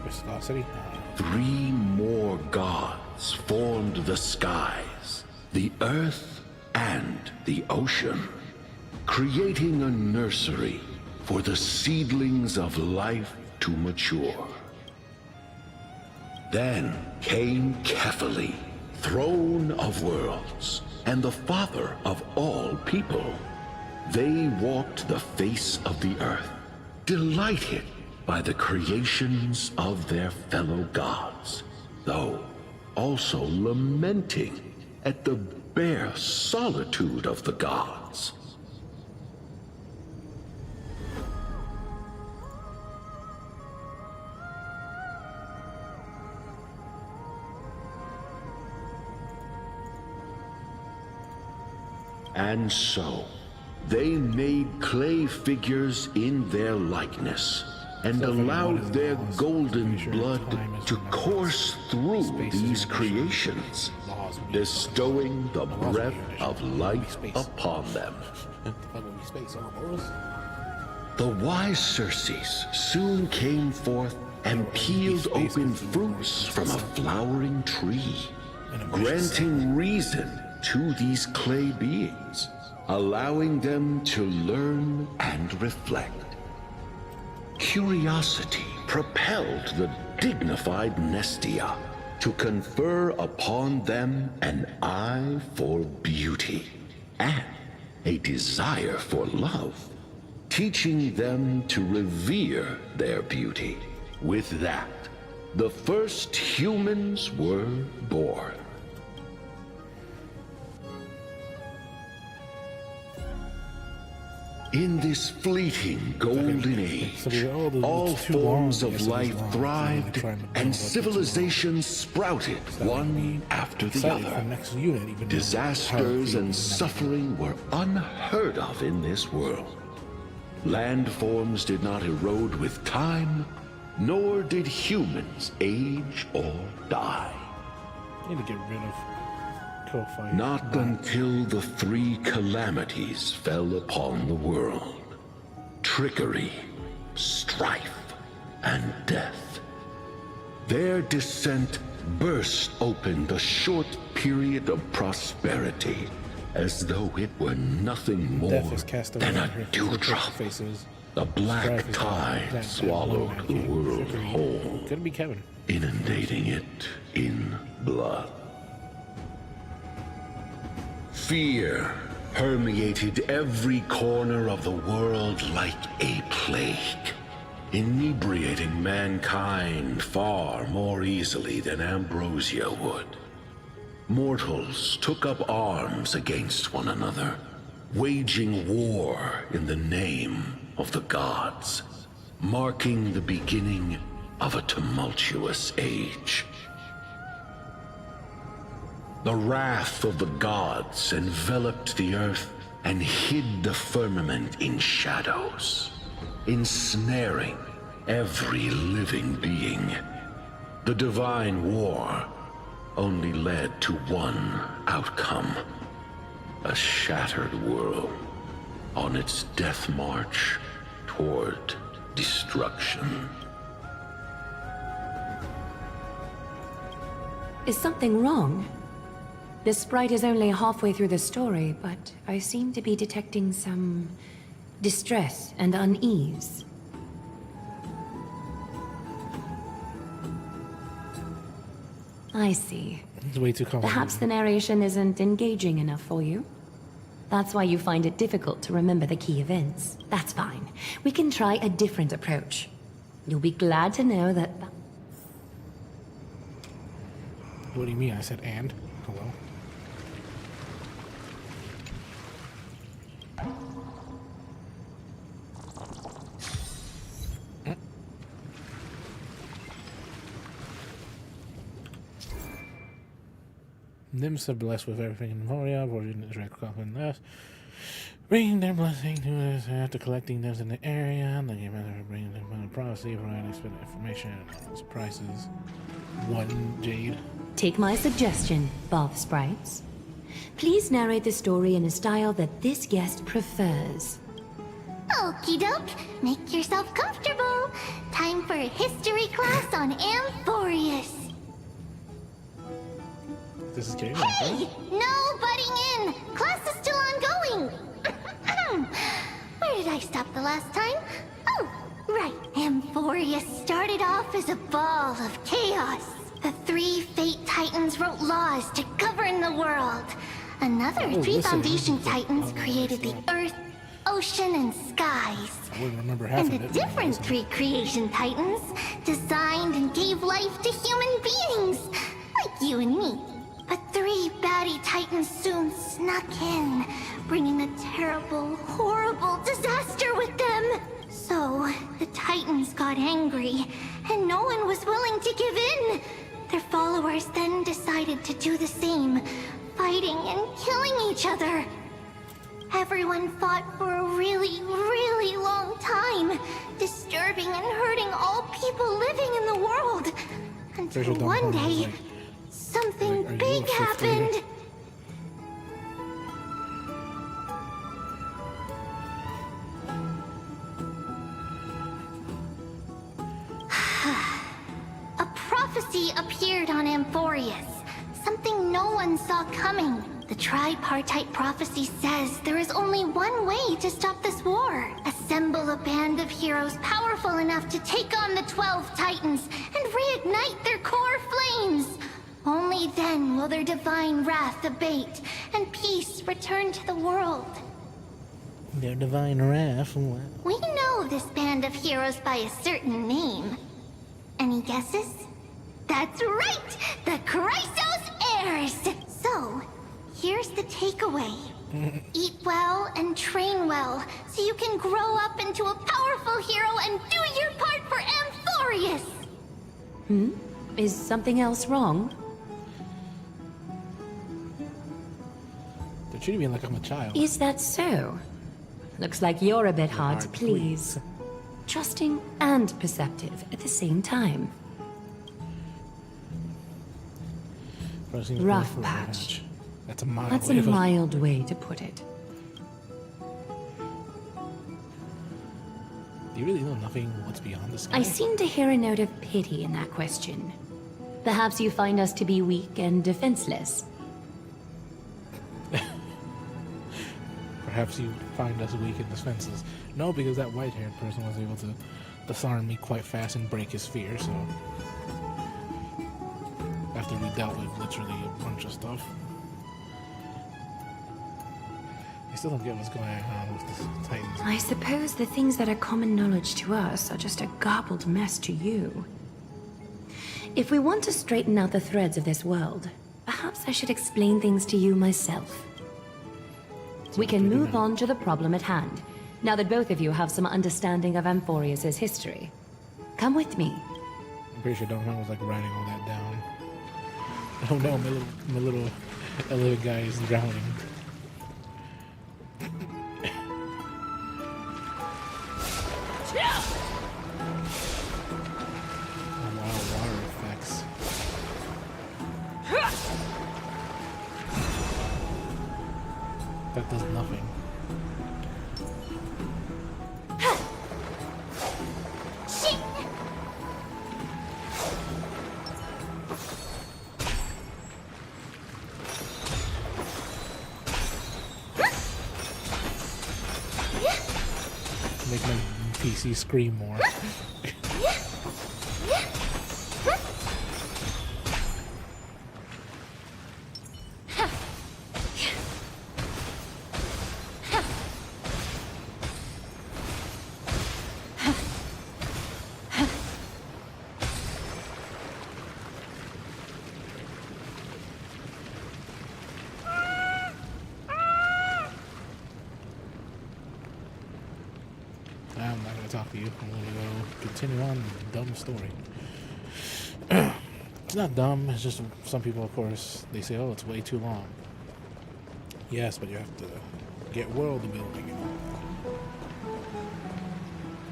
Viscosity. 3 more gods formed the skies, the earth, and the ocean, creating a nursery for the seedlings of life to mature. Then came Kefali, throne of worlds, and the father of all people. They walked the face of the earth, delighted by the creations of their fellow gods, though also lamenting at the bare solitude of the gods. And so, they made clay figures in their likeness, and allowed their golden blood to course through these creations, bestowing the breath of life upon them. The wise Circes soon came forth and peeled open fruits from a flowering tree, granting reason to these clay beings, allowing them to learn and reflect. Curiosity propelled the dignified Nestia to confer upon them an eye for beauty and a desire for love, teaching them to revere their beauty. With that, the first humans were born. In this fleeting golden age, all forms of life thrived and civilizations sprouted one after the other. Disasters and suffering were unheard of in this world. Landforms did not erode with time, nor did humans age or die. I need to get rid of Cool fire. Not until the three calamities fell upon the world. Trickery, strife, and death. Their descent burst open the short period of prosperity, as though it were nothing more Death is cast away than a on her dewdrop. faces. The black Strife is tide that swallowed the king. world Trickery. whole, Could be Kevin. inundating it in blood. Fear permeated every corner of the world like a plague, inebriating mankind far more easily than ambrosia would. Mortals took up arms against one another, waging war in the name of the gods, marking the beginning of a tumultuous age. The wrath of the gods enveloped the earth and hid the firmament in shadows, ensnaring every living being. The divine war only led to one outcome: a shattered world on its death march toward destruction. Is something wrong? The sprite is only halfway through the story, but I seem to be detecting some distress and unease. I see. It's way too complicated. Perhaps the narration isn't engaging enough for you. That's why you find it difficult to remember the key events. That's fine. We can try a different approach. You'll be glad to know that... What do you mean? I said and? Hello? Nymphs are blessed with everything in Moria, Vorgin is recognizing this. Bringing their blessing to us after collecting them in the area. The game method for bringing them on a prophecy, providing expected information, and prices. 1 jade. Take my suggestion, Bath Sprites. Please narrate the story in a style that this guest prefers. Okie doke, make yourself comfortable. Time for a history class on Amphorius. This is Kate. Hey! No butting in! Class is still ongoing! Where did I stop the last time? Oh, right. Amphorius started off as a ball of chaos. The 3 Fate Titans wrote laws to govern the world. Another 3 Foundation Titans created the Earth, Ocean, and Skies. I wouldn't remember half And of the it. different 3 Creation Titans designed and gave life to human beings, like you and me. But 3 baddie Titans soon snuck in, bringing a terrible, horrible disaster with them. So, the Titans got angry, and no one was willing to give in. Their followers then decided to do the same, fighting and killing each other. Everyone fought for a really, really long time, disturbing and hurting all people living in the world. Until one day, something big happened. A prophecy appeared on Amphorius. Something no one saw coming. The tripartite prophecy says there is only one way to stop this war. Assemble a band of heroes powerful enough to take on the 12 Titans and reignite their core flames. Only then will their divine wrath abate and peace return to the world. Their divine wrath? We know this band of heroes by a certain name. Any guesses? That's right! The Chrysos Heirs! So, here's the takeaway. Eat well and train well, so you can grow up into a powerful hero and do your part for Amphorius! Is something else wrong? They're treating me like I'm a child. Is that so? Looks like you're a bit hard to please. Trusting and perceptive at the same time. Rough patch. That's a mild That's a way of mild way to put it. Do you really know nothing what's beyond the sky? I seem to hear a note of pity in that question. Perhaps you find us to be weak and defenseless. Perhaps you find us weak in defenses. No, because that white-haired person was able to disarm me quite fast and break his fear, so... After we dealt with literally a bunch of stuff. I still don't get what's going on with the Titans. I suppose the things that are common knowledge to us are just a garbled mess to you. If we want to straighten out the threads of this world, perhaps I should explain things to you myself. We can move on to the problem at hand, now that both of you have some understanding of Amphorius' history. Come with me. I'm pretty sure Don Juan was like writing all that down. Oh no, my little guy is drowning. Oh wow, water effects. That does nothing. Make my PC scream more. I'm not going to talk to you. I'm going to go continue on with the dumb story. It's not dumb. It's just some people, of course, they say, oh, it's way too long. Yes, but you have to get world building, you know.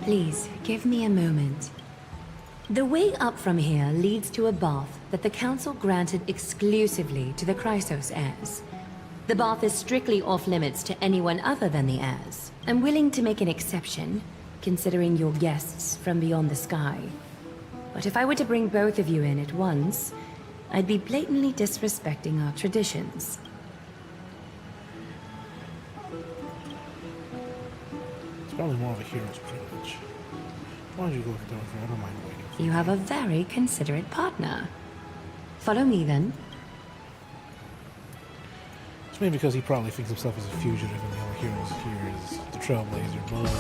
Please, give me a moment. The way up from here leads to a bath that the Council granted exclusively to the Chrysos heirs. The bath is strictly off-limits to anyone other than the heirs. I'm willing to make an exception, considering you're guests from beyond the sky. But if I were to bring both of you in at once, I'd be blatantly disrespecting our traditions. It's probably more of a hero's privilege. Why don't you go with the door? I don't mind waiting. You have a very considerate partner. Follow me then. It's maybe because he probably thinks himself as a fugitive and the only heroes here is the Trailblazer, but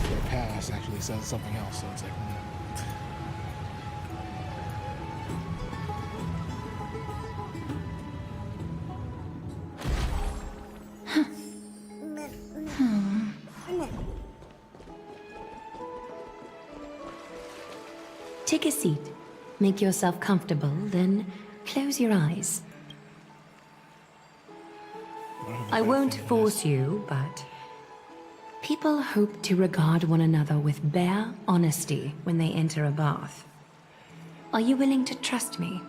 their past actually says something else, so it's like, Take a seat. Make yourself comfortable, then close your eyes. I won't force you, but people hope to regard one another with bare honesty when they enter a bath. Are you willing to trust me?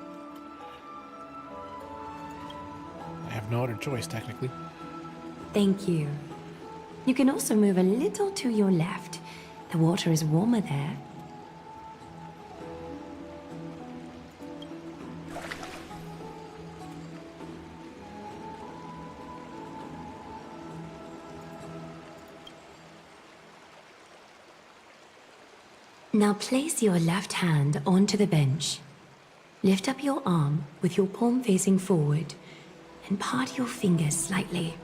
I have no other choice, technically. Thank you. You can also move a little to your left. The water is warmer there. Now place your left hand onto the bench. Lift up your arm with your palm facing forward and part your fingers slightly.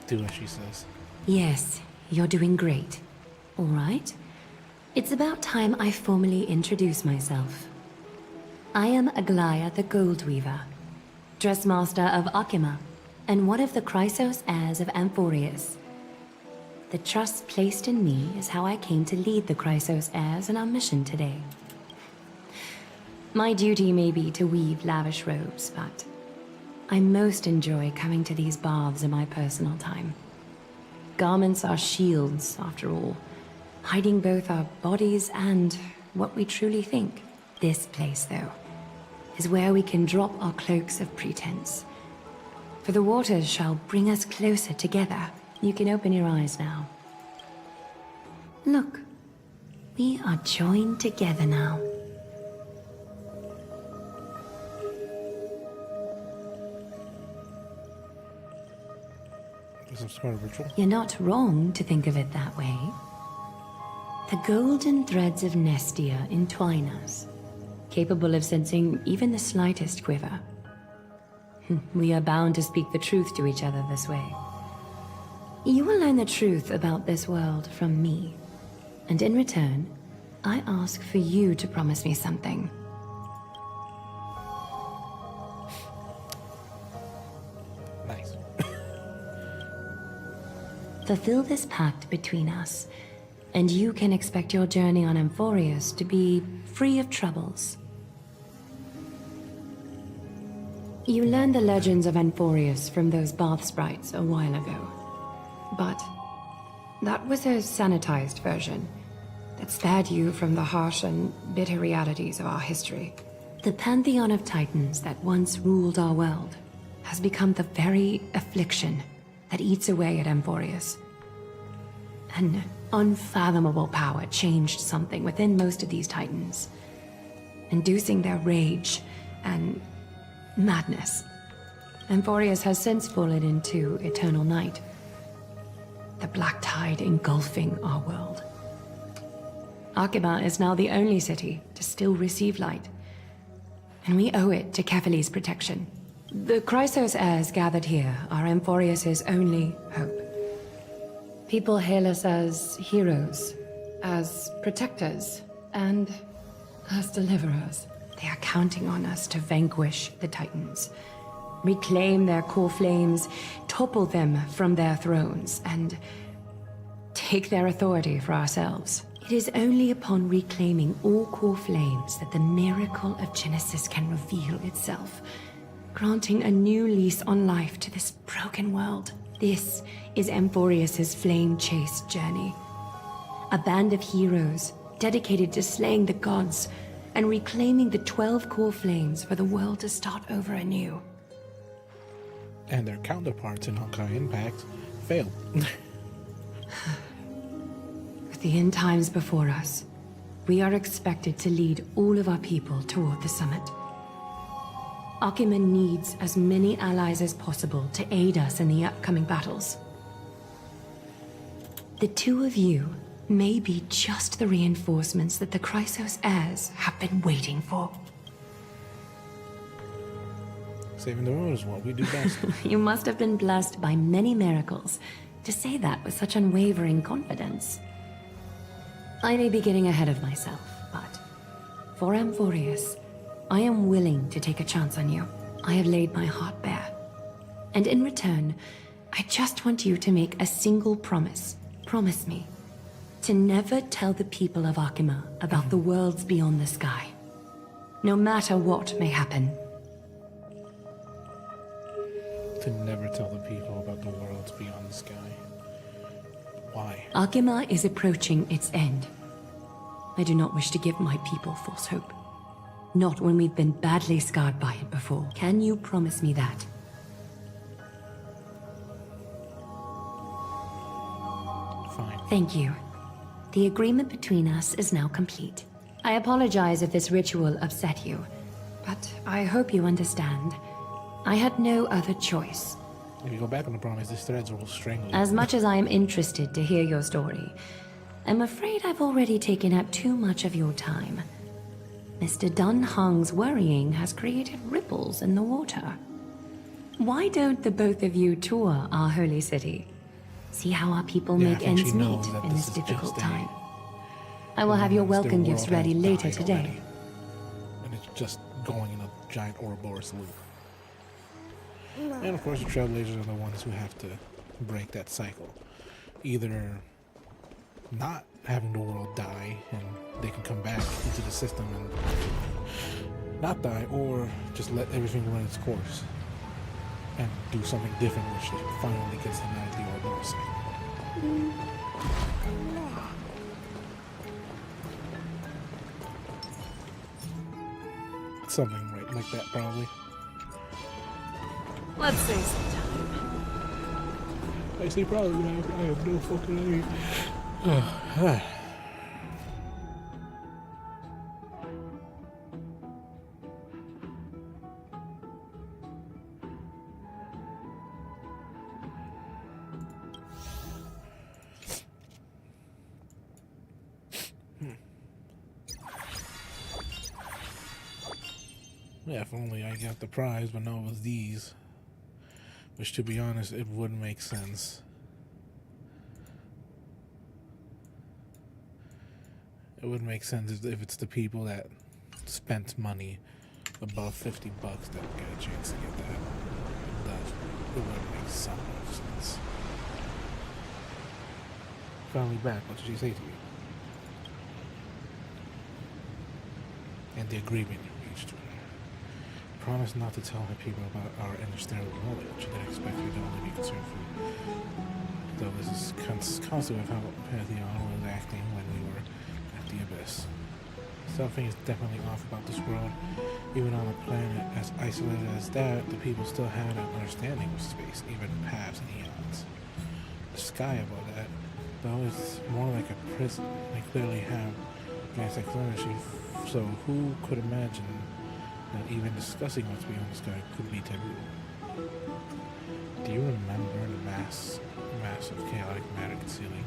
Do as she says. Yes, you're doing great. All right. It's about time I formally introduce myself. I am Aglaya the Gold Weaver, Dressmaster of Akima, and one of the Chrysos heirs of Amphorius. The trust placed in me is how I came to lead the Chrysos heirs in our mission today. My duty may be to weave lavish robes, but I most enjoy coming to these baths in my personal time. Garments are shields, after all, hiding both our bodies and what we truly think. This place, though, is where we can drop our cloaks of pretense. For the waters shall bring us closer together. You can open your eyes now. Look, we are joined together now. Some sort of ritual. You're not wrong to think of it that way. The golden threads of Nestia entwine us, capable of sensing even the slightest quiver. We are bound to speak the truth to each other this way. You will learn the truth about this world from me, and in return, I ask for you to promise me something. Nice. Fulfill this pact between us, and you can expect your journey on Amphorius to be free of troubles. You learned the legends of Amphorius from those bath sprites a while ago. But that was a sanitized version that spared you from the harsh and bitter realities of our history. The pantheon of titans that once ruled our world has become the very affliction that eats away at Amphorius. An unfathomable power changed something within most of these titans, inducing their rage and madness. Amphorius has since fallen into eternal night, the black tide engulfing our world. Arkema is now the only city to still receive light, and we owe it to Kefali's protection. The Chrysos heirs gathered here are Amphorius's only hope. People hail us as heroes, as protectors, and as deliverers. They are counting on us to vanquish the Titans, reclaim their core flames, topple them from their thrones, and take their authority for ourselves. It is only upon reclaiming all core flames that the miracle of Genesis can reveal itself, granting a new lease on life to this broken world. This is Amphorius's flame chase journey. A band of heroes dedicated to slaying the gods and reclaiming the 12 core flames for the world to start over anew. And their counterparts in Honkai Impact failed. With the end times before us, we are expected to lead all of our people toward the summit. Arkema needs as many allies as possible to aid us in the upcoming battles. The two of you may be just the reinforcements that the Chrysos heirs have been waiting for. Saving the world is what we do best. You must have been blessed by many miracles to say that with such unwavering confidence. I may be getting ahead of myself, but for Amphorius, I am willing to take a chance on you. I have laid my heart bare. And in return, I just want you to make a single promise. Promise me to never tell the people of Arkema about the worlds beyond the sky, no matter what may happen. To never tell the people about the worlds beyond the sky. Why? Arkema is approaching its end. I do not wish to give my people false hope. Not when we've been badly scarred by it before. Can you promise me that? Fine. Thank you. The agreement between us is now complete. I apologize if this ritual upset you, but I hope you understand. I had no other choice. If you go back on the promise, these threads will strangle you. As much as I am interested to hear your story, I'm afraid I've already taken up too much of your time. Mr. Dunhung's worrying has created ripples in the water. Why don't the both of you tour our holy city? See how our people make ends meet in this difficult time. I will have your welcome gifts ready later today. And it's just going in a giant Ouroboros loop. And of course the Trailblazers are the ones who have to break that cycle. Either not having the world die and they can come back into the system and not die, or just let everything run its course and do something different which finally gets them out of the Ouroboros cycle. It's something right like that, probably. Let's say sometime. I say probably, but I have no fucking idea. Yeah, if only I got the prize, but no, it was these. Which, to be honest, it would make sense. It would make sense if it's the people that spent money above $50 that get a chance to get that. It would make some sense. Finally back, what did she say to you? And the agreement you reached with her. Promise not to tell her people about our interstellar knowledge. They expect you to only be concerned for. Though this is constant with how Pantheon was acting when we were at the Abyss. Something is definitely off about this world. Even on a planet as isolated as that, the people still have an understanding of space, even past and eons. The sky above that, though, is more like a prison. They clearly have advanced technology, so who could imagine that even discussing what's beyond the sky could be taboo? Do you remember the massive chaotic matter concealing?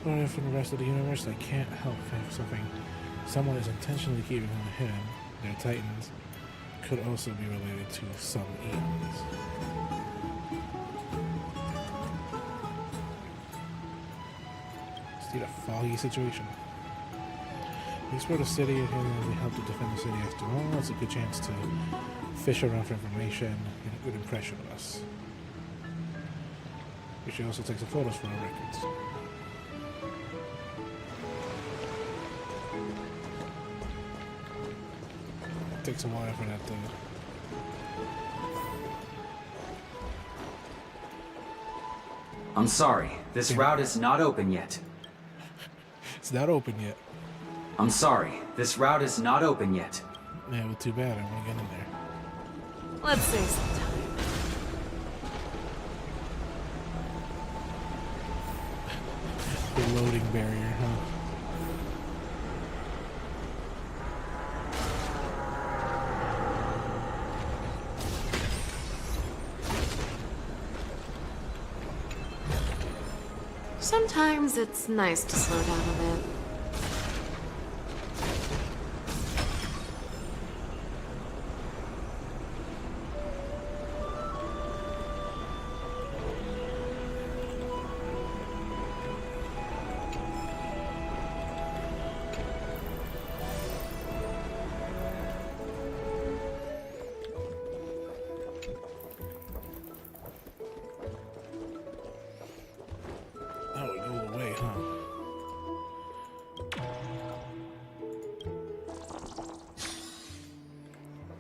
But if in the rest of the universe, I can't help think someone is intentionally keeping them hidden. Their titans could also be related to some eons. See a foggy situation. We explore the city and we help to defend the city after all. It's a good chance to fish around for information, get a good impression of us. We should also take some photos for our records. Takes a while for that though. I'm sorry, this route is not open yet. It's not open yet. I'm sorry, this route is not open yet. Yeah, well, too bad. I want to get in there. Let's say sometime. The loading barrier, huh? Sometimes it's nice to slow down a bit.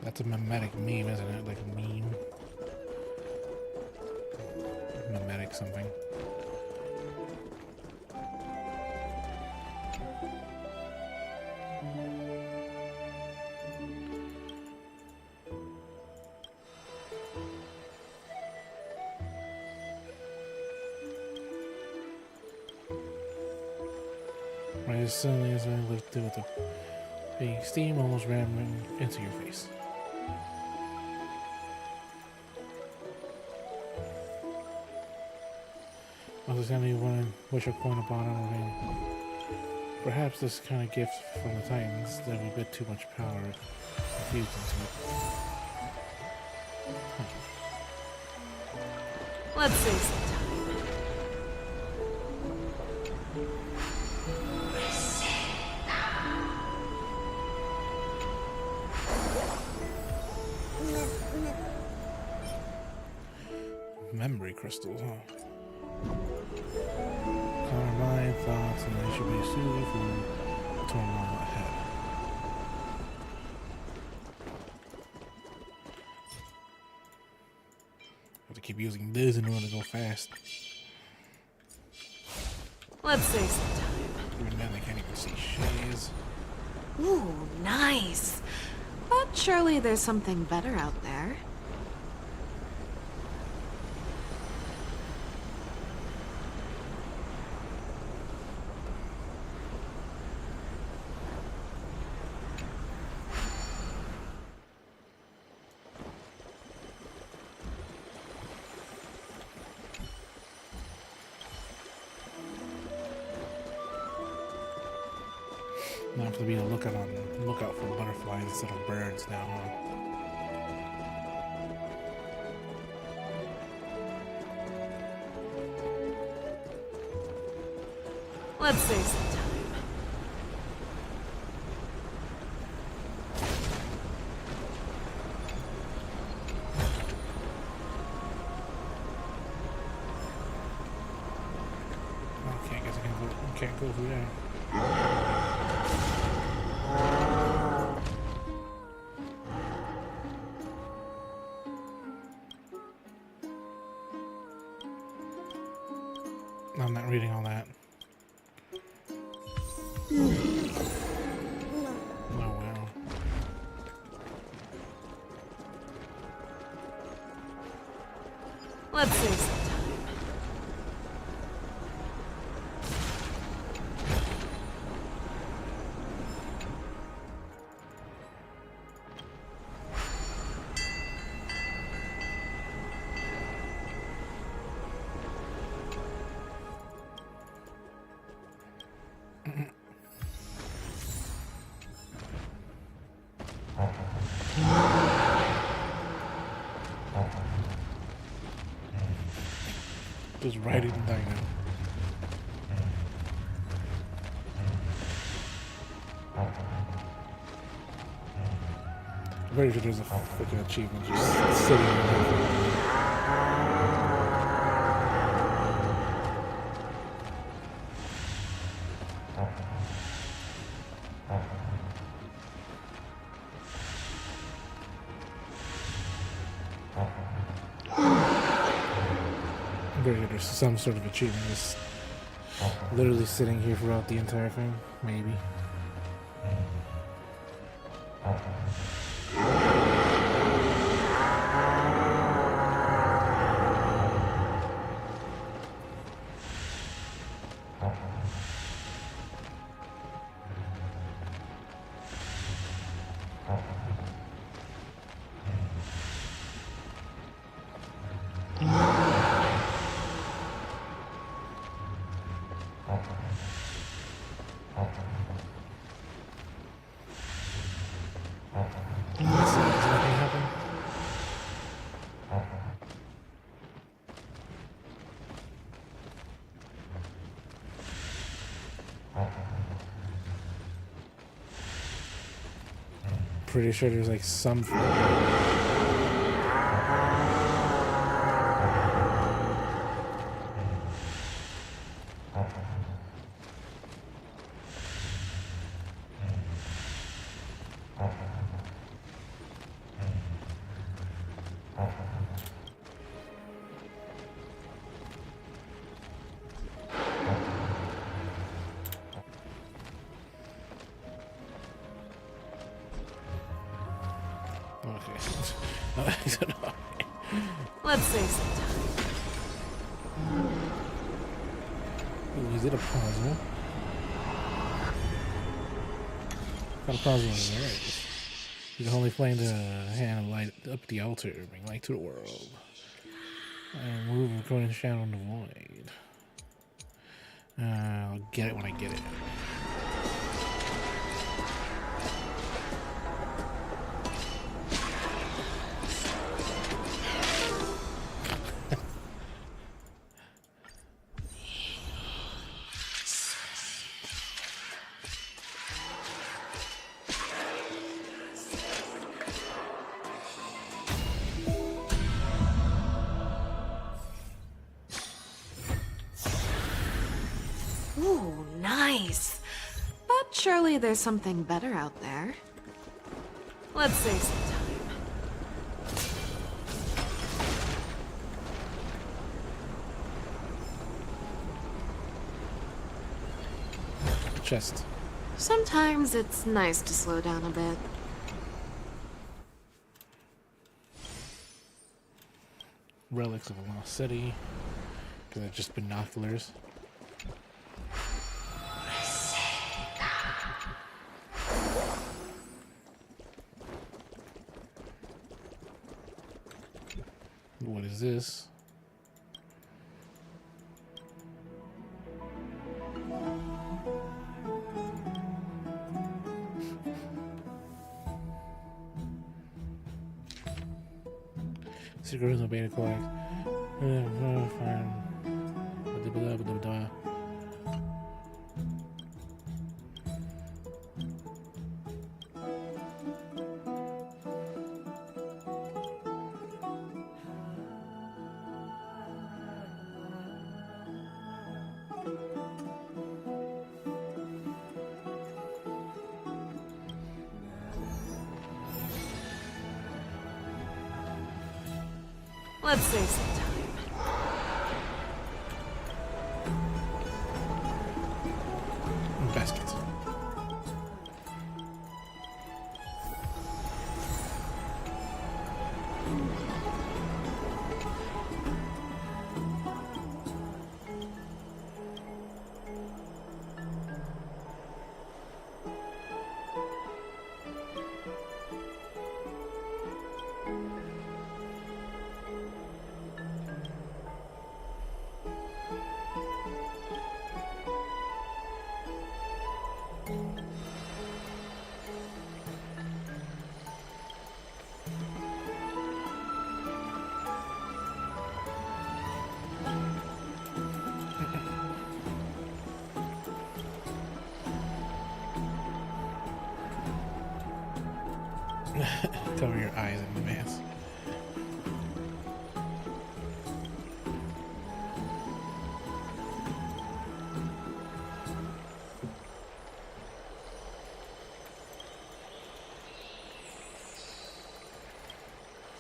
That's a mimetic meme, isn't it? Like a meme. Mimetic something. Right as suddenly as I lifted with the steam almost ran into your face. I was going to wish a point upon it. I mean, perhaps this kind of gift from the Titans, there'll be a bit too much power infused into it. Let's say sometime. Memory crystals, huh? Calm mind, thoughts, and they should be soothed for tomorrow ahead. Have to keep using this in order to go fast. Let's say sometime. Even then, they can't even see shit. Ooh, nice. But surely there's something better out there. I have to be on the lookout for butterflies instead of birds now, huh? Let's save some time. Okay, I guess I can't go through there. I'm not reading all that. Oh wow. Let's save some time. Just writing the thing now. I'm pretty sure there's a freaking achievement just sitting there. I'm pretty sure there's some sort of achievement just literally sitting here throughout the entire thing, maybe. Pretty sure there's like some. Let's save some time. Ooh, is it a puzzle? What kind of puzzle is it? You can only flame the hand and light up the altar, bring light to the world. And move according to shadow in the void. I'll get it when I get it. Ooh, nice. But surely there's something better out there. Let's save some time. Chest. Sometimes it's nice to slow down a bit. relics of a lost city. Because they're just binoculars. What is this? Secret of beta codex. Let's save some time. Baskets. Cover your eyes in advance.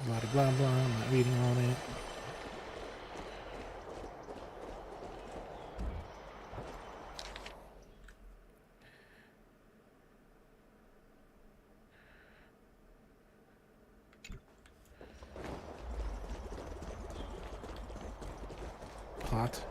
Blah blah blah. I'm not reading on it. Plot.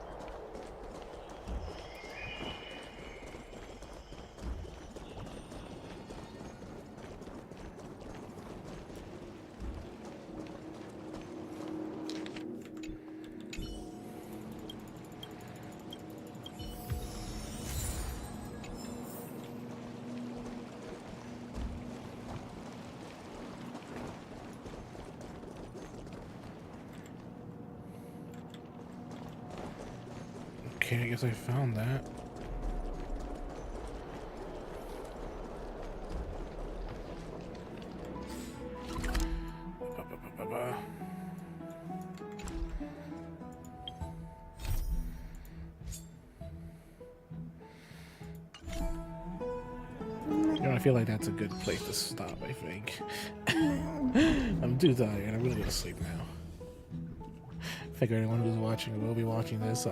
Okay, I guess I found that. You know, I feel like that's a good place to stop, I think. I'm too tired. I'm gonna go to sleep now. I figure anyone who's watching will be watching this, so